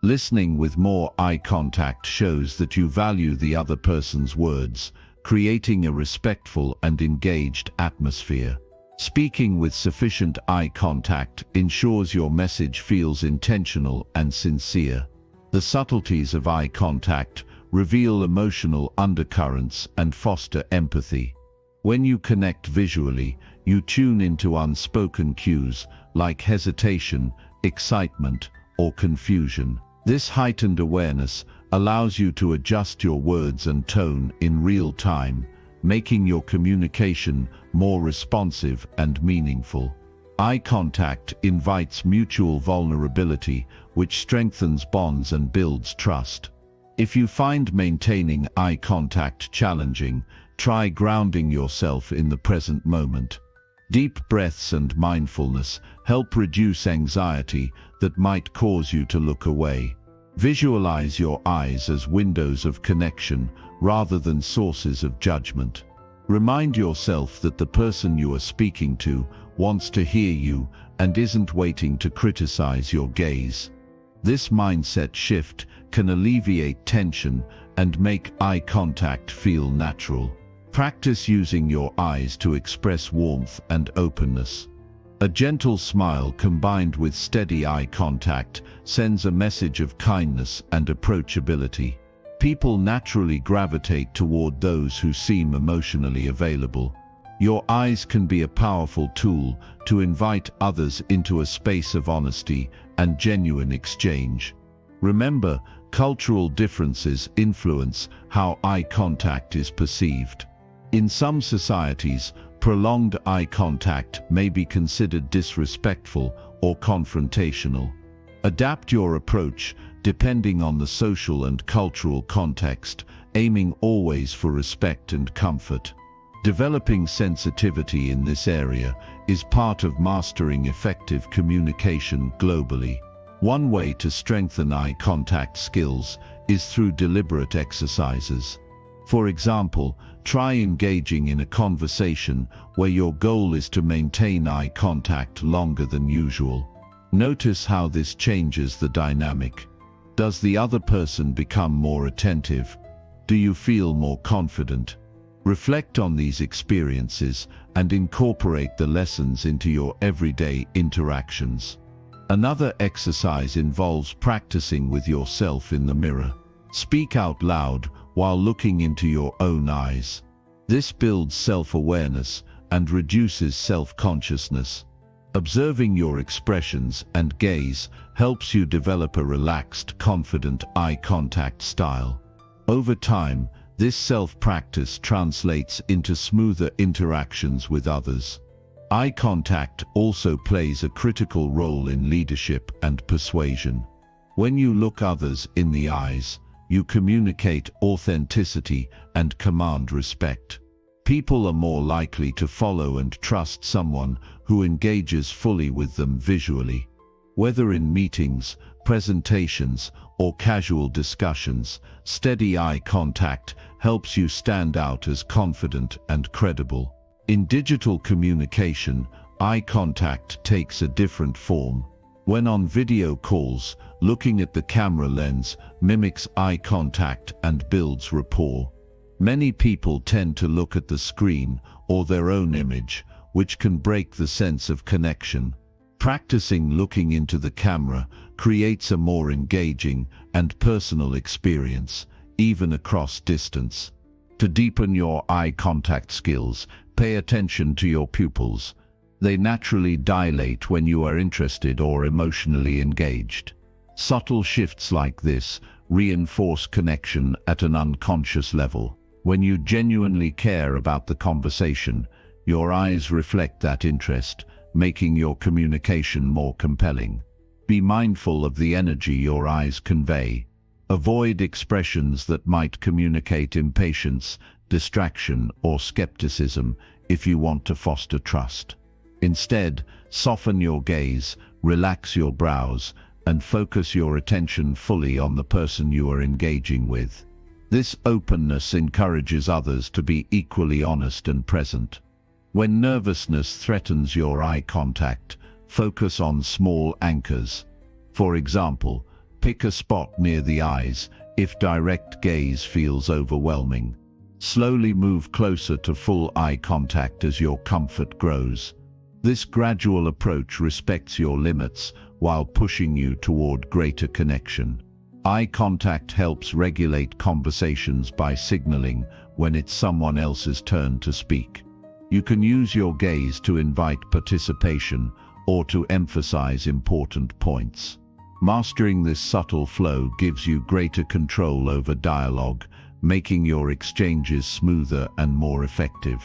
Listening with more eye contact shows that you value the other person's words, creating a respectful and engaged atmosphere. Speaking with sufficient eye contact ensures your message feels intentional and sincere. The subtleties of eye contact reveal emotional undercurrents and foster empathy. When you connect visually, you tune into unspoken cues like hesitation, excitement, or confusion. This heightened awareness allows you to adjust your words and tone in real time, making your communication more responsive and meaningful. Eye contact invites mutual vulnerability, which strengthens bonds and builds trust. If you find maintaining eye contact challenging, try grounding yourself in the present moment. Deep breaths and mindfulness help reduce anxiety that might cause you to look away. Visualize your eyes as windows of connection rather than sources of judgment. Remind yourself that the person you are speaking to wants to hear you and isn't waiting to criticize your gaze. This mindset shift can alleviate tension and make eye contact feel natural. Practice using your eyes to express warmth and openness. A gentle smile combined with steady eye contact sends a message of kindness and approachability. People naturally gravitate toward those who seem emotionally available. Your eyes can be a powerful tool to invite others into a space of honesty and genuine exchange. Remember, cultural differences influence how eye contact is perceived. In some societies, prolonged eye contact may be considered disrespectful or confrontational. Adapt your approach depending on the social and cultural context, aiming always for respect and comfort. Developing sensitivity in this area is part of mastering effective communication globally. One way to strengthen eye contact skills is through deliberate exercises. For example, try engaging in a conversation where your goal is to maintain eye contact longer than usual. Notice how this changes the dynamic. Does the other person become more attentive? Do you feel more confident? Reflect on these experiences and incorporate the lessons into your everyday interactions. Another exercise involves practicing with yourself in the mirror. Speak out loud while looking into your own eyes. This builds self-awareness and reduces self-consciousness. Observing your expressions and gaze helps you develop a relaxed, confident eye contact style. Over time, this self-practice translates into smoother interactions with others. Eye contact also plays a critical role in leadership and persuasion. When you look others in the eyes, you communicate authenticity and command respect. People are more likely to follow and trust someone who engages fully with them visually. Whether in meetings, presentations, or casual discussions, steady eye contact helps you stand out as confident and credible. In digital communication, eye contact takes a different form. When on video calls, looking at the camera lens mimics eye contact and builds rapport. Many people tend to look at the screen or their own image, which can break the sense of connection. Practicing looking into the camera creates a more engaging and personal experience, even across distance. To deepen your eye contact skills, pay attention to your pupils. They naturally dilate when you are interested or emotionally engaged. Subtle shifts like this reinforce connection at an unconscious level. When you genuinely care about the conversation, your eyes reflect that interest, making your communication more compelling. Be mindful of the energy your eyes convey. Avoid expressions that might communicate impatience, distraction, or skepticism if you want to foster trust. Instead, soften your gaze, relax your brows, and focus your attention fully on the person you are engaging with. This openness encourages others to be equally honest and present. When nervousness threatens your eye contact, focus on small anchors. For example, Pick a spot near the eyes if direct gaze feels overwhelming. Slowly move closer to full eye contact as your comfort grows. This gradual approach respects your limits while pushing you toward greater connection. Eye contact helps regulate conversations by signaling when it's someone else's turn to speak. You can use your gaze to invite participation or to emphasize important points. Mastering this subtle flow gives you greater control over dialogue, making your exchanges smoother and more effective.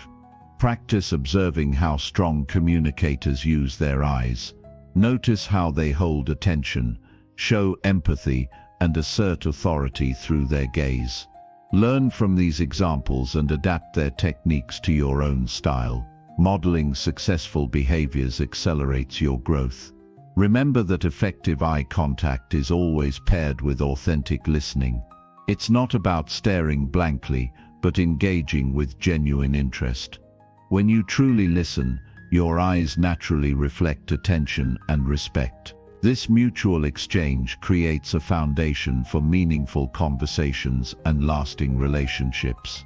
Practice observing how strong communicators use their eyes. Notice how they hold attention, show empathy, and assert authority through their gaze. Learn from these examples and adapt their techniques to your own style. Modeling successful behaviors accelerates your growth. Remember that effective eye contact is always paired with authentic listening. It's not about staring blankly, but engaging with genuine interest. When you truly listen, your eyes naturally reflect attention and respect. This mutual exchange creates a foundation for meaningful conversations and lasting relationships.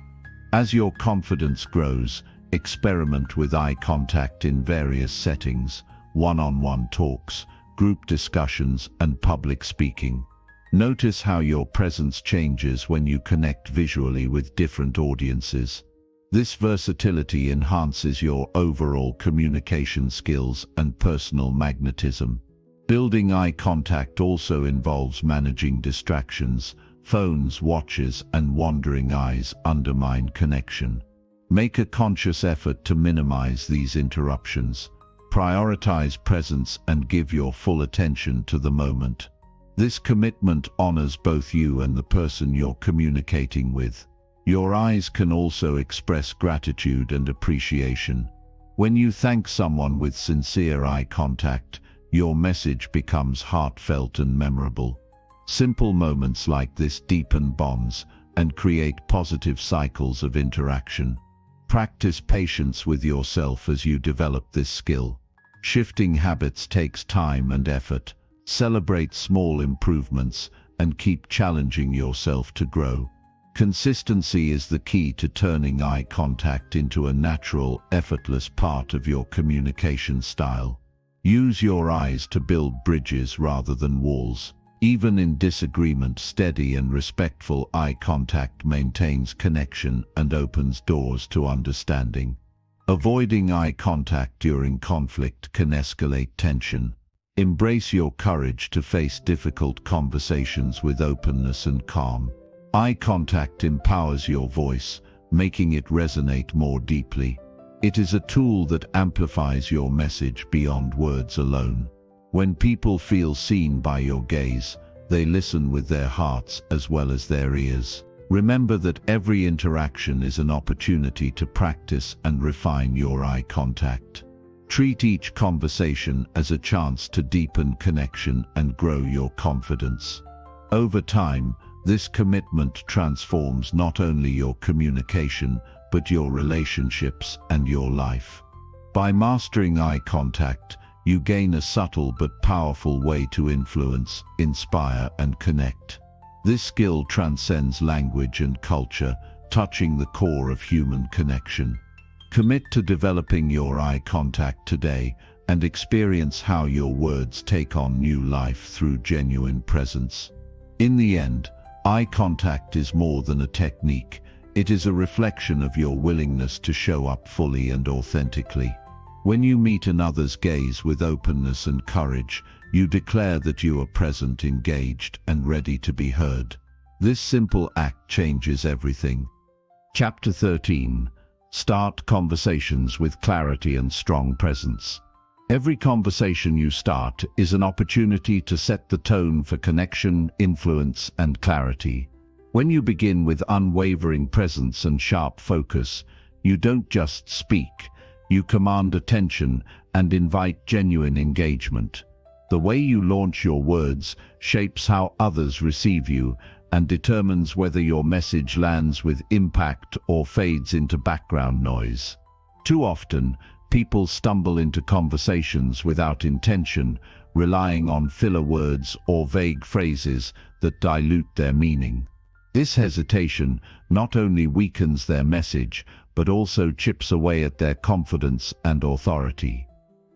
As your confidence grows, experiment with eye contact in various settings: one-on-one talks, group discussions, and public speaking. Notice how your presence changes when you connect visually with different audiences. This versatility enhances your overall communication skills and personal magnetism. Building eye contact also involves managing distractions. Phones, watches, and wandering eyes undermine connection. Make a conscious effort to minimize these interruptions. Prioritize presence and give your full attention to the moment. This commitment honors both you and the person you're communicating with. Your eyes can also express gratitude and appreciation. When you thank someone with sincere eye contact, your message becomes heartfelt and memorable. Simple moments like this deepen bonds and create positive cycles of interaction. Practice patience with yourself as you develop this skill. Shifting habits takes time and effort. Celebrate small improvements and keep challenging yourself to grow. Consistency is the key to turning eye contact into a natural, effortless part of your communication style. Use your eyes to build bridges rather than walls. Even in disagreement, steady and respectful eye contact maintains connection and opens doors to understanding. Avoiding eye contact during conflict can escalate tension. Embrace your courage to face difficult conversations with openness and calm. Eye contact empowers your voice, making it resonate more deeply. It is a tool that amplifies your message beyond words alone. When people feel seen by your gaze, they listen with their hearts as well as their ears. Remember that every interaction is an opportunity to practice and refine your eye contact. Treat each conversation as a chance to deepen connection and grow your confidence. Over time, this commitment transforms not only your communication, but your relationships and your life. By mastering eye contact, you gain a subtle but powerful way to influence, inspire, and connect. This skill transcends language and culture, touching the core of human connection. Commit to developing your eye contact today and experience how your words take on new life through genuine presence. In the end, eye contact is more than a technique. It is a reflection of your willingness to show up fully and authentically. When you meet another's gaze with openness and courage, you declare that you are present, engaged, and ready to be heard. This simple act changes everything. Chapter 13. Start conversations with clarity and strong presence. Every conversation you start is an opportunity to set the tone for connection, influence, and clarity. When you begin with unwavering presence and sharp focus, you don't just speak, you command attention and invite genuine engagement. The way you launch your words shapes how others receive you and determines whether your message lands with impact or fades into background noise. Too often, people stumble into conversations without intention, relying on filler words or vague phrases that dilute their meaning. This hesitation not only weakens their message, but also chips away at their confidence and authority.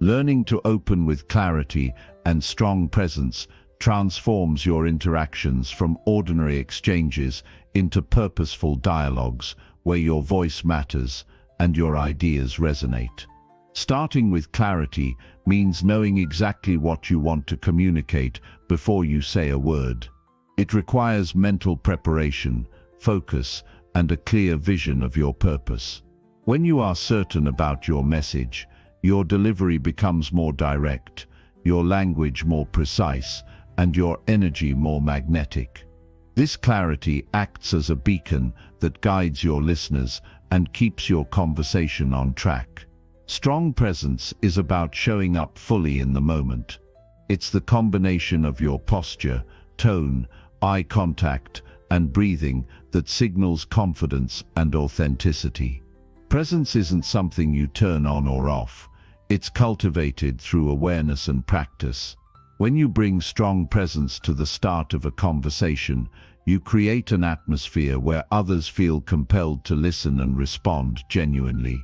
Learning to open with clarity and strong presence transforms your interactions from ordinary exchanges into purposeful dialogues where your voice matters and your ideas resonate. Starting with clarity means knowing exactly what you want to communicate before you say a word. It requires mental preparation, focus, and a clear vision of your purpose. When you are certain about your message, your delivery becomes more direct, your language more precise, and your energy more magnetic. This clarity acts as a beacon that guides your listeners and keeps your conversation on track. Strong presence is about showing up fully in the moment. It's the combination of your posture, tone, eye contact, and breathing that signals confidence and authenticity. Presence isn't something you turn on or off. It's cultivated through awareness and practice. When you bring strong presence to the start of a conversation, you create an atmosphere where others feel compelled to listen and respond genuinely.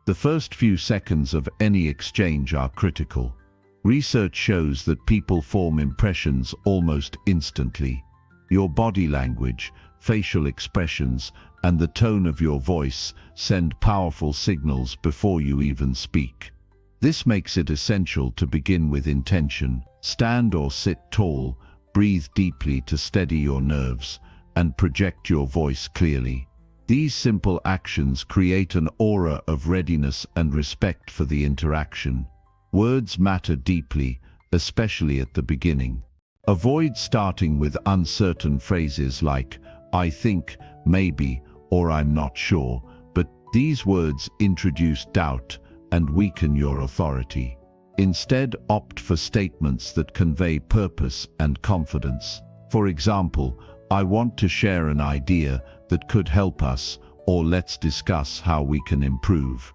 The first few seconds of any exchange are critical. Research shows that people form impressions almost instantly. Your body language, facial expressions, and the tone of your voice send powerful signals before you even speak. This makes it essential to begin with intention. Stand or sit tall, breathe deeply to steady your nerves, and project your voice clearly. These simple actions create an aura of readiness and respect for the interaction. Words matter deeply, especially at the beginning. Avoid starting with uncertain phrases like, "I think," "maybe," or "I'm not sure," but these words introduce doubt and weaken your authority. Instead, opt for statements that convey purpose and confidence. For example, "I want to share an idea that could help us," or "let's discuss how we can improve."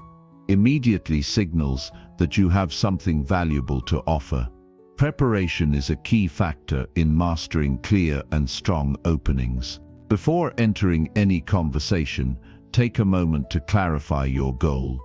Immediately signals that you have something valuable to offer. Preparation is a key factor in mastering clear and strong openings. Before entering any conversation, take a moment to clarify your goal.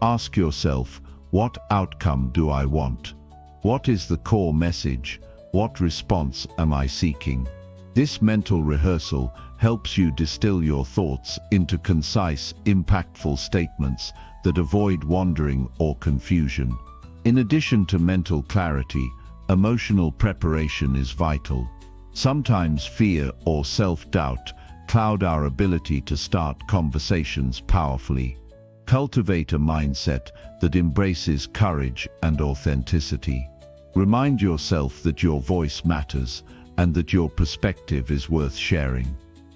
Ask yourself, what outcome do I want? What is the core message? What response am I seeking? This mental rehearsal helps you distill your thoughts into concise, impactful statements that avoid wandering or confusion. In addition to mental clarity, emotional preparation is vital. Sometimes fear or self-doubt cloud our ability to start conversations powerfully. Cultivate a mindset that embraces courage and authenticity. Remind yourself that your voice matters and that your perspective is worth sharing.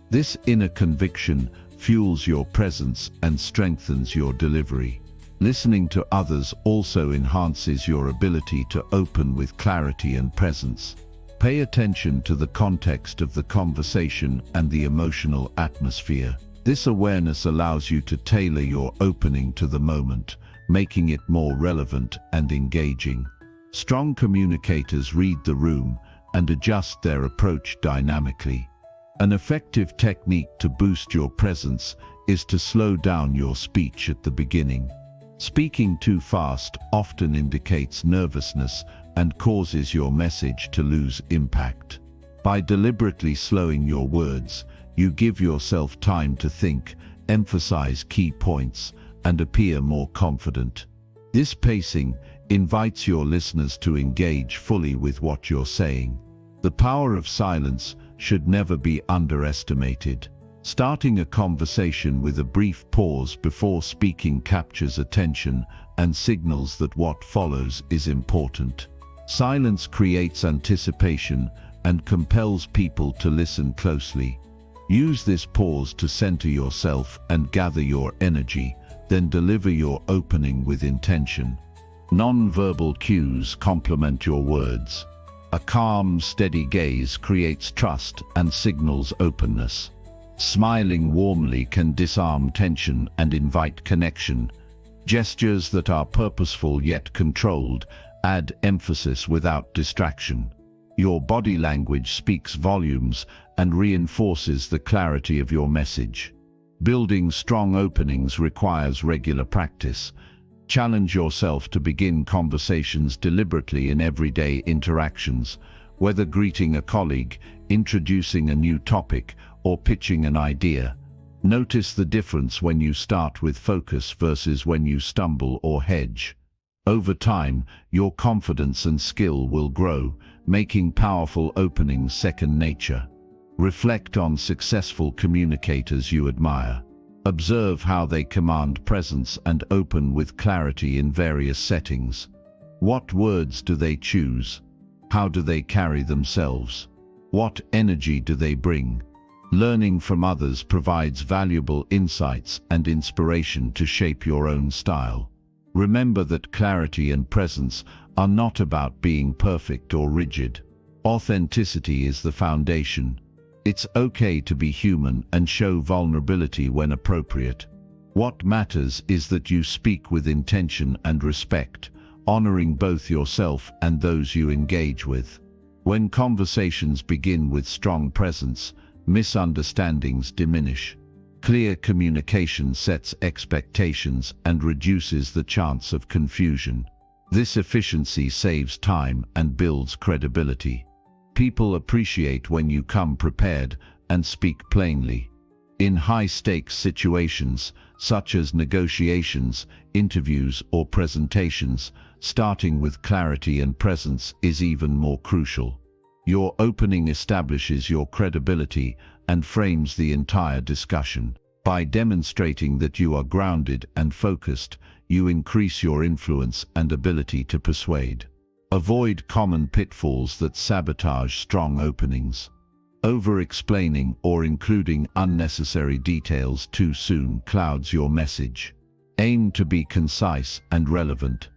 This inner conviction fuels your presence and strengthens your delivery. Listening to others also enhances your ability to open with clarity and presence. Pay attention to the context of the conversation and the emotional atmosphere. This awareness allows you to tailor your opening to the moment, making it more relevant and engaging. Strong communicators read the room and adjust their approach dynamically. An effective technique to boost your presence is to slow down your speech at the beginning. Speaking too fast often indicates nervousness and causes your message to lose impact. By deliberately slowing your words, you give yourself time to think, emphasize key points, and appear more confident. This pacing invites your listeners to engage fully with what you're saying. The power of silence should never be underestimated. Starting a conversation with a brief pause before speaking captures attention and signals that what follows is important. Silence creates anticipation and compels people to listen closely. Use this pause to center yourself and gather your energy, then deliver your opening with intention. Non-verbal cues complement your words. A calm, steady gaze creates trust and signals openness. Smiling warmly can disarm tension and invite connection. Gestures that are purposeful yet controlled Add emphasis without distraction. Your body language speaks volumes and reinforces the clarity of your message. Building strong openings requires regular practice. Challenge yourself to begin conversations deliberately in everyday interactions, whether greeting a colleague, introducing a new topic, or pitching an idea. Notice the difference when you start with focus versus when you stumble or hedge. Over time, your confidence and skill will grow, making powerful openings second nature. Reflect on successful communicators you admire. Observe how they command presence and open with clarity in various settings. What words do they choose? How do they carry themselves? What energy do they bring? Learning from others provides valuable insights and inspiration to shape your own style. Remember that clarity and presence are not about being perfect or rigid. Authenticity is the foundation. It's okay to be human and show vulnerability when appropriate. What matters is that you speak with intention and respect, honoring both yourself and those you engage with. When conversations begin with strong presence, misunderstandings diminish. Clear communication sets expectations and reduces the chance of confusion. This efficiency saves time and builds credibility. People appreciate when you come prepared and speak plainly. In high-stakes situations, such as negotiations, interviews, or presentations, starting with clarity and presence is even more crucial. Your opening establishes your credibility and frames the entire discussion. By demonstrating that you are grounded and focused, you increase your influence and ability to persuade. Avoid common pitfalls that sabotage strong openings. Over-explaining or including unnecessary details too soon clouds your message. Aim to be concise and relevant.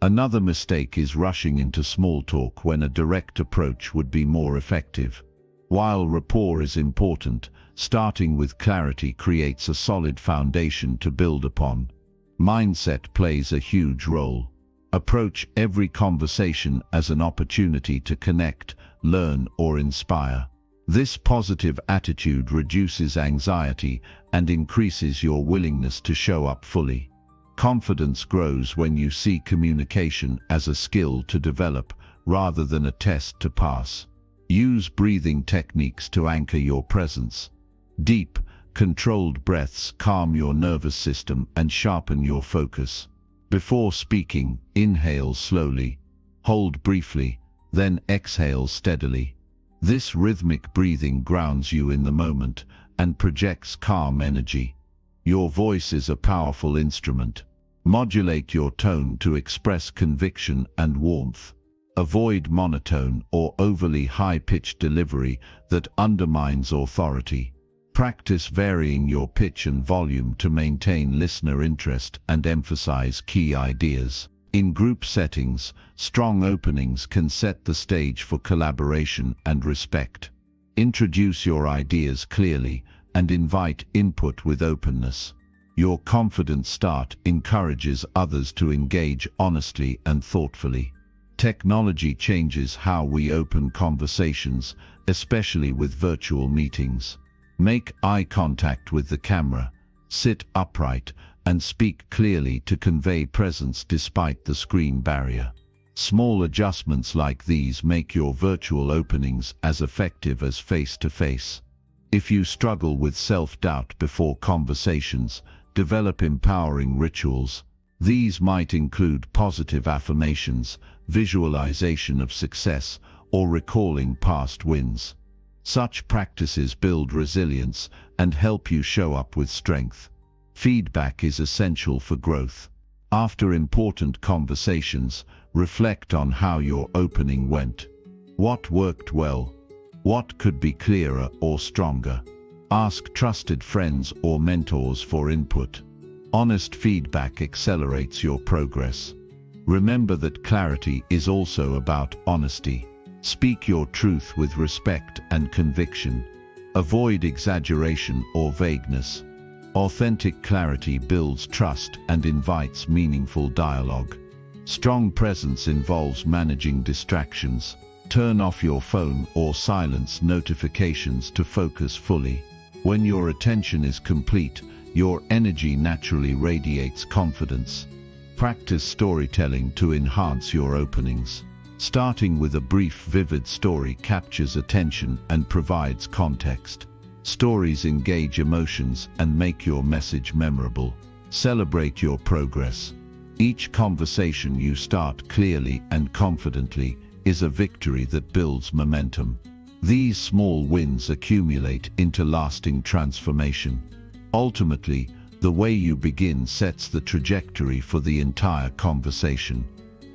Another mistake is rushing into small talk when a direct approach would be more effective. While rapport is important, starting with clarity creates a solid foundation to build upon. Mindset plays a huge role. Approach every conversation as an opportunity to connect, learn, or inspire. This positive attitude reduces anxiety and increases your willingness to show up fully. Confidence grows when you see communication as a skill to develop rather than a test to pass. Use breathing techniques to anchor your presence. Deep, controlled breaths calm your nervous system and sharpen your focus. Before speaking, inhale slowly, hold briefly, then exhale steadily. This rhythmic breathing grounds you in the moment and projects calm energy. Your voice is a powerful instrument. Modulate your tone to express conviction and warmth. Avoid monotone or overly high-pitched delivery that undermines authority. Practice varying your pitch and volume to maintain listener interest and emphasize key ideas. In group settings, strong openings can set the stage for collaboration and respect. Introduce your ideas clearly and invite input with openness. Your confident start encourages others to engage honestly and thoughtfully. Technology changes how we open conversations, especially with virtual meetings. Make eye contact with the camera, sit upright, and speak clearly to convey presence despite the screen barrier. Small adjustments like these make your virtual openings as effective as face-to-face. If you struggle with self-doubt before conversations, develop empowering rituals. These might include positive affirmations, visualization of success, or recalling past wins. Such practices build resilience and help you show up with strength. Feedback is essential for growth. After important conversations, reflect on how your opening went. What worked well? What could be clearer or stronger? Ask trusted friends or mentors for input. Honest feedback accelerates your progress. Remember that clarity is also about honesty. Speak your truth with respect and conviction. Avoid exaggeration or vagueness. Authentic clarity builds trust and invites meaningful dialogue. Strong presence involves managing distractions. Turn off your phone or silence notifications to focus fully. When your attention is complete, your energy naturally radiates confidence. Practice storytelling to enhance your openings. Starting with a brief, vivid story captures attention and provides context. Stories engage emotions and make your message memorable. Celebrate your progress. Each conversation you start clearly and confidently is a victory that builds momentum. These small wins accumulate into lasting transformation. Ultimately, the way you begin sets the trajectory for the entire conversation.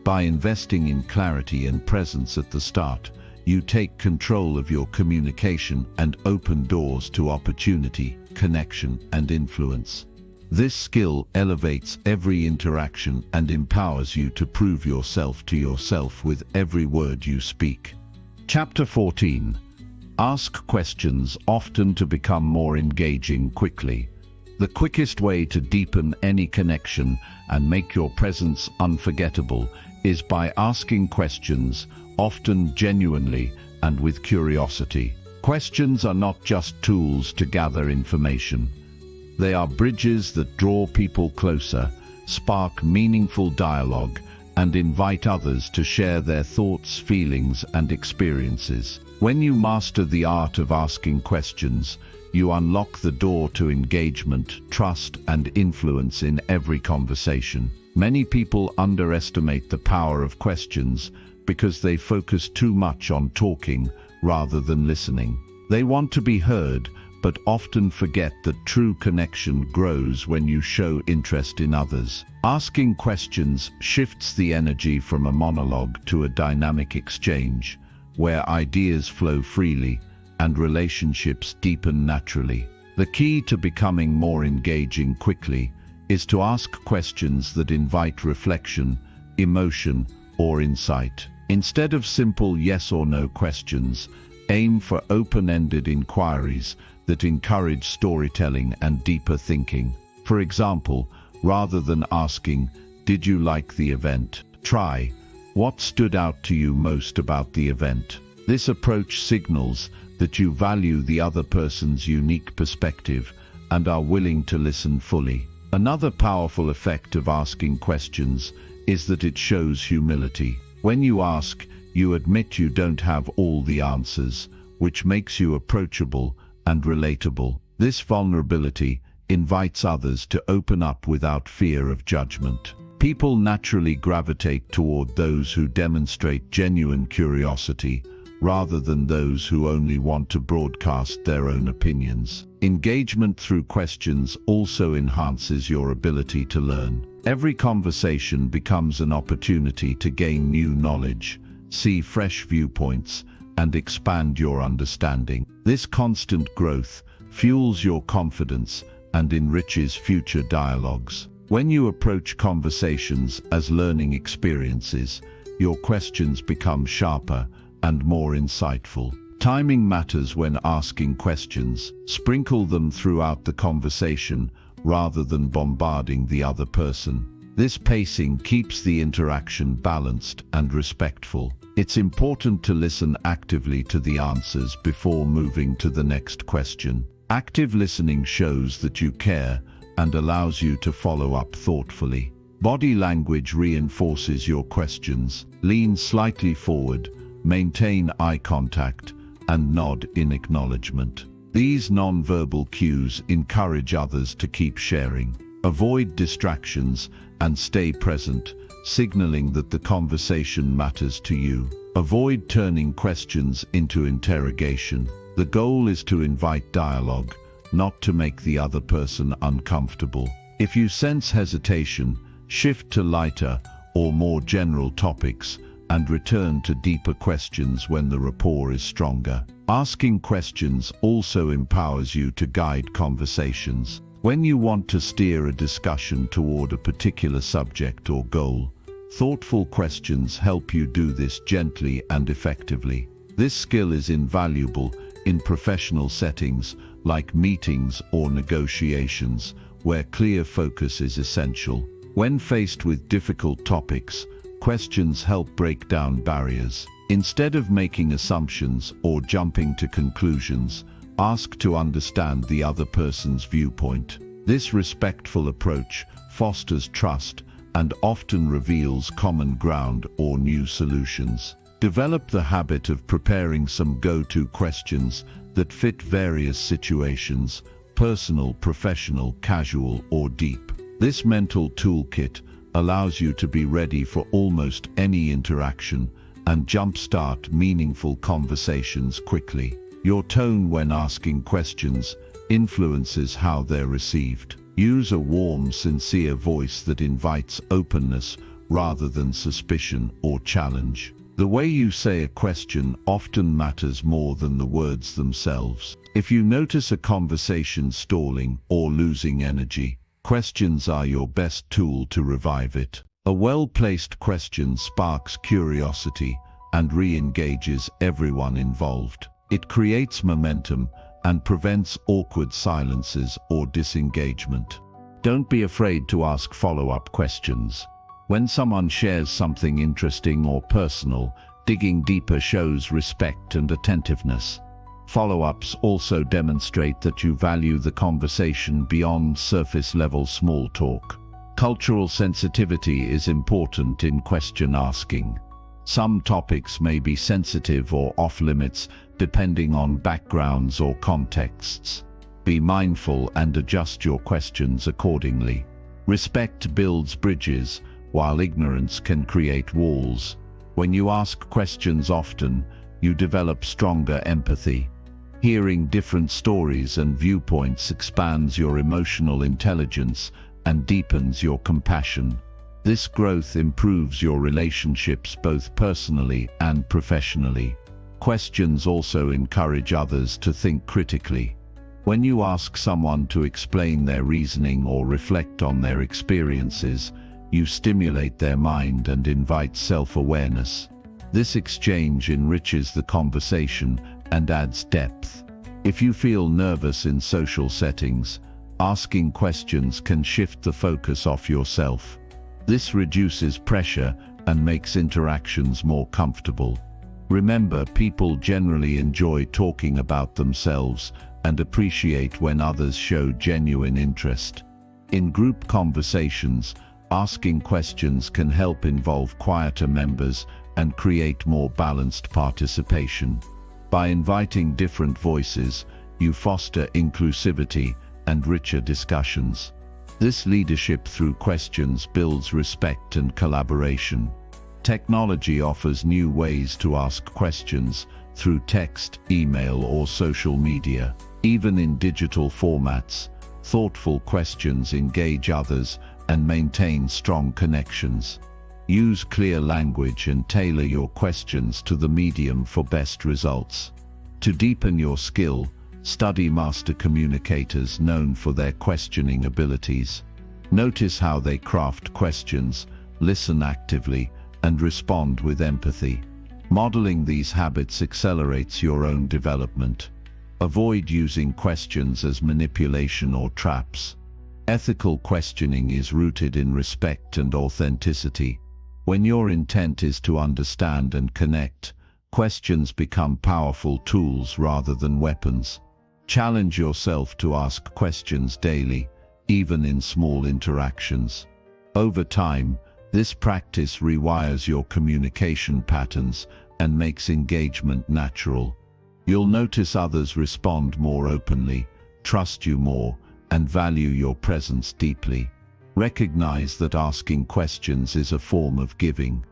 By investing in clarity and presence at the start, you take control of your communication and open doors to opportunity, connection, and influence. This skill elevates every interaction and empowers you to prove yourself to yourself with every word you speak. Chapter 14. Ask questions often to become more engaging quickly. The quickest way to deepen any connection and make your presence unforgettable is by asking questions, often genuinely and with curiosity. Questions are not just tools to gather information. They are bridges that draw people closer, spark meaningful dialogue, and invite others to share their thoughts, feelings, and experiences. When you master the art of asking questions, you unlock the door to engagement, trust, and influence in every conversation. Many people underestimate the power of questions because they focus too much on talking rather than listening. They want to be heard, but often forget that true connection grows when you show interest in others. Asking questions shifts the energy from a monologue to a dynamic exchange, where ideas flow freely and relationships deepen naturally. The key to becoming more engaging quickly is to ask questions that invite reflection, emotion, or insight. Instead of simple yes or no questions, aim for open-ended inquiries that encourage storytelling and deeper thinking. For example, rather than asking, "Did you like the event?" try, "What stood out to you most about the event?" This approach signals that you value the other person's unique perspective and are willing to listen fully. Another powerful effect of asking questions is that it shows humility. When you ask, you admit you don't have all the answers, which makes you approachable and relatable. This vulnerability invites others to open up without fear of judgment. People naturally gravitate toward those who demonstrate genuine curiosity, rather than those who only want to broadcast their own opinions. Engagement through questions also enhances your ability to learn. Every conversation becomes an opportunity to gain new knowledge, see fresh viewpoints, and expand your understanding. This constant growth fuels your confidence and enriches future dialogues. When you approach conversations as learning experiences, your questions become sharper and more insightful. Timing matters when asking questions. Sprinkle them throughout the conversation rather than bombarding the other person. This pacing keeps the interaction balanced and respectful. It's important to listen actively to the answers before moving to the next question. Active listening shows that you care and allows you to follow up thoughtfully. Body language reinforces your questions. Lean slightly forward, maintain eye contact, and nod in acknowledgement. These non-verbal cues encourage others to keep sharing. Avoid distractions and stay present, signaling that the conversation matters to you. Avoid turning questions into interrogation. The goal is to invite dialogue, not to make the other person uncomfortable. If you sense hesitation, shift to lighter or more general topics and return to deeper questions when the rapport is stronger. Asking questions also empowers you to guide conversations. When you want to steer a discussion toward a particular subject or goal, thoughtful questions help you do this gently and effectively. This skill is invaluable in professional settings like meetings or negotiations, where clear focus is essential. When faced with difficult topics, Questions help break down barriers. Instead of making assumptions or jumping to conclusions, ask to understand the other person's viewpoint. This respectful approach fosters trust and often reveals common ground or new solutions. Develop the habit of preparing some go-to questions that fit various situations: personal, professional, casual, or deep. This mental toolkit allows you to be ready for almost any interaction and jumpstart meaningful conversations quickly. Your tone when asking questions influences how they're received. Use a warm, sincere voice that invites openness rather than suspicion or challenge. The way you say a question often matters more than the words themselves. If you notice a conversation stalling or losing energy, questions are your best tool to revive it. A well-placed question sparks curiosity and re-engages everyone involved. It creates momentum and prevents awkward silences or disengagement. Don't be afraid to ask follow-up questions. When someone shares something interesting or personal, digging deeper shows respect and attentiveness. Follow-ups also demonstrate that you value the conversation beyond surface-level small talk. Cultural sensitivity is important in question asking. Some topics may be sensitive or off-limits depending on backgrounds or contexts. Be mindful and adjust your questions accordingly. Respect builds bridges, while ignorance can create walls. When you ask questions often, you develop stronger empathy. Hearing different stories and viewpoints expands your emotional intelligence and deepens your compassion. This growth improves your relationships both personally and professionally. Questions also encourage others to think critically. When you ask someone to explain their reasoning or reflect on their experiences, you stimulate their mind and invite self-awareness. This exchange enriches the conversation and adds depth. If you feel nervous in social settings, asking questions can shift the focus off yourself. This reduces pressure and makes interactions more comfortable. Remember, people generally enjoy talking about themselves and appreciate when others show genuine interest. In group conversations, asking questions can help involve quieter members and create more balanced participation. By inviting different voices, you foster inclusivity and richer discussions. This leadership through questions builds respect and collaboration. Technology offers new ways to ask questions through text, email, or social media. Even in digital formats, thoughtful questions engage others and maintain strong connections. Use clear language and tailor your questions to the medium for best results. To deepen your skill, study master communicators known for their questioning abilities. Notice how they craft questions, listen actively, and respond with empathy. Modeling these habits accelerates your own development. Avoid using questions as manipulation or traps. Ethical questioning is rooted in respect and authenticity. When your intent is to understand and connect, questions become powerful tools rather than weapons. Challenge yourself to ask questions daily, even in small interactions. Over time, this practice rewires your communication patterns and makes engagement natural. You'll notice others respond more openly, trust you more, and value your presence deeply. Recognize that asking questions is a form of giving.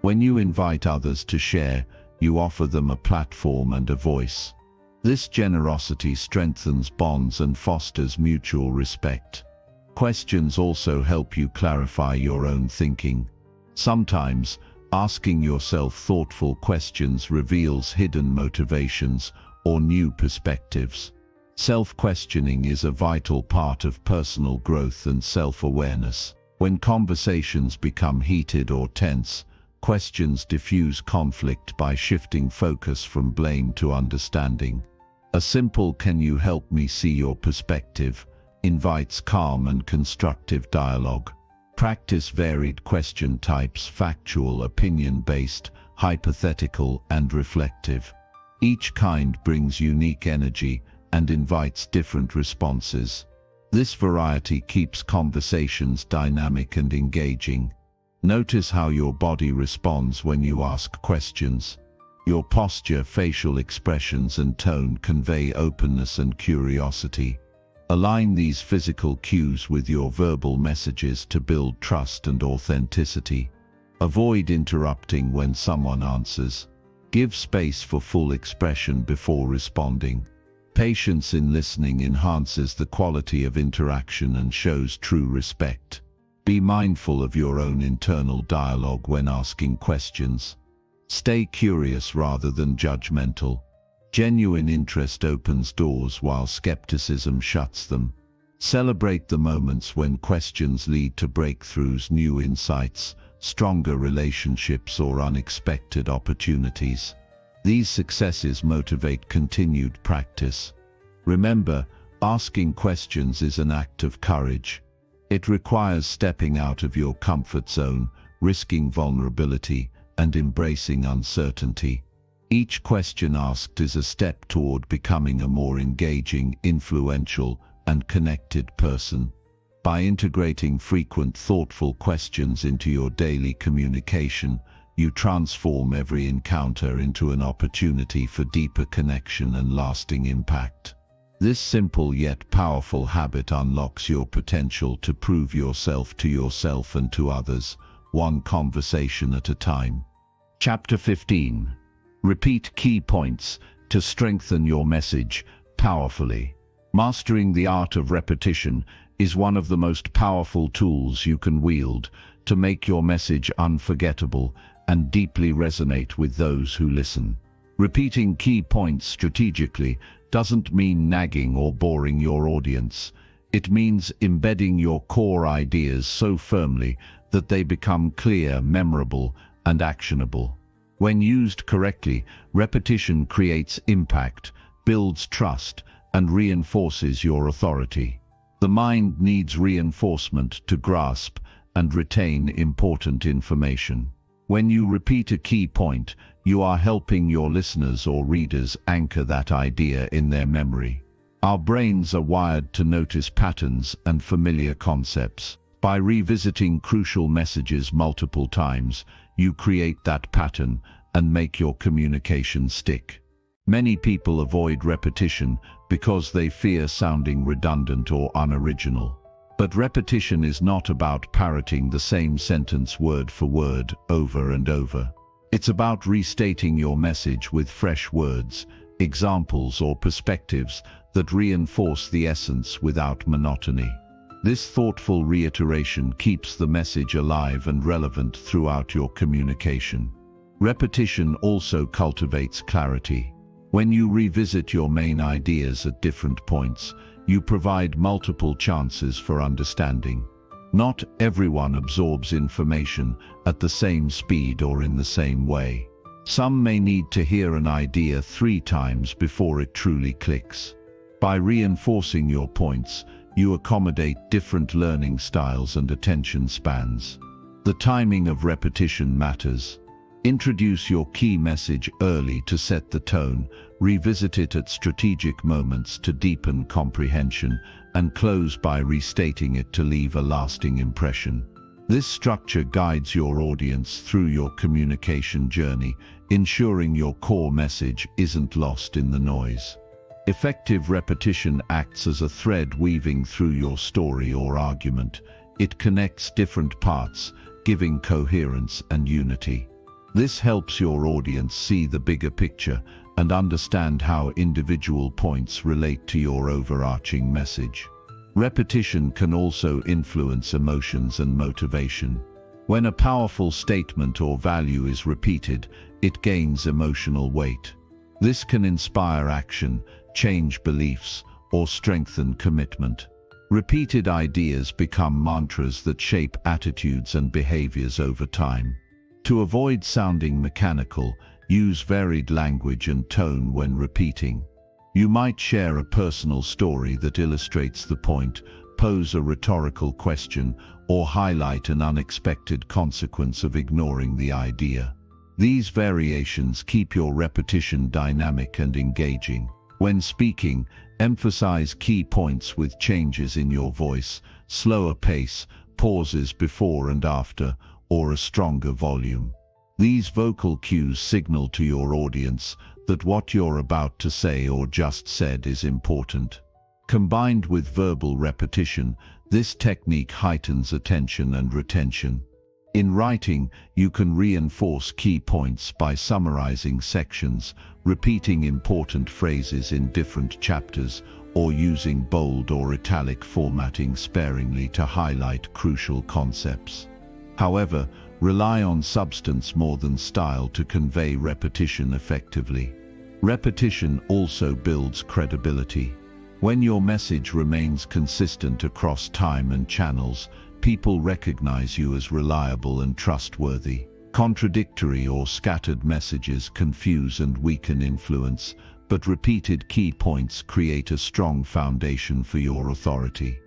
When you invite others to share, you offer them a platform and a voice. This generosity strengthens bonds and fosters mutual respect. Questions also help you clarify your own thinking. Sometimes, asking yourself thoughtful questions reveals hidden motivations or new perspectives. Self-questioning is a vital part of personal growth and self-awareness. When conversations become heated or tense, questions diffuse conflict by shifting focus from blame to understanding. A simple "can you help me see your perspective" invites calm and constructive dialogue. Practice varied question types: factual, opinion-based, hypothetical, and reflective. Each kind brings unique energy and invites different responses. This variety keeps conversations dynamic and engaging. Notice how your body responds when you ask questions. Your posture, facial expressions, and tone convey openness and curiosity. Align these physical cues with your verbal messages to build trust and authenticity. Avoid interrupting when someone answers. Give space for full expression before responding. Patience in listening enhances the quality of interaction and shows true respect. Be mindful of your own internal dialogue when asking questions. Stay curious rather than judgmental. Genuine interest opens doors while skepticism shuts them. Celebrate the moments when questions lead to breakthroughs, new insights, stronger relationships, or unexpected opportunities. These successes motivate continued practice. Remember, asking questions is an act of courage. It requires stepping out of your comfort zone, risking vulnerability, and embracing uncertainty. Each question asked is a step toward becoming a more engaging, influential, and connected person. By integrating frequent, thoughtful questions into your daily communication, you transform every encounter into an opportunity for deeper connection and lasting impact. This simple yet powerful habit unlocks your potential to prove yourself to yourself and to others, one conversation at a time. Chapter 15. Repeat key points to strengthen your message powerfully. Mastering the art of repetition is one of the most powerful tools you can wield to make your message unforgettable and deeply resonate with those who listen. Repeating key points strategically doesn't mean nagging or boring your audience. It means embedding your core ideas so firmly that they become clear, memorable, and actionable. When used correctly, repetition creates impact, builds trust, and reinforces your authority. The mind needs reinforcement to grasp and retain important information. When you repeat a key point, you are helping your listeners or readers anchor that idea in their memory. Our brains are wired to notice patterns and familiar concepts. By revisiting crucial messages multiple times, you create that pattern and make your communication stick. Many people avoid repetition because they fear sounding redundant or unoriginal. But repetition is not about parroting the same sentence word for word over and over. It's about restating your message with fresh words, examples, or perspectives that reinforce the essence without monotony. This thoughtful reiteration keeps the message alive and relevant throughout your communication. Repetition also cultivates clarity. When you revisit your main ideas at different points, you provide multiple chances for understanding. Not everyone absorbs information at the same speed or in the same way. Some may need to hear an idea 3 times before it truly clicks. By reinforcing your points, you accommodate different learning styles and attention spans. The timing of repetition matters. Introduce your key message early to set the tone, revisit it at strategic moments to deepen comprehension, and close by restating it to leave a lasting impression. This structure guides your audience through your communication journey, ensuring your core message isn't lost in the noise. Effective repetition acts as a thread weaving through your story or argument. It connects different parts, giving coherence and unity. This helps your audience see the bigger picture and understand how individual points relate to your overarching message. Repetition can also influence emotions and motivation. When a powerful statement or value is repeated, it gains emotional weight. This can inspire action, change beliefs, or strengthen commitment. Repeated ideas become mantras that shape attitudes and behaviors over time. To avoid sounding mechanical, use varied language and tone when repeating. You might share a personal story that illustrates the point, pose a rhetorical question, or highlight an unexpected consequence of ignoring the idea. These variations keep your repetition dynamic and engaging. When speaking, emphasize key points with changes in your voice, slower pace, pauses before and after, or a stronger volume. These vocal cues signal to your audience that what you're about to say or just said is important. Combined with verbal repetition, this technique heightens attention and retention. In writing, you can reinforce key points by summarizing sections, repeating important phrases in different chapters, or using bold or italic formatting sparingly to highlight crucial concepts. However, rely on substance more than style to convey repetition effectively. Repetition also builds credibility. When your message remains consistent across time and channels, people recognize you as reliable and trustworthy. Contradictory or scattered messages confuse and weaken influence, but repeated key points create a strong foundation for your authority.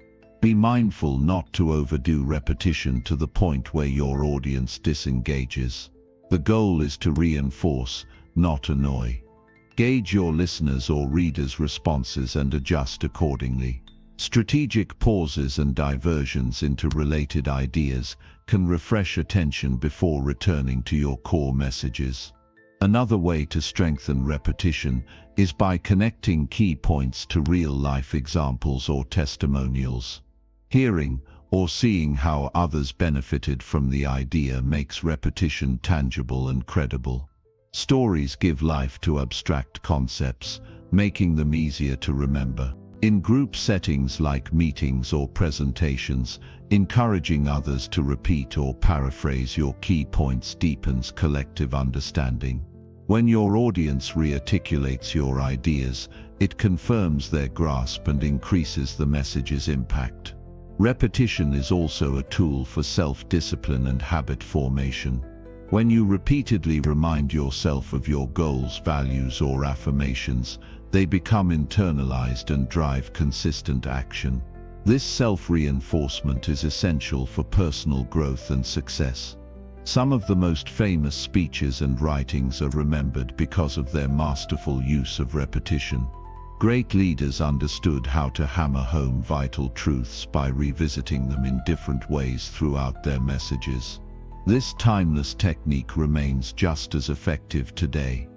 Be mindful not to overdo repetition to the point where your audience disengages. The goal is to reinforce, not annoy. Gauge your listeners' or readers' responses and adjust accordingly. Strategic pauses and diversions into related ideas can refresh attention before returning to your core messages. Another way to strengthen repetition is by connecting key points to real-life examples or testimonials. Hearing or seeing how others benefited from the idea makes repetition tangible and credible. Stories give life to abstract concepts, making them easier to remember. In group settings like meetings or presentations, encouraging others to repeat or paraphrase your key points deepens collective understanding. When your audience re-articulates your ideas, it confirms their grasp and increases the message's impact. Repetition is also a tool for self-discipline and habit formation. When you repeatedly remind yourself of your goals, values, or affirmations, they become internalized and drive consistent action. This self-reinforcement is essential for personal growth and success. Some of the most famous speeches and writings are remembered because of their masterful use of repetition. Great leaders understood how to hammer home vital truths by revisiting them in different ways throughout their messages. This timeless technique remains just as effective today.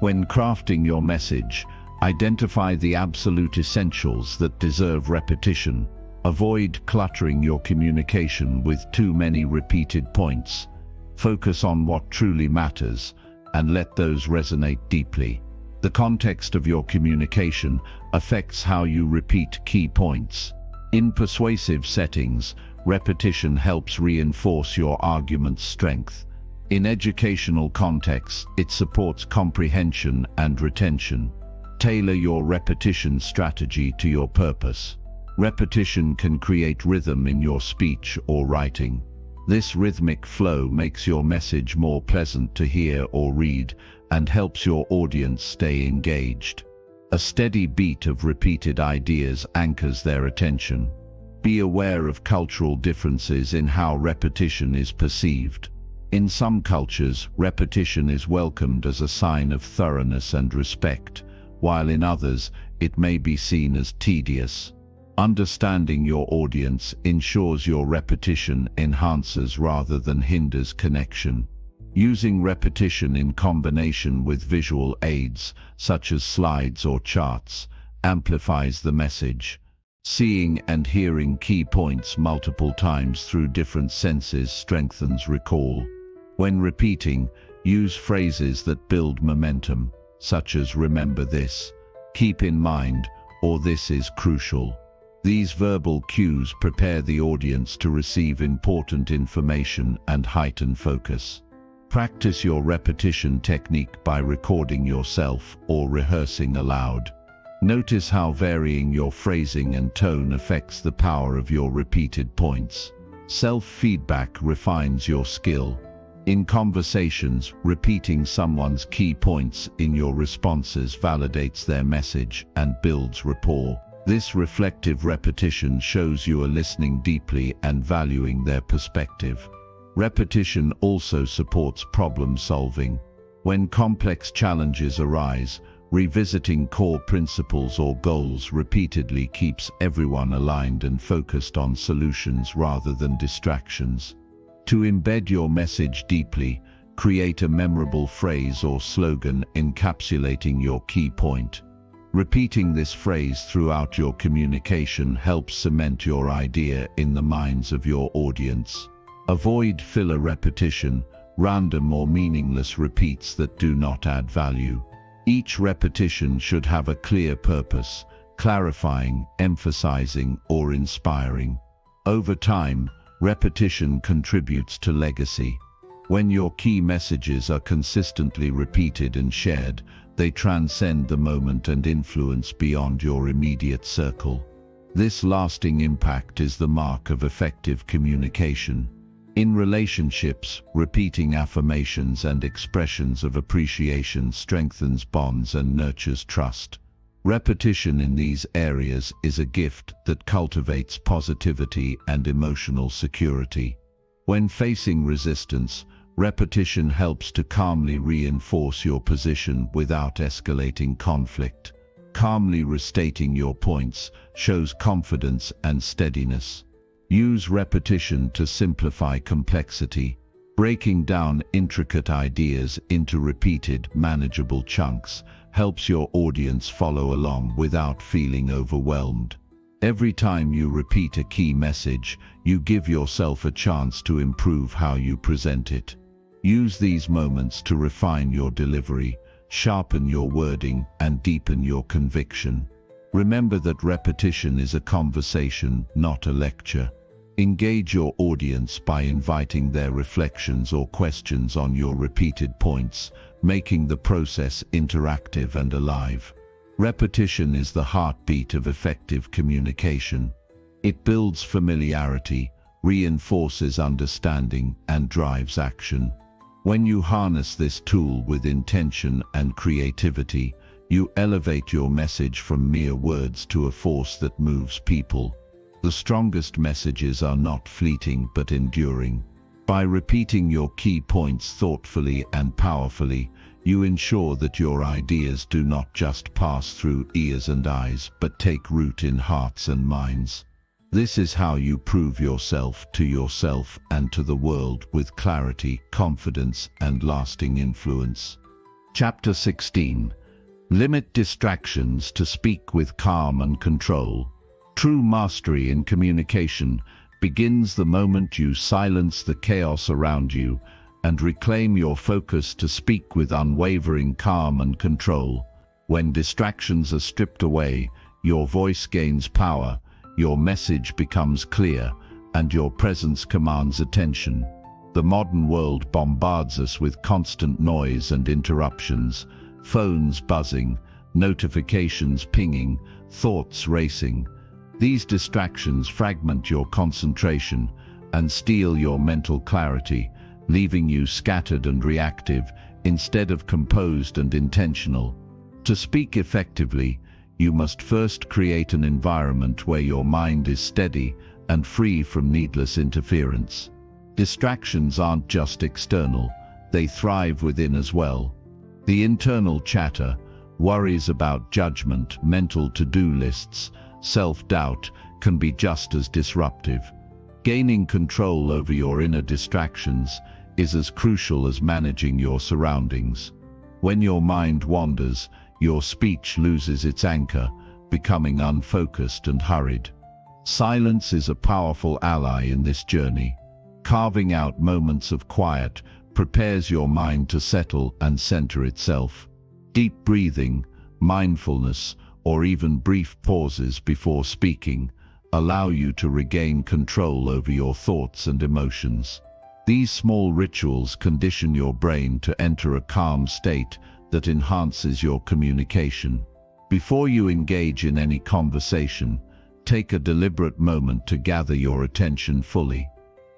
When crafting your message, identify the absolute essentials that deserve repetition. Avoid cluttering your communication with too many repeated points. Focus on what truly matters, and let those resonate deeply. The context of your communication affects how you repeat key points. In persuasive settings, repetition helps reinforce your argument's strength. In educational contexts, it supports comprehension and retention. Tailor your repetition strategy to your purpose. Repetition can create rhythm in your speech or writing. This rhythmic flow makes your message more pleasant to hear or read and helps your audience stay engaged. A steady beat of repeated ideas anchors their attention. Be aware of cultural differences in how repetition is perceived. In some cultures, repetition is welcomed as a sign of thoroughness and respect, while in others, it may be seen as tedious. Understanding your audience ensures your repetition enhances rather than hinders connection. Using repetition in combination with visual aids, such as slides or charts, amplifies the message. Seeing and hearing key points multiple times through different senses strengthens recall. When repeating, use phrases that build momentum, such as "remember this," "keep in mind," or "this is crucial." These verbal cues prepare the audience to receive important information and heighten focus. Practice your repetition technique by recording yourself or rehearsing aloud. Notice how varying your phrasing and tone affects the power of your repeated points. Self-feedback refines your skill. In conversations, repeating someone's key points in your responses validates their message and builds rapport. This reflective repetition shows you are listening deeply and valuing their perspective. Repetition also supports problem solving. When complex challenges arise, revisiting core principles or goals repeatedly keeps everyone aligned and focused on solutions rather than distractions. To embed your message deeply, create a memorable phrase or slogan encapsulating your key point. Repeating this phrase throughout your communication helps cement your idea in the minds of your audience. Avoid filler repetition, random or meaningless repeats that do not add value. Each repetition should have a clear purpose, clarifying, emphasizing, or inspiring. Over time, repetition contributes to legacy. When your key messages are consistently repeated and shared, they transcend the moment and influence beyond your immediate circle. This lasting impact is the mark of effective communication. In relationships, repeating affirmations and expressions of appreciation strengthens bonds and nurtures trust. Repetition in these areas is a gift that cultivates positivity and emotional security. When facing resistance, repetition helps to calmly reinforce your position without escalating conflict. Calmly restating your points shows confidence and steadiness. Use repetition to simplify complexity. Breaking down intricate ideas into repeated, manageable chunks helps your audience follow along without feeling overwhelmed. Every time you repeat a key message, you give yourself a chance to improve how you present it. Use these moments to refine your delivery, sharpen your wording, and deepen your conviction. Remember that repetition is a conversation, not a lecture. Engage your audience by inviting their reflections or questions on your repeated points, making the process interactive and alive. Repetition is the heartbeat of effective communication. It builds familiarity, reinforces understanding, and drives action. When you harness this tool with intention and creativity, you elevate your message from mere words to a force that moves people. The strongest messages are not fleeting but enduring. By repeating your key points thoughtfully and powerfully, you ensure that your ideas do not just pass through ears and eyes, but take root in hearts and minds. This is how you prove yourself and to the world with clarity, confidence, and lasting influence. Chapter 16. Limit distractions to speak with calm and control. True mastery in communication begins the moment you silence the chaos around you and reclaim your focus to speak with unwavering calm and control. When distractions are stripped away, your voice gains power, your message becomes clear, and your presence commands attention. The modern world bombards us with constant noise and interruptions, phones buzzing, notifications pinging, thoughts racing. These distractions fragment your concentration and steal your mental clarity, leaving you scattered and reactive instead of composed and intentional. To speak effectively, you must first create an environment where your mind is steady and free from needless interference. Distractions aren't just external, they thrive within as well. The internal chatter, worries about judgment, mental to-do lists, self-doubt can be just as disruptive. Gaining control over your inner distractions is as crucial as managing your surroundings. When your mind wanders, your speech loses its anchor, becoming unfocused and hurried. Silence is a powerful ally in this journey. Carving out moments of quiet prepares your mind to settle and center itself. Deep breathing, mindfulness, or even brief pauses before speaking allow you to regain control over your thoughts and emotions. These small rituals condition your brain to enter a calm state that enhances your communication. Before you engage in any conversation, take a deliberate moment to gather your attention fully.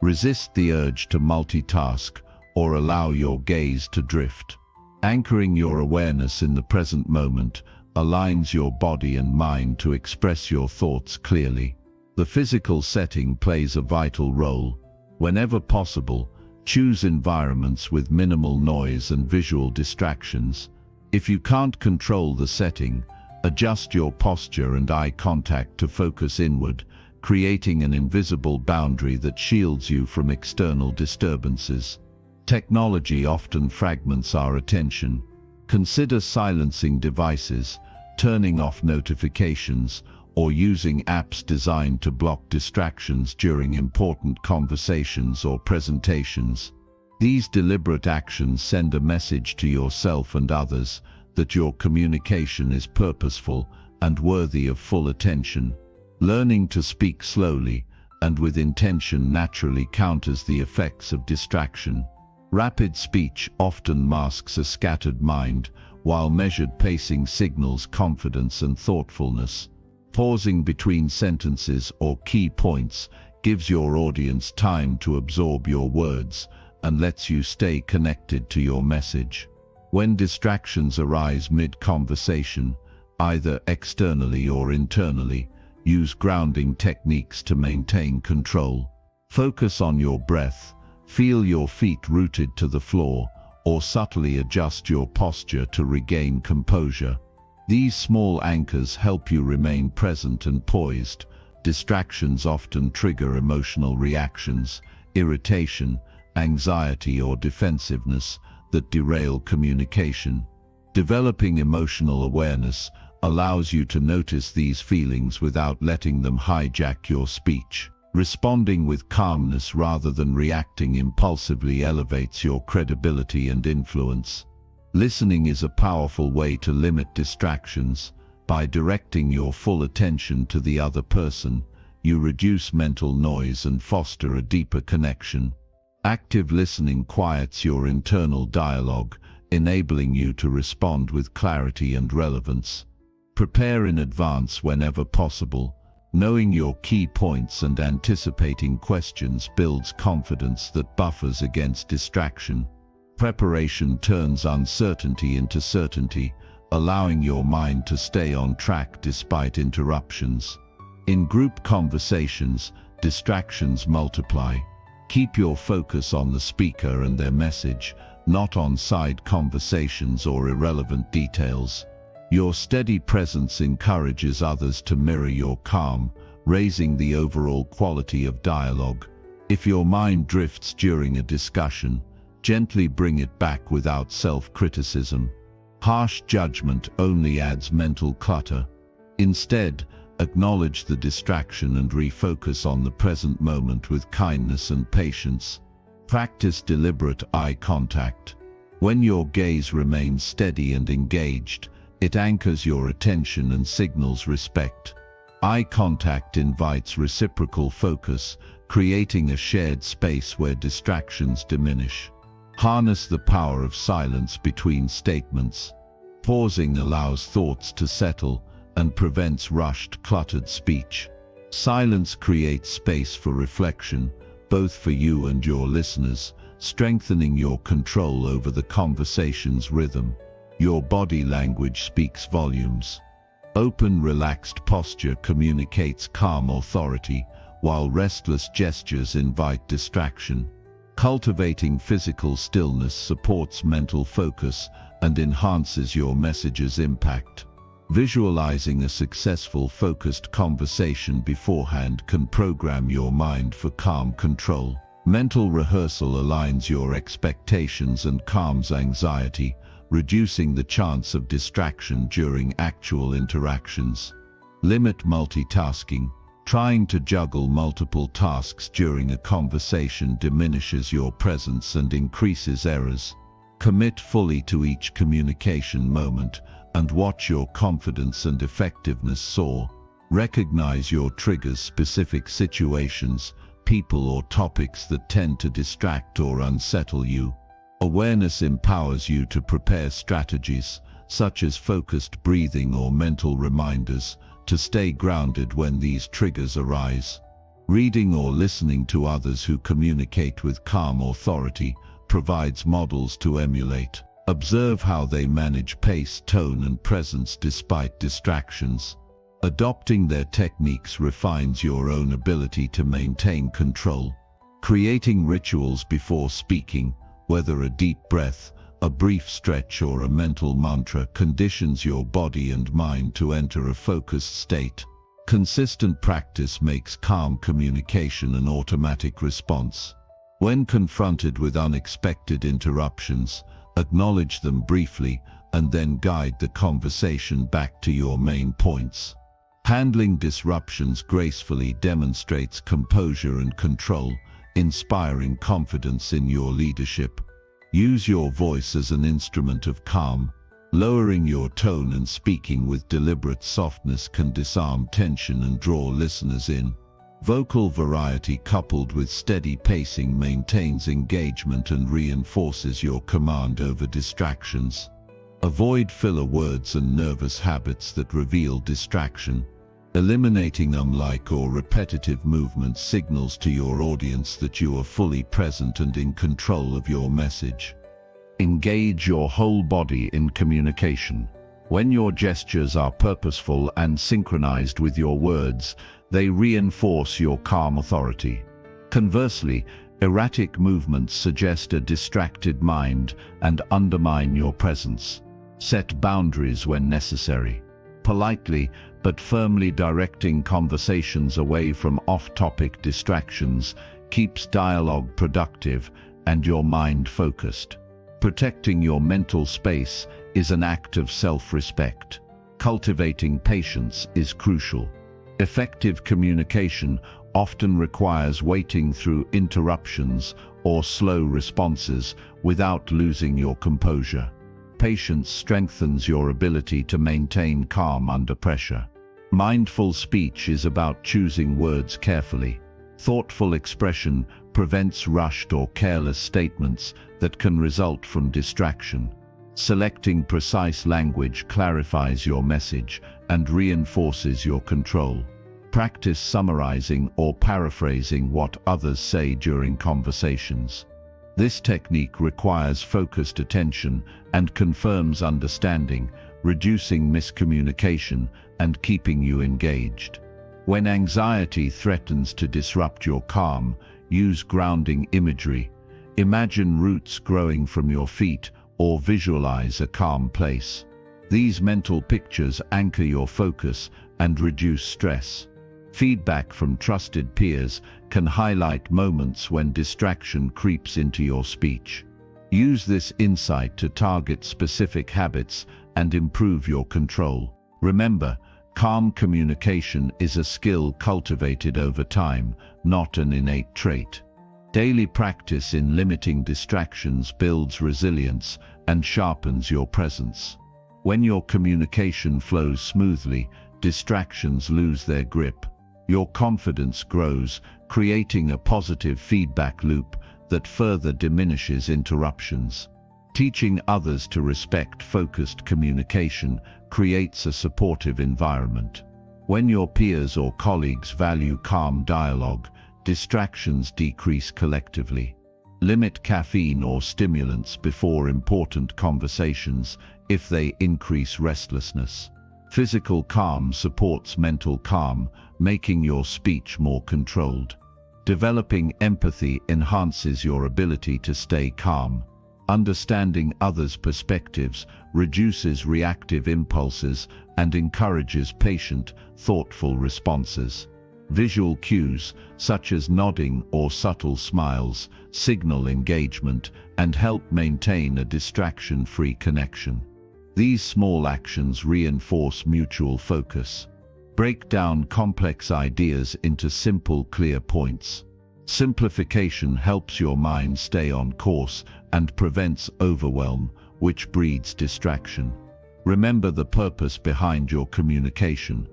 Resist the urge to multitask or allow your gaze to drift. Anchoring your awareness in the present moment aligns your body and mind to express your thoughts clearly. The physical setting plays a vital role. Whenever possible, choose environments with minimal noise and visual distractions. If you can't control the setting, adjust your posture and eye contact to focus inward, creating an invisible boundary that shields you from external disturbances. Technology often fragments our attention. Consider silencing devices, turning off notifications, or using apps designed to block distractions during important conversations or presentations. These deliberate actions send a message to yourself and others that your communication is purposeful and worthy of full attention. Learning to speak slowly and with intention naturally counters the effects of distraction. Rapid speech often masks a scattered mind, while measured pacing signals confidence and thoughtfulness. Pausing between sentences or key points gives your audience time to absorb your words and lets you stay connected to your message. When distractions arise mid-conversation, either externally or internally, use grounding techniques to maintain control. Focus on your breath, feel your feet rooted to the floor, or subtly adjust your posture to regain composure. These small anchors help you remain present and poised. Distractions often trigger emotional reactions, irritation, anxiety, or defensiveness that derail communication. Developing emotional awareness allows you to notice these feelings without letting them hijack your speech. Responding with calmness rather than reacting impulsively elevates your credibility and influence. Listening is a powerful way to limit distractions. By directing your full attention to the other person, you reduce mental noise and foster a deeper connection. Active listening quiets your internal dialogue, enabling you to respond with clarity and relevance. Prepare in advance whenever possible. Knowing your key points and anticipating questions builds confidence that buffers against distraction. Preparation turns uncertainty into certainty, allowing your mind to stay on track despite interruptions. In group conversations, distractions multiply. Keep your focus on the speaker and their message, not on side conversations or irrelevant details. Your steady presence encourages others to mirror your calm, raising the overall quality of dialogue. If your mind drifts during a discussion, gently bring it back without self-criticism. Harsh judgment only adds mental clutter. Instead, acknowledge the distraction and refocus on the present moment with kindness and patience. Practice deliberate eye contact. When your gaze remains steady and engaged, it anchors your attention and signals respect. Eye contact invites reciprocal focus, creating a shared space where distractions diminish. Harness the power of silence between statements. Pausing allows thoughts to settle and prevents rushed, cluttered speech. Silence creates space for reflection, both for you and your listeners, strengthening your control over the conversation's rhythm. Your body language speaks volumes. Open, relaxed posture communicates calm authority, while restless gestures invite distraction. Cultivating physical stillness supports mental focus and enhances your message's impact. Visualizing a successful, focused conversation beforehand can program your mind for calm control. Mental rehearsal aligns your expectations and calms anxiety, reducing the chance of distraction during actual interactions. Limit multitasking. Trying to juggle multiple tasks during a conversation diminishes your presence and increases errors. Commit fully to each communication moment and watch your confidence and effectiveness soar. Recognize your triggers, specific situations, people or topics that tend to distract or unsettle you. Awareness empowers you to prepare strategies, such as focused breathing or mental reminders, to stay grounded when these triggers arise. Reading or listening to others who communicate with calm authority provides models to emulate. Observe how they manage pace, tone, and presence despite distractions. Adopting their techniques refines your own ability to maintain control. Creating rituals before speaking, whether a deep breath, a brief stretch, or a mental mantra, conditions your body and mind to enter a focused state. Consistent practice makes calm communication an automatic response. When confronted with unexpected interruptions, acknowledge them briefly and then guide the conversation back to your main points. Handling disruptions gracefully demonstrates composure and control, inspiring confidence in your leadership. Use your voice as an instrument of calm. Lowering your tone and speaking with deliberate softness can disarm tension and draw listeners in. Vocal variety coupled with steady pacing maintains engagement and reinforces your command over distractions. Avoid filler words and nervous habits that reveal distraction. Eliminating unlike or repetitive movements signals to your audience that you are fully present and in control of your message. Engage your whole body in communication. When your gestures are purposeful and synchronized with your words, they reinforce your calm authority. Conversely, erratic movements suggest a distracted mind and undermine your presence. Set boundaries when necessary. Politely but firmly directing conversations away from off-topic distractions keeps dialogue productive and your mind focused. Protecting your mental space is an act of self-respect. Cultivating patience is crucial. Effective communication often requires waiting through interruptions or slow responses without losing your composure. Patience strengthens your ability to maintain calm under pressure. Mindful speech is about choosing words carefully. Thoughtful expression prevents rushed or careless statements that can result from distraction. Selecting precise language clarifies your message and reinforces your control. Practice summarizing or paraphrasing what others say during conversations. This technique requires focused attention and confirms understanding, reducing miscommunication and keeping you engaged. When anxiety threatens to disrupt your calm, use grounding imagery. Imagine roots growing from your feet or visualize a calm place. These mental pictures anchor your focus and reduce stress. Feedback from trusted peers can highlight moments when distraction creeps into your speech. Use this insight to target specific habits and improve your control. Remember, calm communication is a skill cultivated over time, not an innate trait. Daily practice in limiting distractions builds resilience and sharpens your presence. When your communication flows smoothly, distractions lose their grip. Your confidence grows, creating a positive feedback loop that further diminishes interruptions. Teaching others to respect focused communication creates a supportive environment. When your peers or colleagues value calm dialogue, distractions decrease collectively. Limit caffeine or stimulants before important conversations if they increase restlessness. Physical calm supports mental calm, making your speech more controlled. Developing empathy enhances your ability to stay calm. Understanding others' perspectives reduces reactive impulses and encourages patient, thoughtful responses. Visual cues, such as nodding or subtle smiles, signal engagement and help maintain a distraction-free connection. These small actions reinforce mutual focus. Break down complex ideas into simple, clear points. Simplification helps your mind stay on course and prevents overwhelm, which breeds distraction. Remember the purpose behind your communication.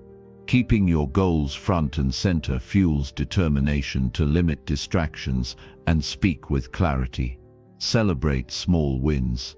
Keeping your goals front and center fuels determination to limit distractions and speak with clarity. Celebrate small wins.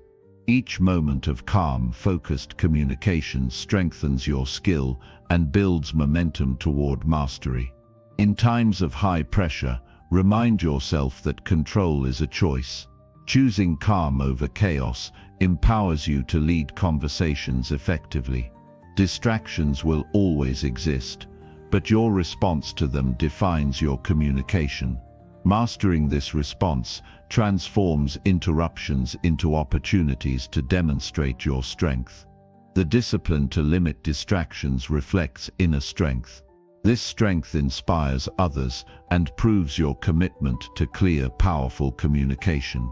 Each moment of calm, focused communication strengthens your skill and builds momentum toward mastery. In times of high pressure, remind yourself that control is a choice. Choosing calm over chaos empowers you to lead conversations effectively. Distractions will always exist, but your response to them defines your communication. Mastering this response transforms interruptions into opportunities to demonstrate your strength. The discipline to limit distractions reflects inner strength. This strength inspires others and proves your commitment to clear, powerful communication.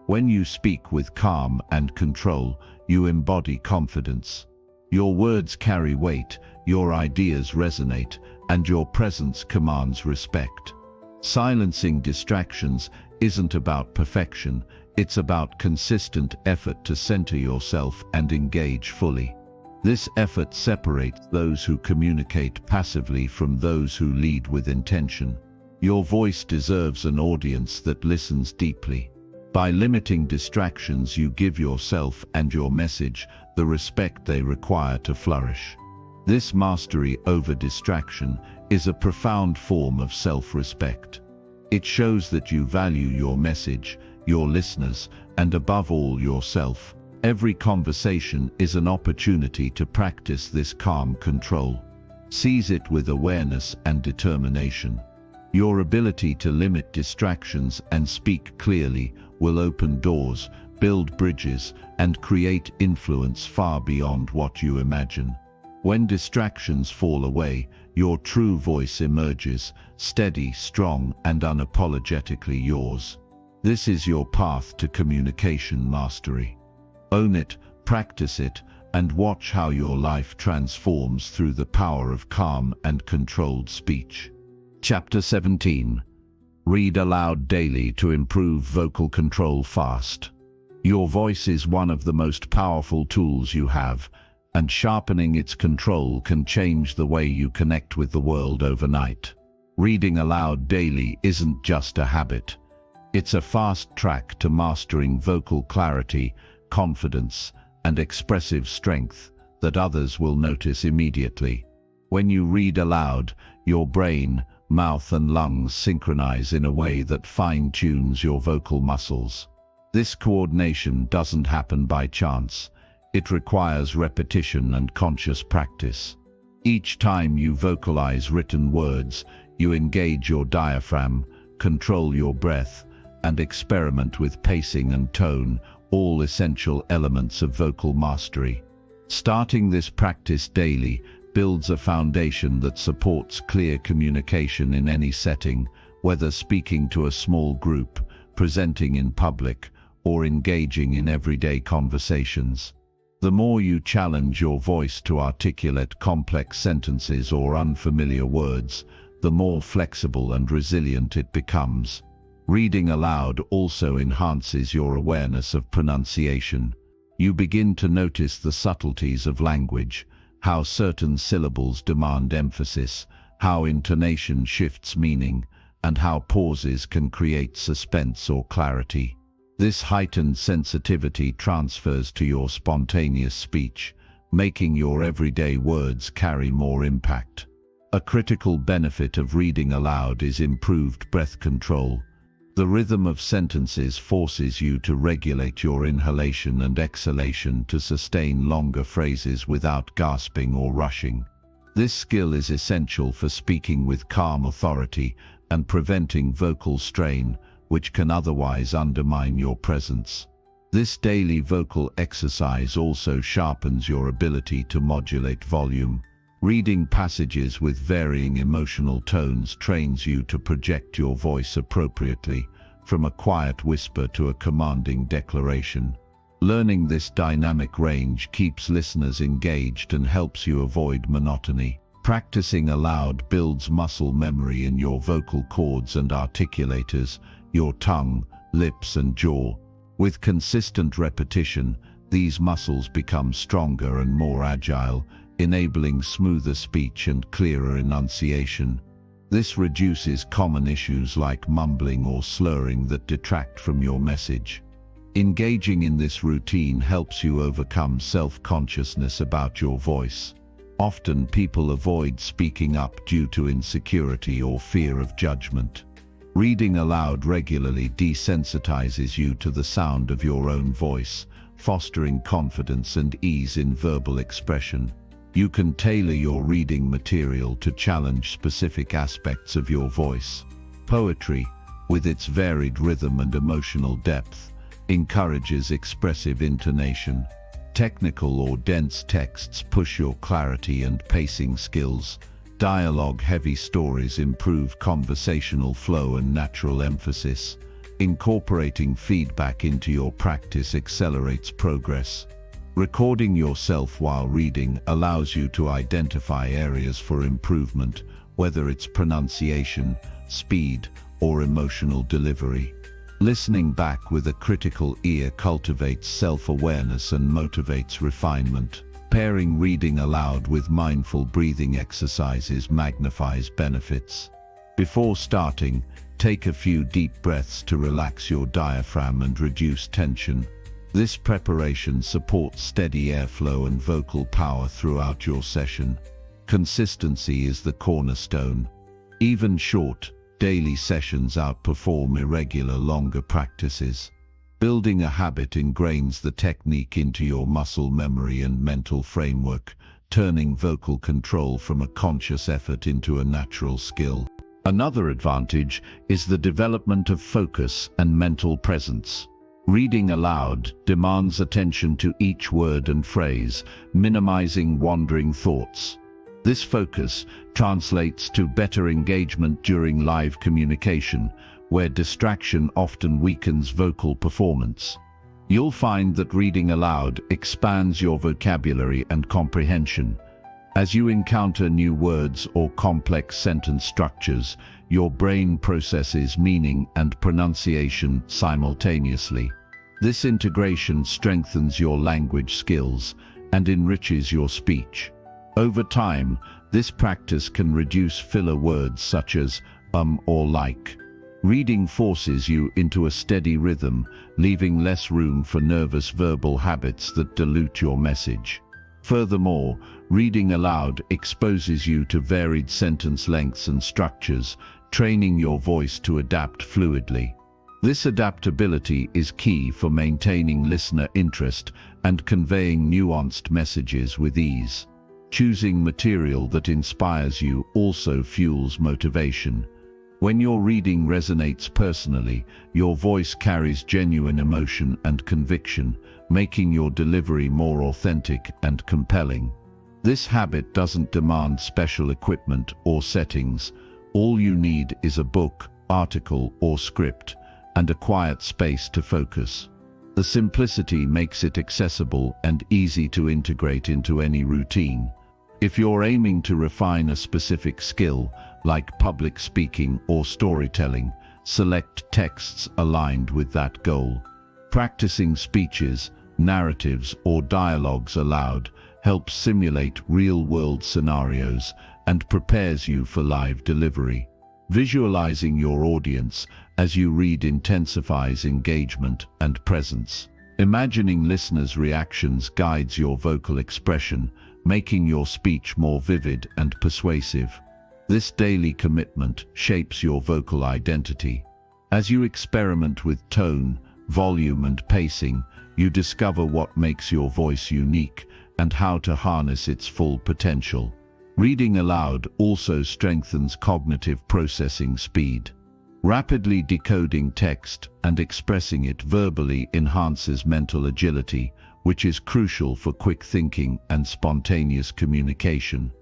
When you speak with calm and control, you embody confidence. Your words carry weight, your ideas resonate, and your presence commands respect. Silencing distractions isn't about perfection, it's about consistent effort to center yourself and engage fully. This effort separates those who communicate passively from those who lead with intention. Your voice deserves an audience that listens deeply. By limiting distractions, you give yourself and your message the respect they require to flourish. This mastery over distraction is a profound form of self-respect. It shows that you value your message, your listeners, and above all, yourself. Every conversation is an opportunity to practice this calm control. Seize it with awareness and determination. Your ability to limit distractions and speak clearly will open doors, build bridges, and create influence far beyond what you imagine. When distractions fall away, your true voice emerges, steady, strong, and unapologetically yours. This is your path to communication mastery. Own it, practice it, and watch how your life transforms through the power of calm and controlled speech. Chapter 17. Read aloud daily to improve vocal control fast. Your voice is one of the most powerful tools you have, and sharpening its control can change the way you connect with the world overnight. Reading aloud daily isn't just a habit. It's a fast track to mastering vocal clarity, confidence, and expressive strength that others will notice immediately. When you read aloud, your brain, mouth, and lungs synchronize in a way that fine-tunes your vocal muscles. This coordination doesn't happen by chance. It requires repetition and conscious practice. Each time you vocalize written words, you engage your diaphragm, control your breath, and experiment with pacing and tone, all essential elements of vocal mastery. Starting this practice daily builds a foundation that supports clear communication in any setting, whether speaking to a small group, presenting in public, or engaging in everyday conversations. The more you challenge your voice to articulate complex sentences or unfamiliar words, the more flexible and resilient it becomes. Reading aloud also enhances your awareness of pronunciation. You begin to notice the subtleties of language, how certain syllables demand emphasis, how intonation shifts meaning, and how pauses can create suspense or clarity. This heightened sensitivity transfers to your spontaneous speech, making your everyday words carry more impact. A critical benefit of reading aloud is improved breath control. The rhythm of sentences forces you to regulate your inhalation and exhalation to sustain longer phrases without gasping or rushing. This skill is essential for speaking with calm authority and preventing vocal strain, which can otherwise undermine your presence. This daily vocal exercise also sharpens your ability to modulate volume. Reading passages with varying emotional tones trains you to project your voice appropriately, from a quiet whisper to a commanding declaration. Learning this dynamic range keeps listeners engaged and helps you avoid monotony. Practicing aloud builds muscle memory in your vocal cords and articulators, your tongue, lips, and jaw. With consistent repetition, these muscles become stronger and more agile, enabling smoother speech and clearer enunciation. This reduces common issues like mumbling or slurring that detract from your message. Engaging in this routine helps you overcome self-consciousness about your voice. Often people avoid speaking up due to insecurity or fear of judgment. Reading aloud regularly desensitizes you to the sound of your own voice, fostering confidence and ease in verbal expression. You can tailor your reading material to challenge specific aspects of your voice. Poetry, with its varied rhythm and emotional depth, encourages expressive intonation. Technical or dense texts push your clarity and pacing skills. Dialogue-heavy stories improve conversational flow and natural emphasis. Incorporating feedback into your practice accelerates progress. Recording yourself while reading allows you to identify areas for improvement, whether it's pronunciation, speed, or emotional delivery. Listening back with a critical ear cultivates self-awareness and motivates refinement. Pairing reading aloud with mindful breathing exercises magnifies benefits. Before starting, take a few deep breaths to relax your diaphragm and reduce tension. This preparation supports steady airflow and vocal power throughout your session. Consistency is the cornerstone. Even short, daily sessions outperform irregular, longer practices. Building a habit ingrains the technique into your muscle memory and mental framework, turning vocal control from a conscious effort into a natural skill. Another advantage is the development of focus and mental presence. Reading aloud demands attention to each word and phrase, minimizing wandering thoughts. This focus translates to better engagement during live communication, where distraction often weakens vocal performance. You'll find that reading aloud expands your vocabulary and comprehension. As you encounter new words or complex sentence structures, your brain processes meaning and pronunciation simultaneously. This integration strengthens your language skills and enriches your speech. Over time, this practice can reduce filler words such as or like. Reading forces you into a steady rhythm, leaving less room for nervous verbal habits that dilute your message. Furthermore, reading aloud exposes you to varied sentence lengths and structures, training your voice to adapt fluidly. This adaptability is key for maintaining listener interest and conveying nuanced messages with ease. Choosing material that inspires you also fuels motivation. When your reading resonates personally, your voice carries genuine emotion and conviction, making your delivery more authentic and compelling. This habit doesn't demand special equipment or settings. All you need is a book, article, or script, and a quiet space to focus. The simplicity makes it accessible and easy to integrate into any routine. If you're aiming to refine a specific skill, like public speaking or storytelling, select texts aligned with that goal. Practicing speeches, narratives, or dialogues aloud helps simulate real-world scenarios and prepares you for live delivery. Visualizing your audience as you read intensifies engagement and presence. Imagining listeners' reactions guides your vocal expression, making your speech more vivid and persuasive. This daily commitment shapes your vocal identity. As you experiment with tone, volume, and pacing, you discover what makes your voice unique and how to harness its full potential. Reading aloud also strengthens cognitive processing speed. Rapidly decoding text and expressing it verbally enhances mental agility, which is crucial for quick thinking and spontaneous communication.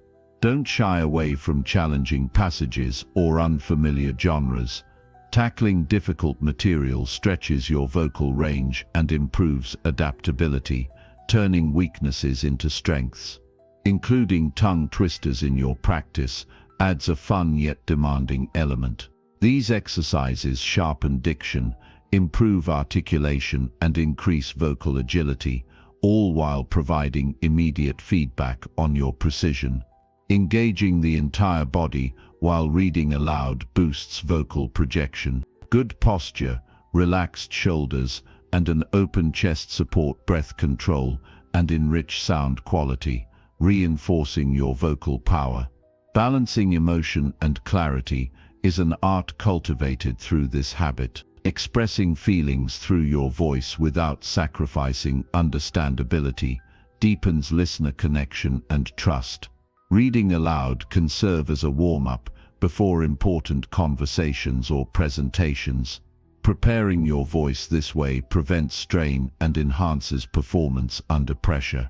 Don't shy away from challenging passages or unfamiliar genres. Tackling difficult material stretches your vocal range and improves adaptability, turning weaknesses into strengths. Including tongue twisters in your practice adds a fun yet demanding element. These exercises sharpen diction, improve articulation, and increase vocal agility, all while providing immediate feedback on your precision. Engaging the entire body while reading aloud boosts vocal projection. Good posture, relaxed shoulders, and an open chest support breath control and enrich sound quality, reinforcing your vocal power. Balancing emotion and clarity is an art cultivated through this habit. Expressing feelings through your voice without sacrificing understandability deepens listener connection and trust. Reading aloud can serve as a warm-up before important conversations or presentations. Preparing your voice this way prevents strain and enhances performance under pressure.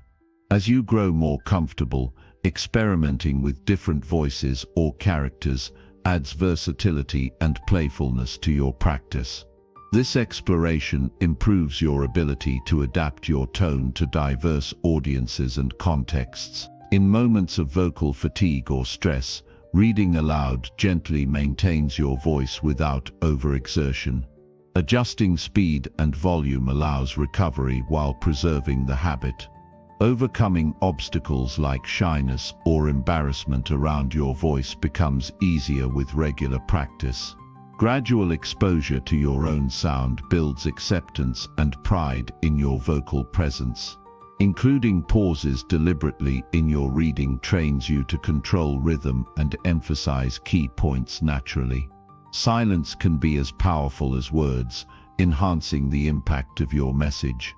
As you grow more comfortable, experimenting with different voices or characters adds versatility and playfulness to your practice. This exploration improves your ability to adapt your tone to diverse audiences and contexts. In moments of vocal fatigue or stress, reading aloud gently maintains your voice without overexertion. Adjusting speed and volume allows recovery while preserving the habit. Overcoming obstacles like shyness or embarrassment around your voice becomes easier with regular practice. Gradual exposure to your own sound builds acceptance and pride in your vocal presence. Including pauses deliberately in your reading trains you to control rhythm and emphasize key points naturally. Silence can be as powerful as words, enhancing the impact of your message.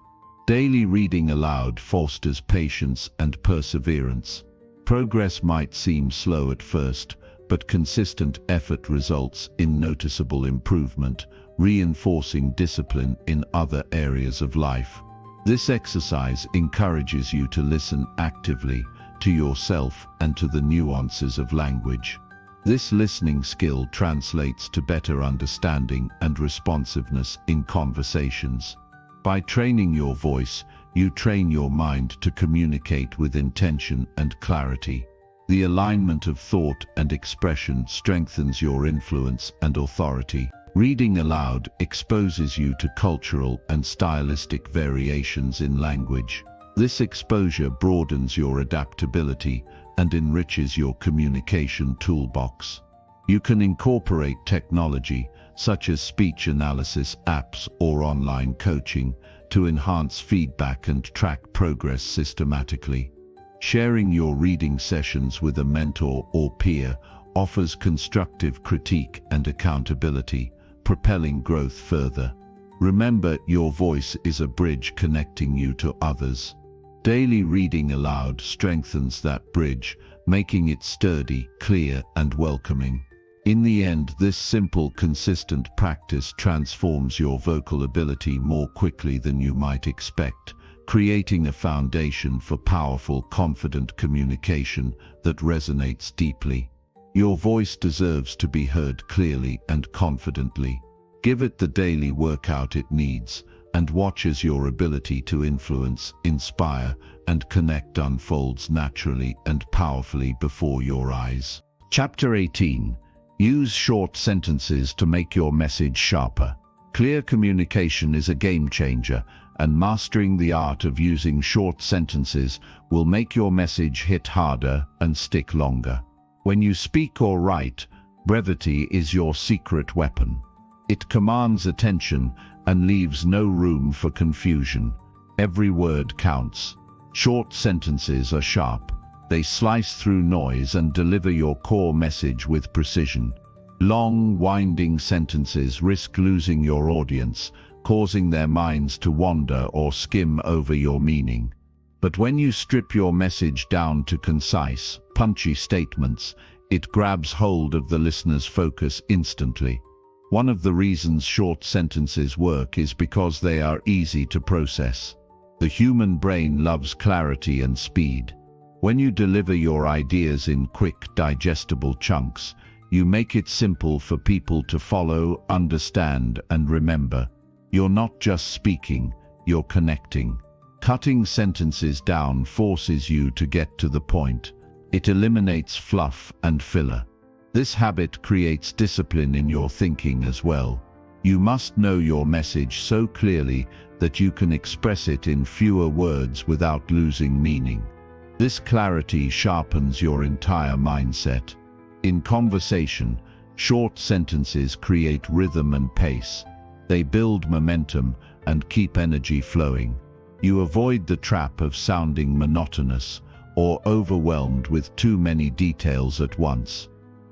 Daily reading aloud fosters patience and perseverance. Progress might seem slow at first, but consistent effort results in noticeable improvement, reinforcing discipline in other areas of life. This exercise encourages you to listen actively to yourself and to the nuances of language. This listening skill translates to better understanding and responsiveness in conversations. By training your voice, you train your mind to communicate with intention and clarity. The alignment of thought and expression strengthens your influence and authority. Reading aloud exposes you to cultural and stylistic variations in language. This exposure broadens your adaptability and enriches your communication toolbox. You can incorporate technology, such as speech analysis apps or online coaching, to enhance feedback and track progress systematically. Sharing your reading sessions with a mentor or peer offers constructive critique and accountability, propelling growth further. Remember, your voice is a bridge connecting you to others. Daily reading aloud strengthens that bridge, making it sturdy, clear, and welcoming. In the end, this simple, consistent practice transforms your vocal ability more quickly than you might expect, creating a foundation for powerful, confident communication that resonates deeply. Your voice deserves to be heard clearly and confidently. Give it the daily workout it needs, and watch as your ability to influence, inspire, and connect unfolds naturally and powerfully before your eyes. Chapter 18. Use short sentences to make your message sharper. Clear communication is a game changer, and mastering the art of using short sentences will make your message hit harder and stick longer. When you speak or write, brevity is your secret weapon. It commands attention and leaves no room for confusion. Every word counts. Short sentences are sharp. They slice through noise and deliver your core message with precision. Long, winding sentences risk losing your audience, causing their minds to wander or skim over your meaning. But when you strip your message down to concise, punchy statements, it grabs hold of the listener's focus instantly. One of the reasons short sentences work is because they are easy to process. The human brain loves clarity and speed. When you deliver your ideas in quick, digestible chunks, you make it simple for people to follow, understand, and remember. You're not just speaking, you're connecting. Cutting sentences down forces you to get to the point. It eliminates fluff and filler. This habit creates discipline in your thinking as well. You must know your message so clearly that you can express it in fewer words without losing meaning. This clarity sharpens your entire mindset. In conversation, short sentences create rhythm and pace. They build momentum and keep energy flowing. You avoid the trap of sounding monotonous or overwhelmed with too many details at once.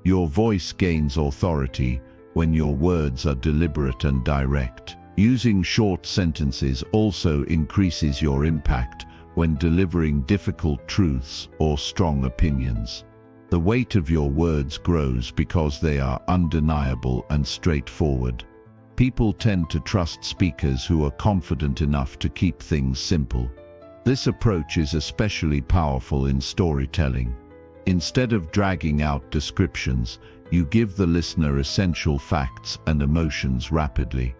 Your voice gains authority when your words are deliberate and direct. Using short sentences also increases your impact when delivering difficult truths or strong opinions. The weight of your words grows because they are undeniable and straightforward. People tend to trust speakers who are confident enough to keep things simple. This approach is especially powerful in storytelling. Instead of dragging out descriptions, you give the listener essential facts and emotions rapidly.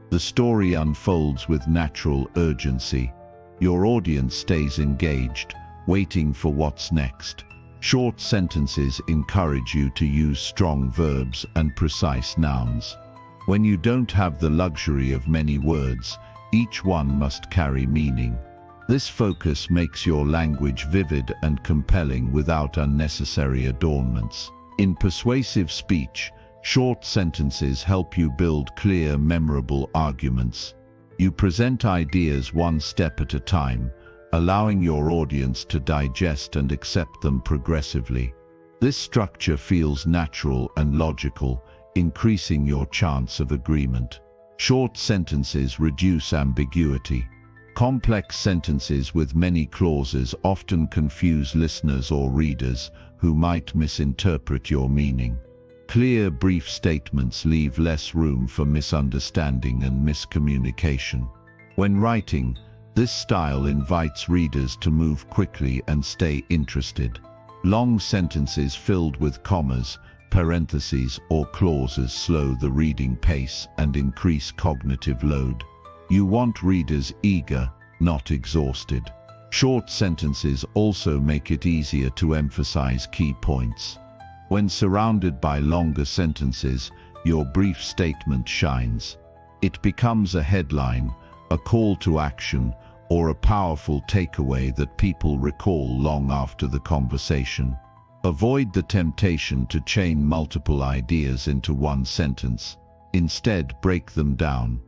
The story unfolds with natural urgency. Your audience stays engaged, waiting for what's next. Short sentences encourage you to use strong verbs and precise nouns. When you don't have the luxury of many words, each one must carry meaning. This focus makes your language vivid and compelling without unnecessary adornments. In persuasive speech, short sentences help you build clear, memorable arguments. You present ideas one step at a time, allowing your audience to digest and accept them progressively. This structure feels natural and logical, increasing your chance of agreement. Short sentences reduce ambiguity. Complex sentences with many clauses often confuse listeners or readers who might misinterpret your meaning. Clear, brief statements leave less room for misunderstanding and miscommunication. When writing, this style invites readers to move quickly and stay interested. Long sentences filled with commas, parentheses, or clauses slow the reading pace and increase cognitive load. You want readers eager, not exhausted. Short sentences also make it easier to emphasize key points. When surrounded by longer sentences, your brief statement shines. It becomes a headline, a call to action, or a powerful takeaway that people recall long after the conversation. Avoid the temptation to chain multiple ideas into one sentence. Instead, break them down.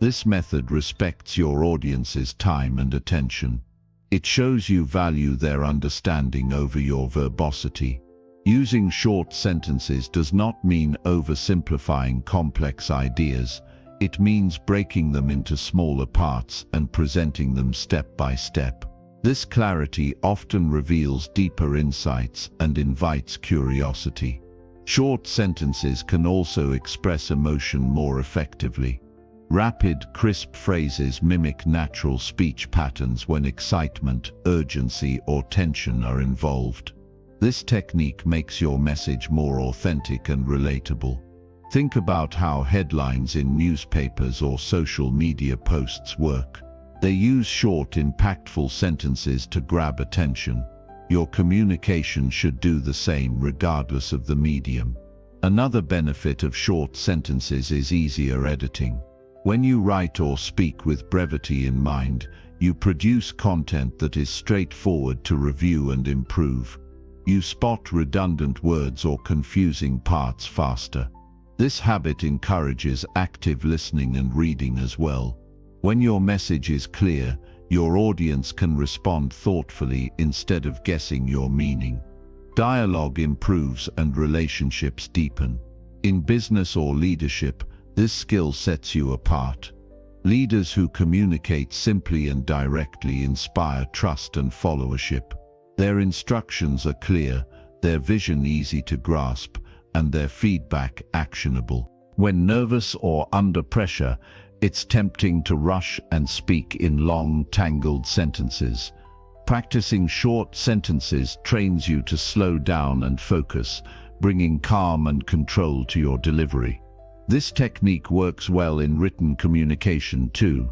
This method respects your audience's time and attention. It shows you value their understanding over your verbosity. Using short sentences does not mean oversimplifying complex ideas. It means breaking them into smaller parts and presenting them step by step. This clarity often reveals deeper insights and invites curiosity. Short sentences can also express emotion more effectively. Rapid, crisp phrases mimic natural speech patterns when excitement, urgency, or tension are involved. This technique makes your message more authentic and relatable. Think about how headlines in newspapers or social media posts work. They use short, impactful sentences to grab attention. Your communication should do the same regardless of the medium. Another benefit of short sentences is easier editing. When you write or speak with brevity in mind, you produce content that is straightforward to review and improve. You spot redundant words or confusing parts faster. This habit encourages active listening and reading as well. When your message is clear, your audience can respond thoughtfully instead of guessing your meaning. Dialogue improves and relationships deepen. In business or leadership, this skill sets you apart. Leaders who communicate simply and directly inspire trust and followership. Their instructions are clear, their vision easy to grasp, and their feedback actionable. When nervous or under pressure, it's tempting to rush and speak in long, tangled sentences. Practicing short sentences trains you to slow down and focus, bringing calm and control to your delivery. This technique works well in written communication too.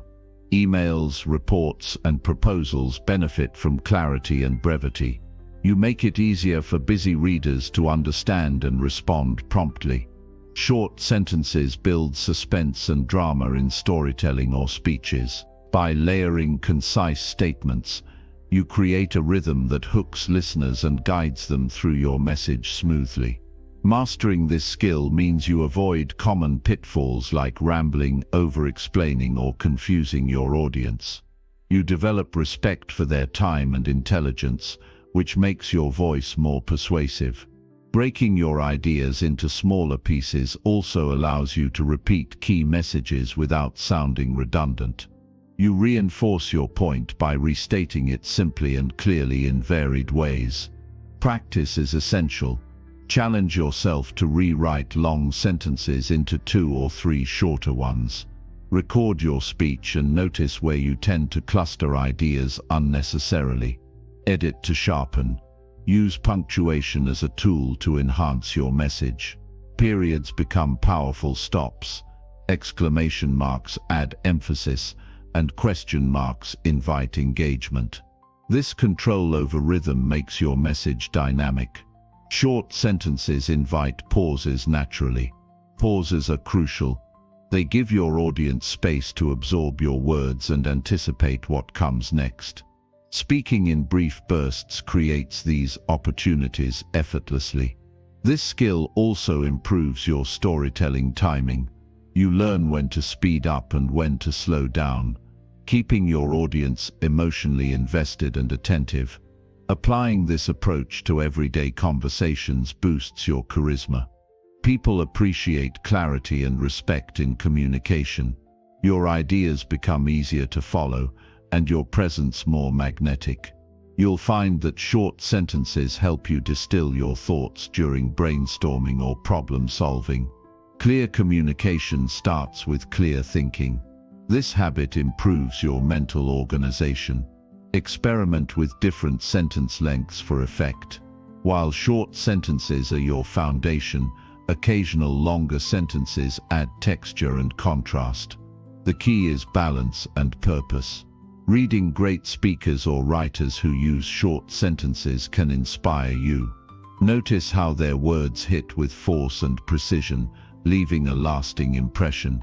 Emails, reports, and proposals benefit from clarity and brevity. You make it easier for busy readers to understand and respond promptly. Short sentences build suspense and drama in storytelling or speeches. By layering concise statements, you create a rhythm that hooks listeners and guides them through your message smoothly. Mastering this skill means you avoid common pitfalls like rambling, over-explaining, or confusing your audience. You develop respect for their time and intelligence, which makes your voice more persuasive. Breaking your ideas into smaller pieces also allows you to repeat key messages without sounding redundant. You reinforce your point by restating it simply and clearly in varied ways. Practice is essential. Challenge yourself to rewrite long sentences into 2 or 3 shorter ones. Record your speech and notice where you tend to cluster ideas unnecessarily. Edit to sharpen. Use punctuation as a tool to enhance your message. Periods become powerful stops. Exclamation marks add emphasis, and question marks invite engagement. This control over rhythm makes your message dynamic. Short sentences invite pauses naturally. Pauses are crucial. They give your audience space to absorb your words and anticipate what comes next. Speaking in brief bursts creates these opportunities effortlessly. This skill also improves your storytelling timing. You learn when to speed up and when to slow down, keeping your audience emotionally invested and attentive. Applying this approach to everyday conversations boosts your charisma. People appreciate clarity and respect in communication. Your ideas become easier to follow, and your presence more magnetic. You'll find that short sentences help you distill your thoughts during brainstorming or problem solving. Clear communication starts with clear thinking. This habit improves your mental organization. Experiment with different sentence lengths for effect. While short sentences are your foundation, occasional longer sentences add texture and contrast. The key is balance and purpose. Reading great speakers or writers who use short sentences can inspire you. Notice how their words hit with force and precision, leaving a lasting impression.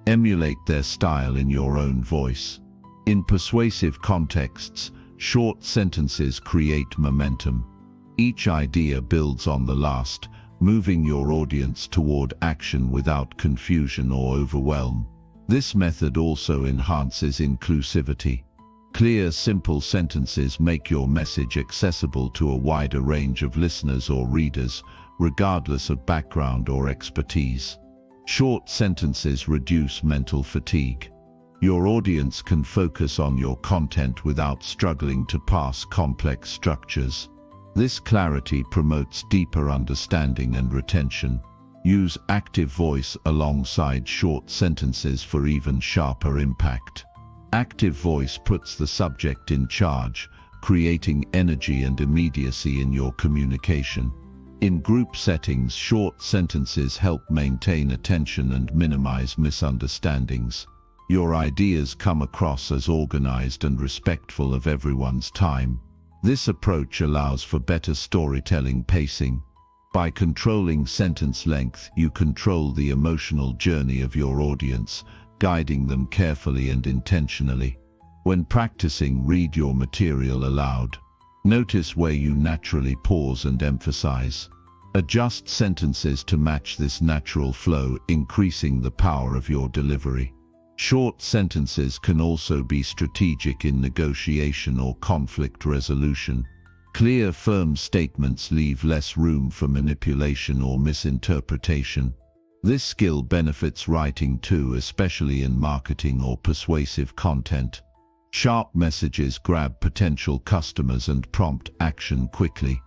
Emulate their style in your own voice. In persuasive contexts, short sentences create momentum. Each idea builds on the last, moving your audience toward action without confusion or overwhelm. This method also enhances inclusivity. Clear, simple sentences make your message accessible to a wider range of listeners or readers, regardless of background or expertise. Short sentences reduce mental fatigue. Your audience can focus on your content without struggling to parse complex structures. This clarity promotes deeper understanding and retention. Use active voice alongside short sentences for even sharper impact. Active voice puts the subject in charge, creating energy and immediacy in your communication. In group settings, short sentences help maintain attention and minimize misunderstandings. Your ideas come across as organized and respectful of everyone's time. This approach allows for better storytelling pacing. By controlling sentence length, you control the emotional journey of your audience, guiding them carefully and intentionally. When practicing, read your material aloud. Notice where you naturally pause and emphasize. Adjust sentences to match this natural flow, increasing the power of your delivery. Short sentences can also be strategic in negotiation or conflict resolution. Clear, firm statements leave less room for manipulation or misinterpretation. This skill benefits writing too, especially in marketing or persuasive content. Sharp messages grab potential customers and prompt action quickly.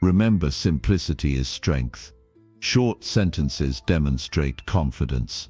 Remember, simplicity is strength. Short sentences demonstrate confidence.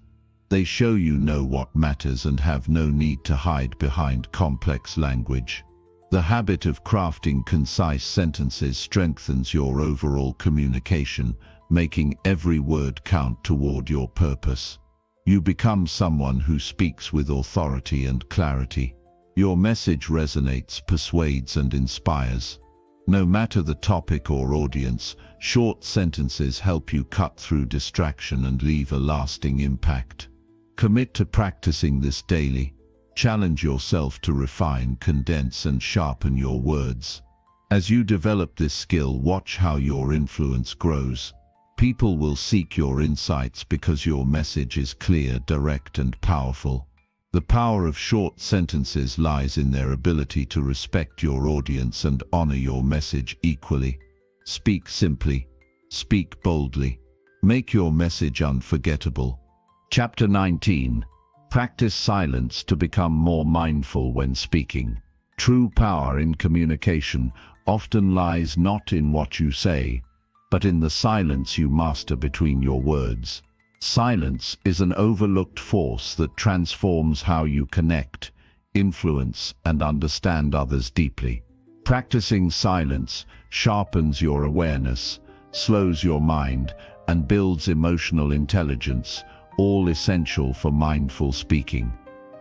They show you know what matters and have no need to hide behind complex language. The habit of crafting concise sentences strengthens your overall communication, making every word count toward your purpose. You become someone who speaks with authority and clarity. Your message resonates, persuades, and inspires. No matter the topic or audience, short sentences help you cut through distraction and leave a lasting impact. Commit to practicing this daily. Challenge yourself to refine, condense, and sharpen your words. As you develop this skill, watch how your influence grows. People will seek your insights because your message is clear, direct, and powerful. The power of short sentences lies in their ability to respect your audience and honor your message equally. Speak simply. Speak boldly. Make your message unforgettable. Chapter 19. Practice silence to become more mindful when speaking. True power in communication often lies not in what you say, but in the silence you master between your words. Silence is an overlooked force that transforms how you connect, influence, and understand others deeply. Practicing silence sharpens your awareness, slows your mind, and builds emotional intelligence, all essential for mindful speaking.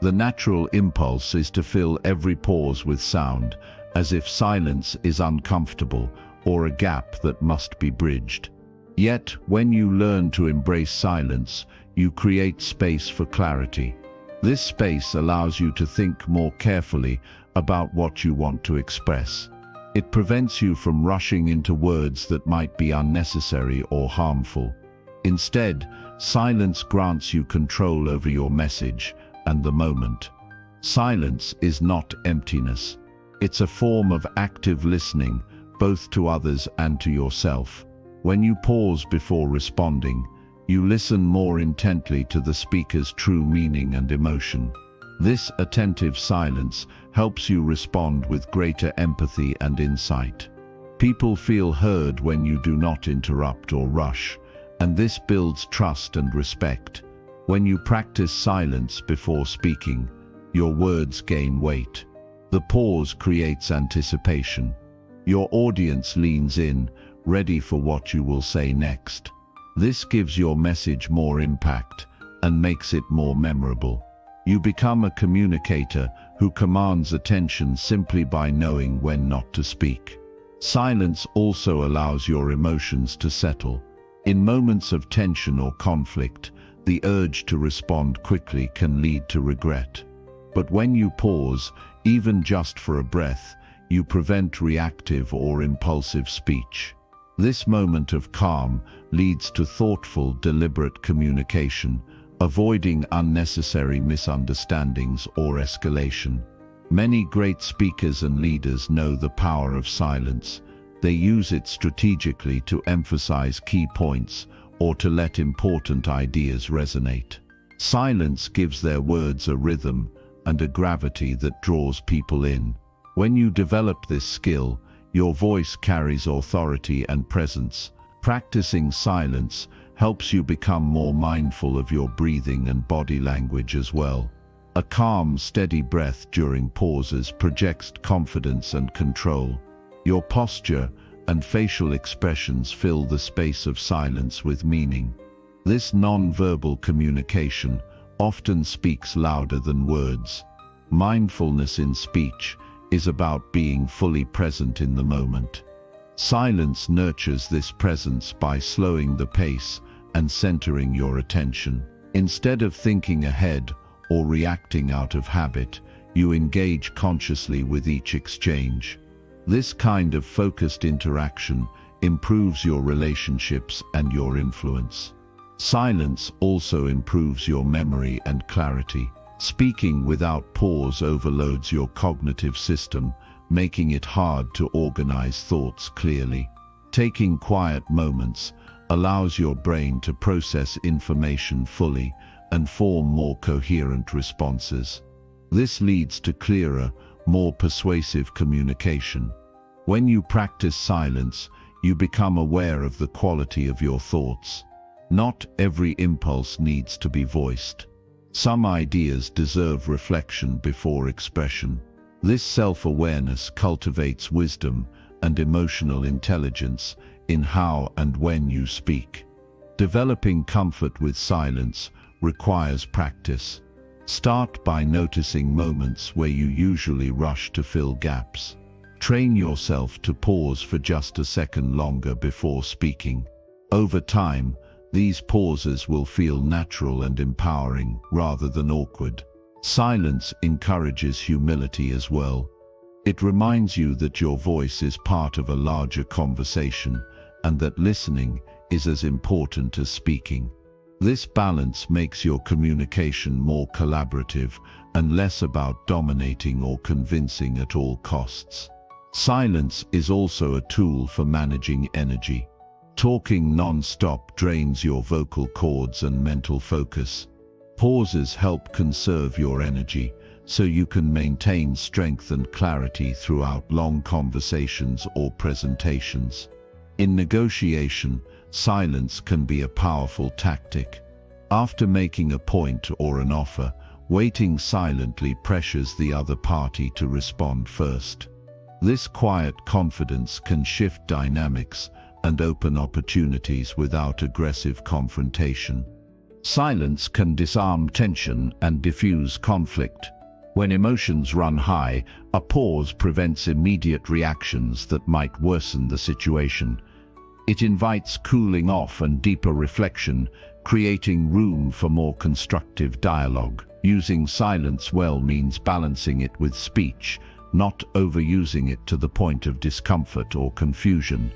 The natural impulse is to fill every pause with sound, as if silence is uncomfortable or a gap that must be bridged. Yet, when you learn to embrace silence, you create space for clarity. This space allows you to think more carefully about what you want to express. It prevents you from rushing into words that might be unnecessary or harmful. Instead, silence grants you control over your message and the moment. Silence is not emptiness. It's a form of active listening, both to others and to yourself. When you pause before responding, you listen more intently to the speaker's true meaning and emotion. This attentive silence helps you respond with greater empathy and insight. People feel heard when you do not interrupt or rush, and this builds trust and respect. When you practice silence before speaking, your words gain weight. The pause creates anticipation. Your audience leans in, ready for what you will say next. This gives your message more impact and makes it more memorable. You become a communicator who commands attention simply by knowing when not to speak. Silence also allows your emotions to settle. In moments of tension or conflict, the urge to respond quickly can lead to regret. But when you pause, even just for a breath, you prevent reactive or impulsive speech. This moment of calm leads to thoughtful, deliberate communication, avoiding unnecessary misunderstandings or escalation. Many great speakers and leaders know the power of silence. They use it strategically to emphasize key points or to let important ideas resonate. Silence gives their words a rhythm and a gravity that draws people in. When you develop this skill, your voice carries authority and presence. Practicing silence helps you become more mindful of your breathing and body language as well. A calm, steady breath during pauses projects confidence and control. Your posture and facial expressions fill the space of silence with meaning. This non-verbal communication often speaks louder than words. Mindfulness in speech is about being fully present in the moment. Silence nurtures this presence by slowing the pace and centering your attention. Instead of thinking ahead or reacting out of habit, you engage consciously with each exchange. This kind of focused interaction improves your relationships and your influence. Silence also improves your memory and clarity. Speaking without pause overloads your cognitive system, making it hard to organize thoughts clearly. Taking quiet moments allows your brain to process information fully and form more coherent responses. This leads to clearer, more persuasive communication. When you practice silence, you become aware of the quality of your thoughts. Not every impulse needs to be voiced. Some ideas deserve reflection before expression. This self-awareness cultivates wisdom and emotional intelligence in how and when you speak. Developing comfort with silence requires practice. Start by noticing moments where you usually rush to fill gaps. Train yourself to pause for just a second longer before speaking. Over time, these pauses will feel natural and empowering rather than awkward. Silence encourages humility as well. It reminds you that your voice is part of a larger conversation and that listening is as important as speaking. This balance makes your communication more collaborative and less about dominating or convincing at all costs. Silence is also a tool for managing energy. Talking non-stop drains your vocal cords and mental focus. Pauses help conserve your energy, so you can maintain strength and clarity throughout long conversations or presentations. In negotiation, silence can be a powerful tactic. After making a point or an offer, waiting silently pressures the other party to respond first. This quiet confidence can shift dynamics and open opportunities without aggressive confrontation. Silence can disarm tension and diffuse conflict. When emotions run high, a pause prevents immediate reactions that might worsen the situation. It invites cooling off and deeper reflection, creating room for more constructive dialogue. Using silence well means balancing it with speech, not overusing it to the point of discomfort or confusion.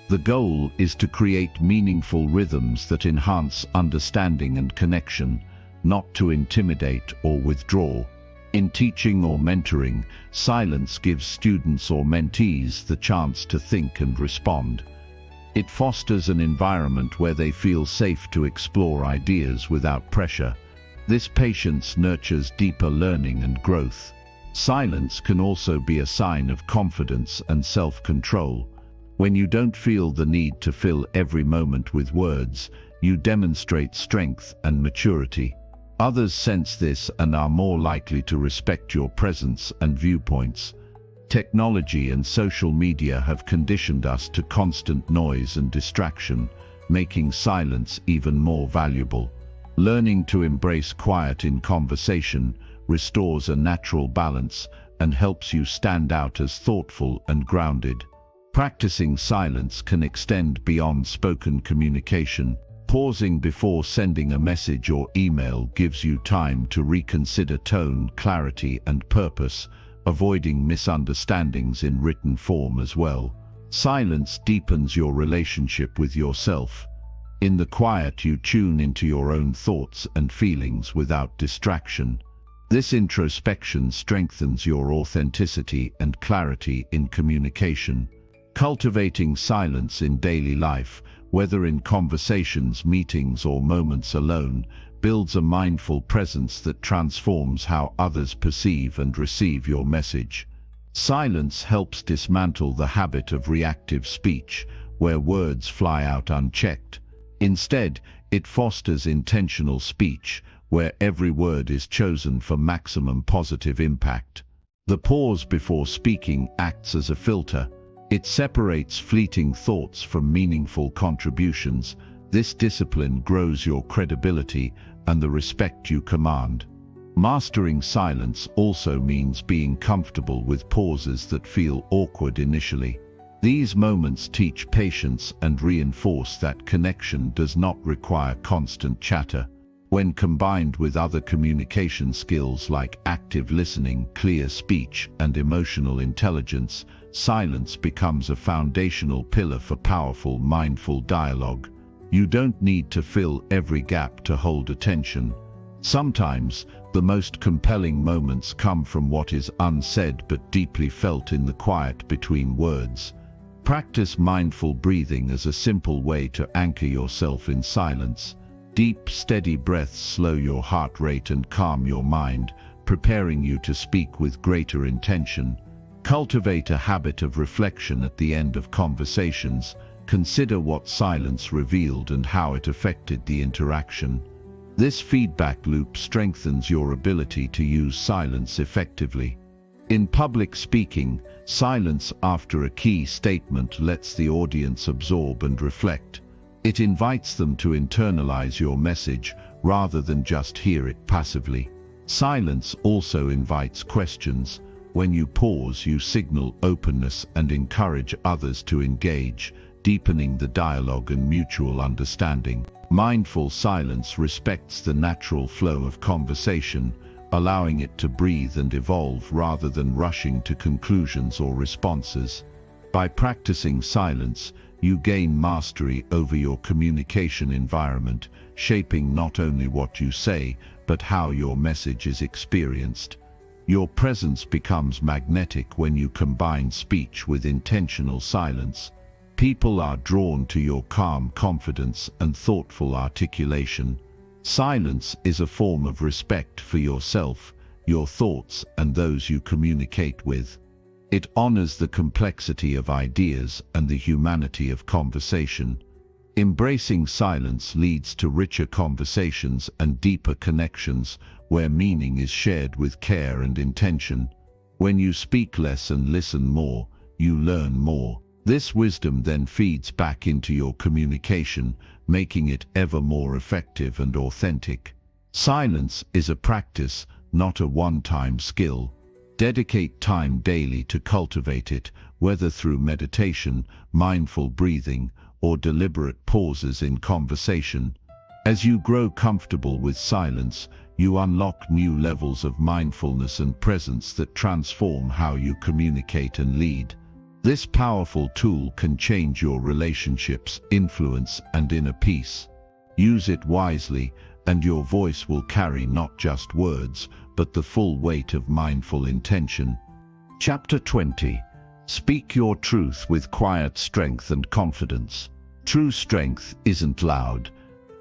The goal is to create meaningful rhythms that enhance understanding and connection, not to intimidate or withdraw. In teaching or mentoring, silence gives students or mentees the chance to think and respond. It fosters an environment where they feel safe to explore ideas without pressure. This patience nurtures deeper learning and growth. Silence can also be a sign of confidence and self-control. When you don't feel the need to fill every moment with words, you demonstrate strength and maturity. Others sense this and are more likely to respect your presence and viewpoints. Technology and social media have conditioned us to constant noise and distraction, making silence even more valuable. Learning to embrace quiet in conversation restores a natural balance and helps you stand out as thoughtful and grounded. Practicing silence can extend beyond spoken communication. Pausing before sending a message or email gives you time to reconsider tone, clarity, and purpose, avoiding misunderstandings in written form as well. Silence deepens your relationship with yourself. In the quiet, you tune into your own thoughts and feelings without distraction. This introspection strengthens your authenticity and clarity in communication. Cultivating silence in daily life, whether in conversations, meetings, or moments alone, builds a mindful presence that transforms how others perceive and receive your message. Silence helps dismantle the habit of reactive speech, where words fly out unchecked. Instead, it fosters intentional speech, where every word is chosen for maximum positive impact. The pause before speaking acts as a filter. It separates fleeting thoughts from meaningful contributions. This discipline grows your credibility and the respect you command. Mastering silence also means being comfortable with pauses that feel awkward initially. These moments teach patience and reinforce that connection does not require constant chatter. When combined with other communication skills like active listening, clear speech, and emotional intelligence, silence becomes a foundational pillar for powerful, mindful dialogue. You don't need to fill every gap to hold attention. Sometimes, the most compelling moments come from what is unsaid but deeply felt in the quiet between words. Practice mindful breathing as a simple way to anchor yourself in silence. Deep, steady breaths slow your heart rate and calm your mind, preparing you to speak with greater intention. Cultivate a habit of reflection at the end of conversations. Consider what silence revealed and how it affected the interaction. This feedback loop strengthens your ability to use silence effectively. In public speaking, silence after a key statement lets the audience absorb and reflect. It invites them to internalize your message rather than just hear it passively. Silence also invites questions. When you pause, you signal openness and encourage others to engage, deepening the dialogue and mutual understanding. Mindful silence respects the natural flow of conversation, allowing it to breathe and evolve rather than rushing to conclusions or responses. By practicing silence, you gain mastery over your communication environment, shaping not only what you say, but how your message is experienced. Your presence becomes magnetic when you combine speech with intentional silence. People are drawn to your calm confidence and thoughtful articulation. Silence is a form of respect for yourself, your thoughts, and those you communicate with. It honors the complexity of ideas and the humanity of conversation. Embracing silence leads to richer conversations and deeper connections where meaning is shared with care and intention. When you speak less and listen more, you learn more. This wisdom then feeds back into your communication, making it ever more effective and authentic. Silence is a practice, not a one-time skill. Dedicate time daily to cultivate it, whether through meditation, mindful breathing, or deliberate pauses in conversation. As you grow comfortable with silence, you unlock new levels of mindfulness and presence that transform how you communicate and lead. This powerful tool can change your relationships, influence, and inner peace. Use it wisely, and your voice will carry not just words, but the full weight of mindful intention. Chapter 20. Speak your truth with quiet strength and confidence. True strength isn't loud.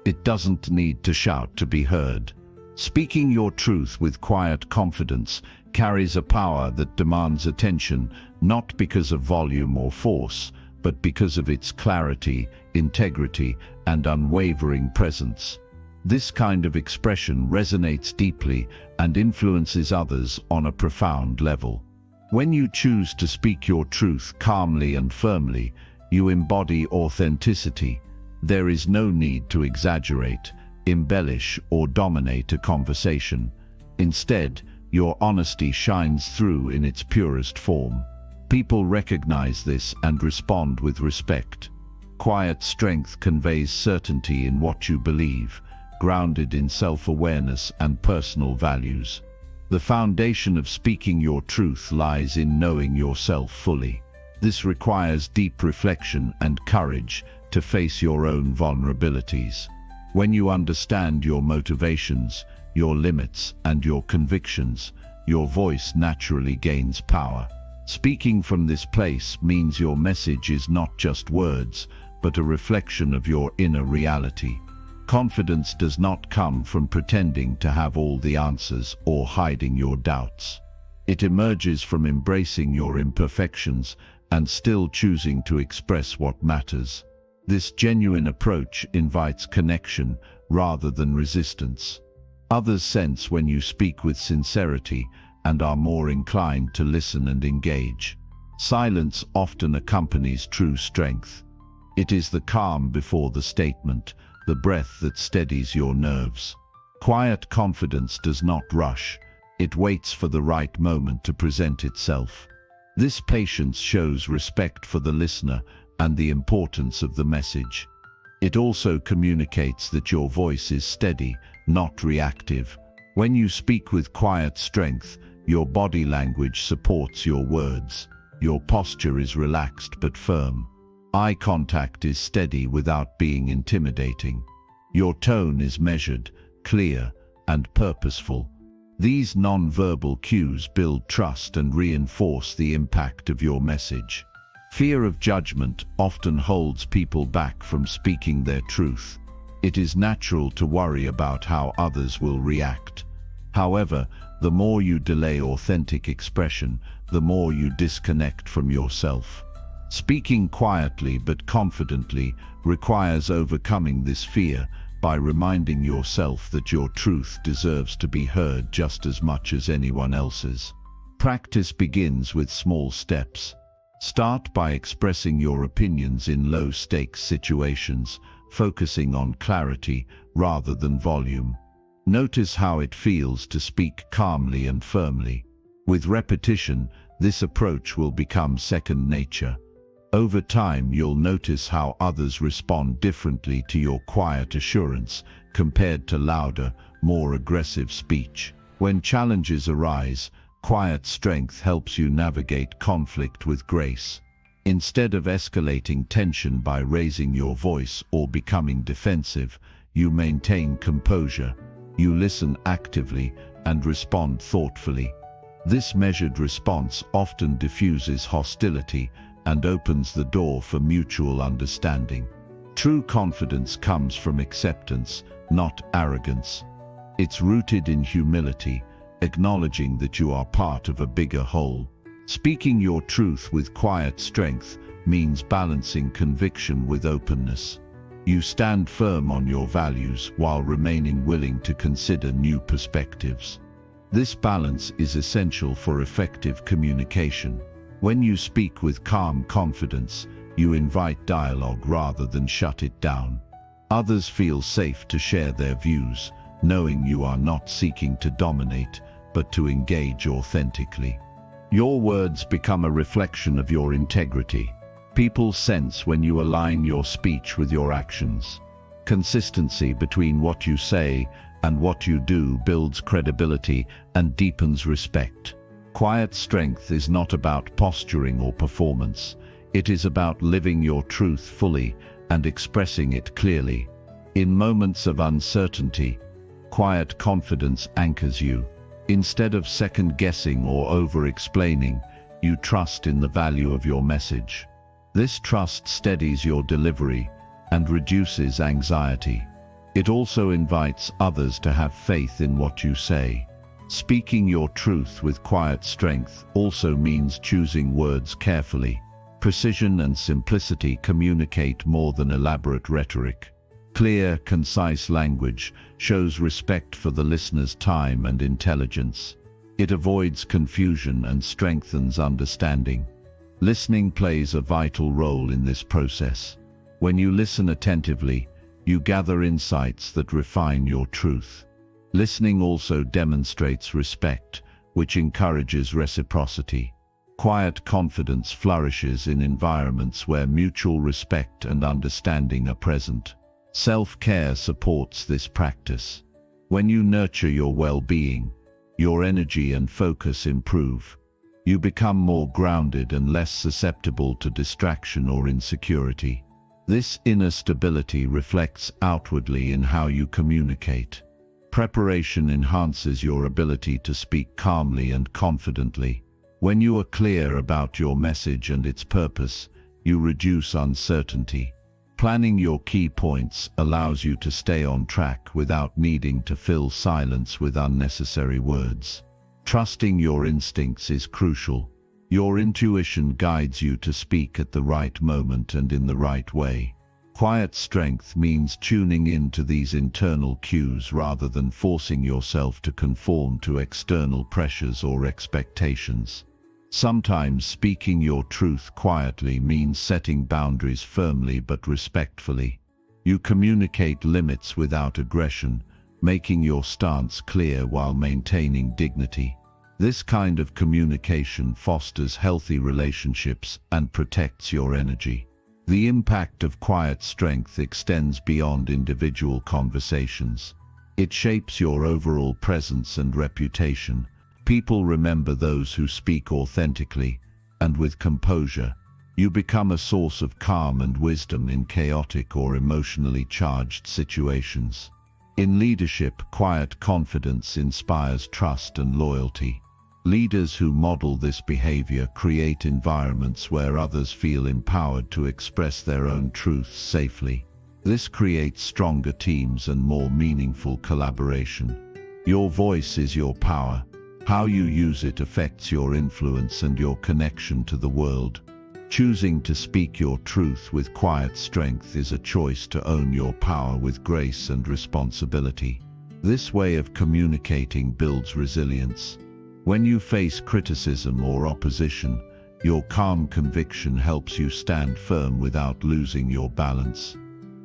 It doesn't need to shout to be heard. Speaking your truth with quiet confidence carries a power that demands attention, not because of volume or force, but because of its clarity, integrity, and unwavering presence. This kind of expression resonates deeply and influences others on a profound level. When you choose to speak your truth calmly and firmly, you embody authenticity. There is no need to exaggerate, embellish, or dominate a conversation. Instead, your honesty shines through in its purest form. People recognize this and respond with respect. Quiet strength conveys certainty in what you believe, grounded in self-awareness and personal values. The foundation of speaking your truth lies in knowing yourself fully. This requires deep reflection and courage to face your own vulnerabilities. When you understand your motivations, your limits, and your convictions, your voice naturally gains power. Speaking from this place means your message is not just words, but a reflection of your inner reality. Confidence does not come from pretending to have all the answers or hiding your doubts. It emerges from embracing your imperfections and still choosing to express what matters. This genuine approach invites connection rather than resistance. Others sense when you speak with sincerity and are more inclined to listen and engage. Silence often accompanies true strength. It is the calm before the statement, the breath that steadies your nerves. Quiet confidence does not rush. It waits for the right moment to present itself. This patience shows respect for the listener and the importance of the message. It also communicates that your voice is steady, not reactive. When you speak with quiet strength, your body language supports your words. Your posture is relaxed but firm. Eye contact is steady without being intimidating. Your tone is measured, clear, and purposeful. These non-verbal cues build trust and reinforce the impact of your message. Fear of judgment often holds people back from speaking their truth. It is natural to worry about how others will react. However, the more you delay authentic expression, the more you disconnect from yourself. Speaking quietly but confidently requires overcoming this fear by reminding yourself that your truth deserves to be heard just as much as anyone else's. Practice begins with small steps. Start by expressing your opinions in low-stakes situations, focusing on clarity rather than volume. Notice how it feels to speak calmly and firmly. With repetition, this approach will become second nature. Over time, you'll notice how others respond differently to your quiet assurance compared to louder, more aggressive speech. When challenges arise, quiet strength helps you navigate conflict with grace. Instead of escalating tension by raising your voice or becoming defensive, you maintain composure. You listen actively and respond thoughtfully. This measured response often diffuses hostility and opens the door for mutual understanding. True confidence comes from acceptance, not arrogance. It's rooted in humility, acknowledging that you are part of a bigger whole. Speaking your truth with quiet strength means balancing conviction with openness. You stand firm on your values while remaining willing to consider new perspectives. This balance is essential for effective communication. When you speak with calm confidence, you invite dialogue rather than shut it down. Others feel safe to share their views, knowing you are not seeking to dominate, but to engage authentically. Your words become a reflection of your integrity. People sense when you align your speech with your actions. Consistency between what you say and what you do builds credibility and deepens respect. Quiet strength is not about posturing or performance. It is about living your truth fully and expressing it clearly. In moments of uncertainty, quiet confidence anchors you. Instead of second-guessing or over-explaining, you trust in the value of your message. This trust steadies your delivery and reduces anxiety. It also invites others to have faith in what you say. Speaking your truth with quiet strength also means choosing words carefully. Precision and simplicity communicate more than elaborate rhetoric. Clear, concise language shows respect for the listener's time and intelligence. It avoids confusion and strengthens understanding. Listening plays a vital role in this process. When you listen attentively, you gather insights that refine your truth. Listening also demonstrates respect, which encourages reciprocity. Quiet confidence flourishes in environments where mutual respect and understanding are present. Self-care supports this practice. When you nurture your well-being, your energy and focus improve. You become more grounded and less susceptible to distraction or insecurity. This inner stability reflects outwardly in how you communicate. Preparation enhances your ability to speak calmly and confidently. When you are clear about your message and its purpose, you reduce uncertainty. Planning your key points allows you to stay on track without needing to fill silence with unnecessary words. Trusting your instincts is crucial. Your intuition guides you to speak at the right moment and in the right way. Quiet strength means tuning in to these internal cues rather than forcing yourself to conform to external pressures or expectations. Sometimes speaking your truth quietly means setting boundaries firmly but respectfully. You communicate limits without aggression, making your stance clear while maintaining dignity. This kind of communication fosters healthy relationships and protects your energy. The impact of quiet strength extends beyond individual conversations. It shapes your overall presence and reputation. People remember those who speak authentically, and with composure. You become a source of calm and wisdom in chaotic or emotionally charged situations. In leadership, quiet confidence inspires trust and loyalty. Leaders who model this behavior create environments where others feel empowered to express their own truths safely. This creates stronger teams and more meaningful collaboration. Your voice is your power. How you use it affects your influence and your connection to the world. Choosing to speak your truth with quiet strength is a choice to own your power with grace and responsibility. This way of communicating builds resilience. When you face criticism or opposition, your calm conviction helps you stand firm without losing your balance.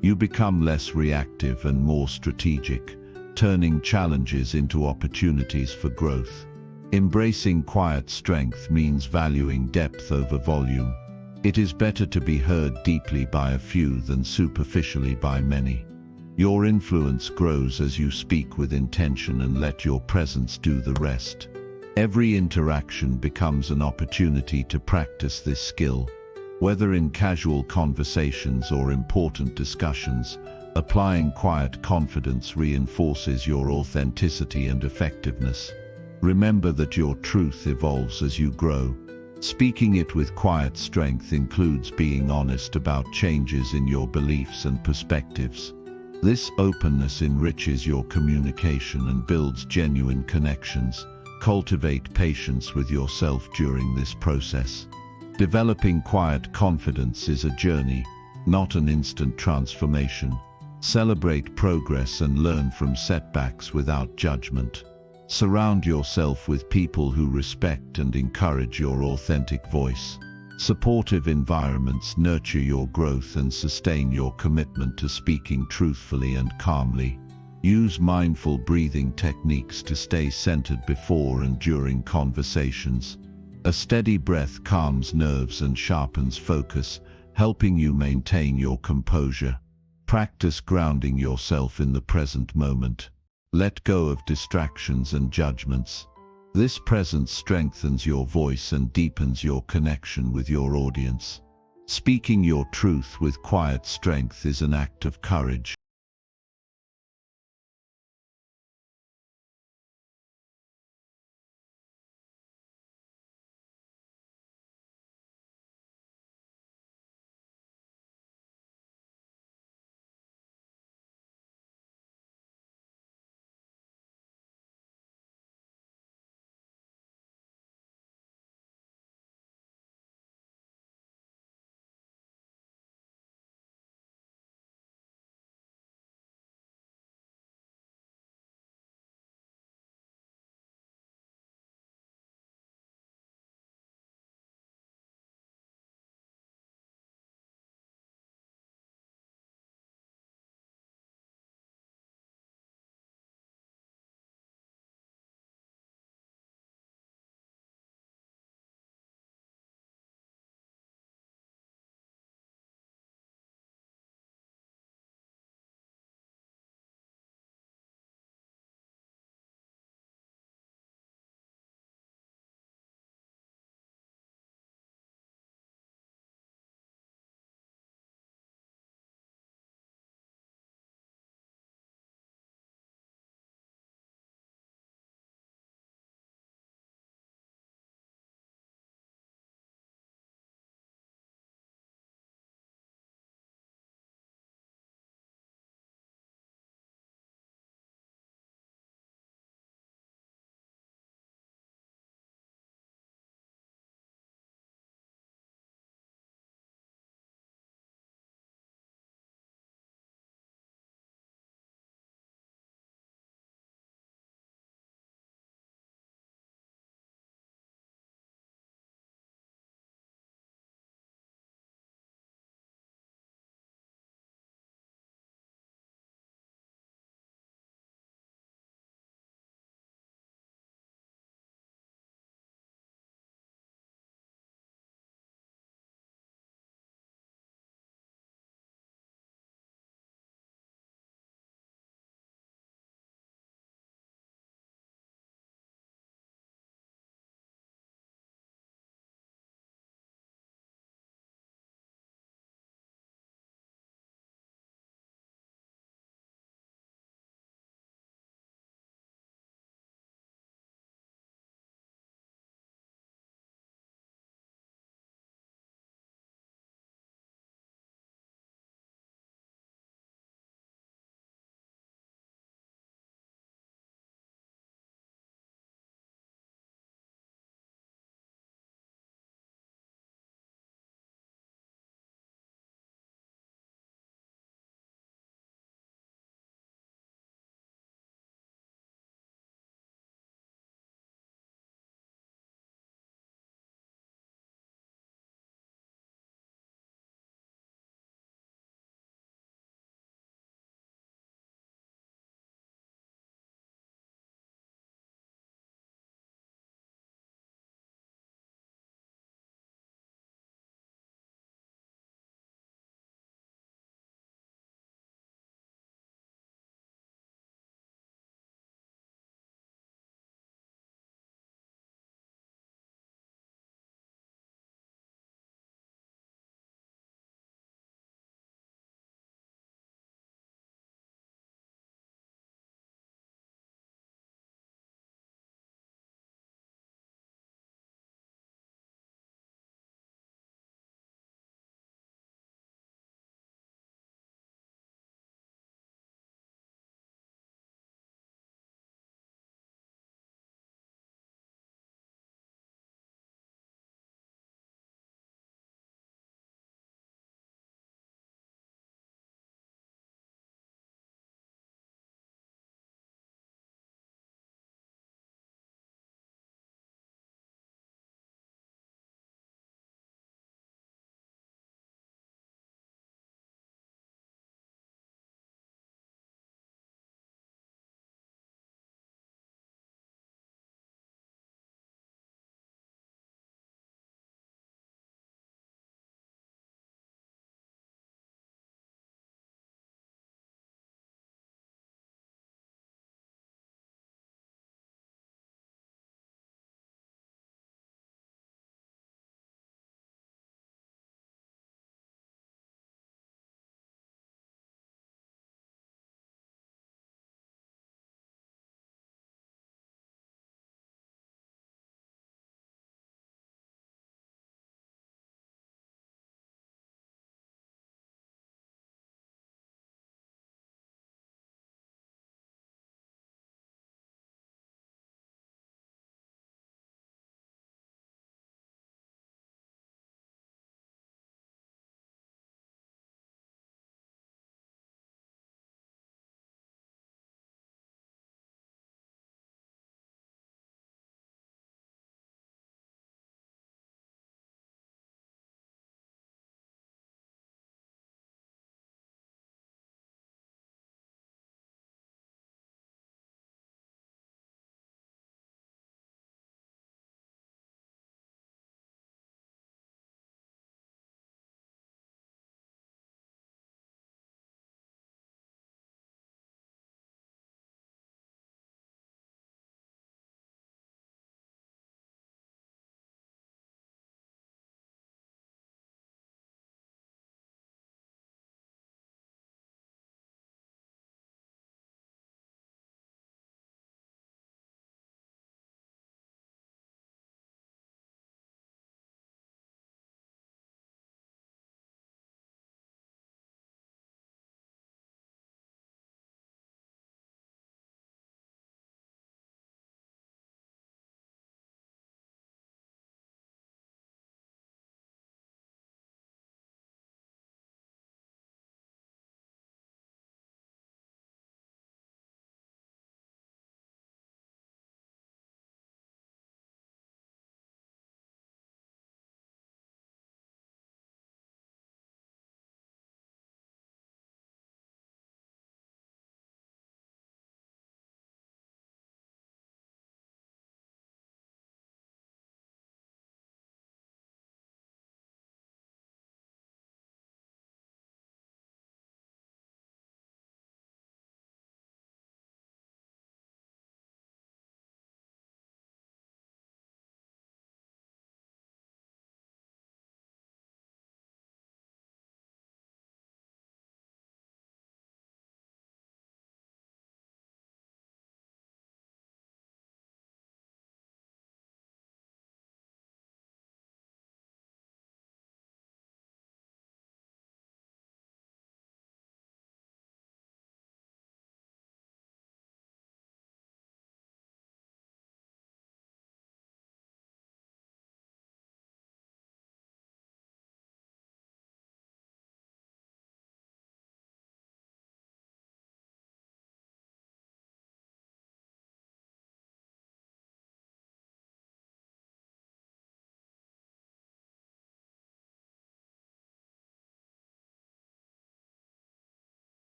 You become less reactive and more strategic, turning challenges into opportunities for growth. Embracing quiet strength means valuing depth over volume. It is better to be heard deeply by a few than superficially by many. Your influence grows as you speak with intention and let your presence do the rest. Every interaction becomes an opportunity to practice this skill. Whether in casual conversations or important discussions, applying quiet confidence reinforces your authenticity and effectiveness. Remember that your truth evolves as you grow. Speaking it with quiet strength includes being honest about changes in your beliefs and perspectives. This openness enriches your communication and builds genuine connections. Cultivate patience with yourself during this process. Developing quiet confidence is a journey, not an instant transformation. Celebrate progress and learn from setbacks without judgment. Surround yourself with people who respect and encourage your authentic voice. Supportive environments nurture your growth and sustain your commitment to speaking truthfully and calmly. Use mindful breathing techniques to stay centered before and during conversations. A steady breath calms nerves and sharpens focus, helping you maintain your composure. Practice grounding yourself in the present moment. Let go of distractions and judgments. This presence strengthens your voice and deepens your connection with your audience. Speaking your truth with quiet strength is an act of courage.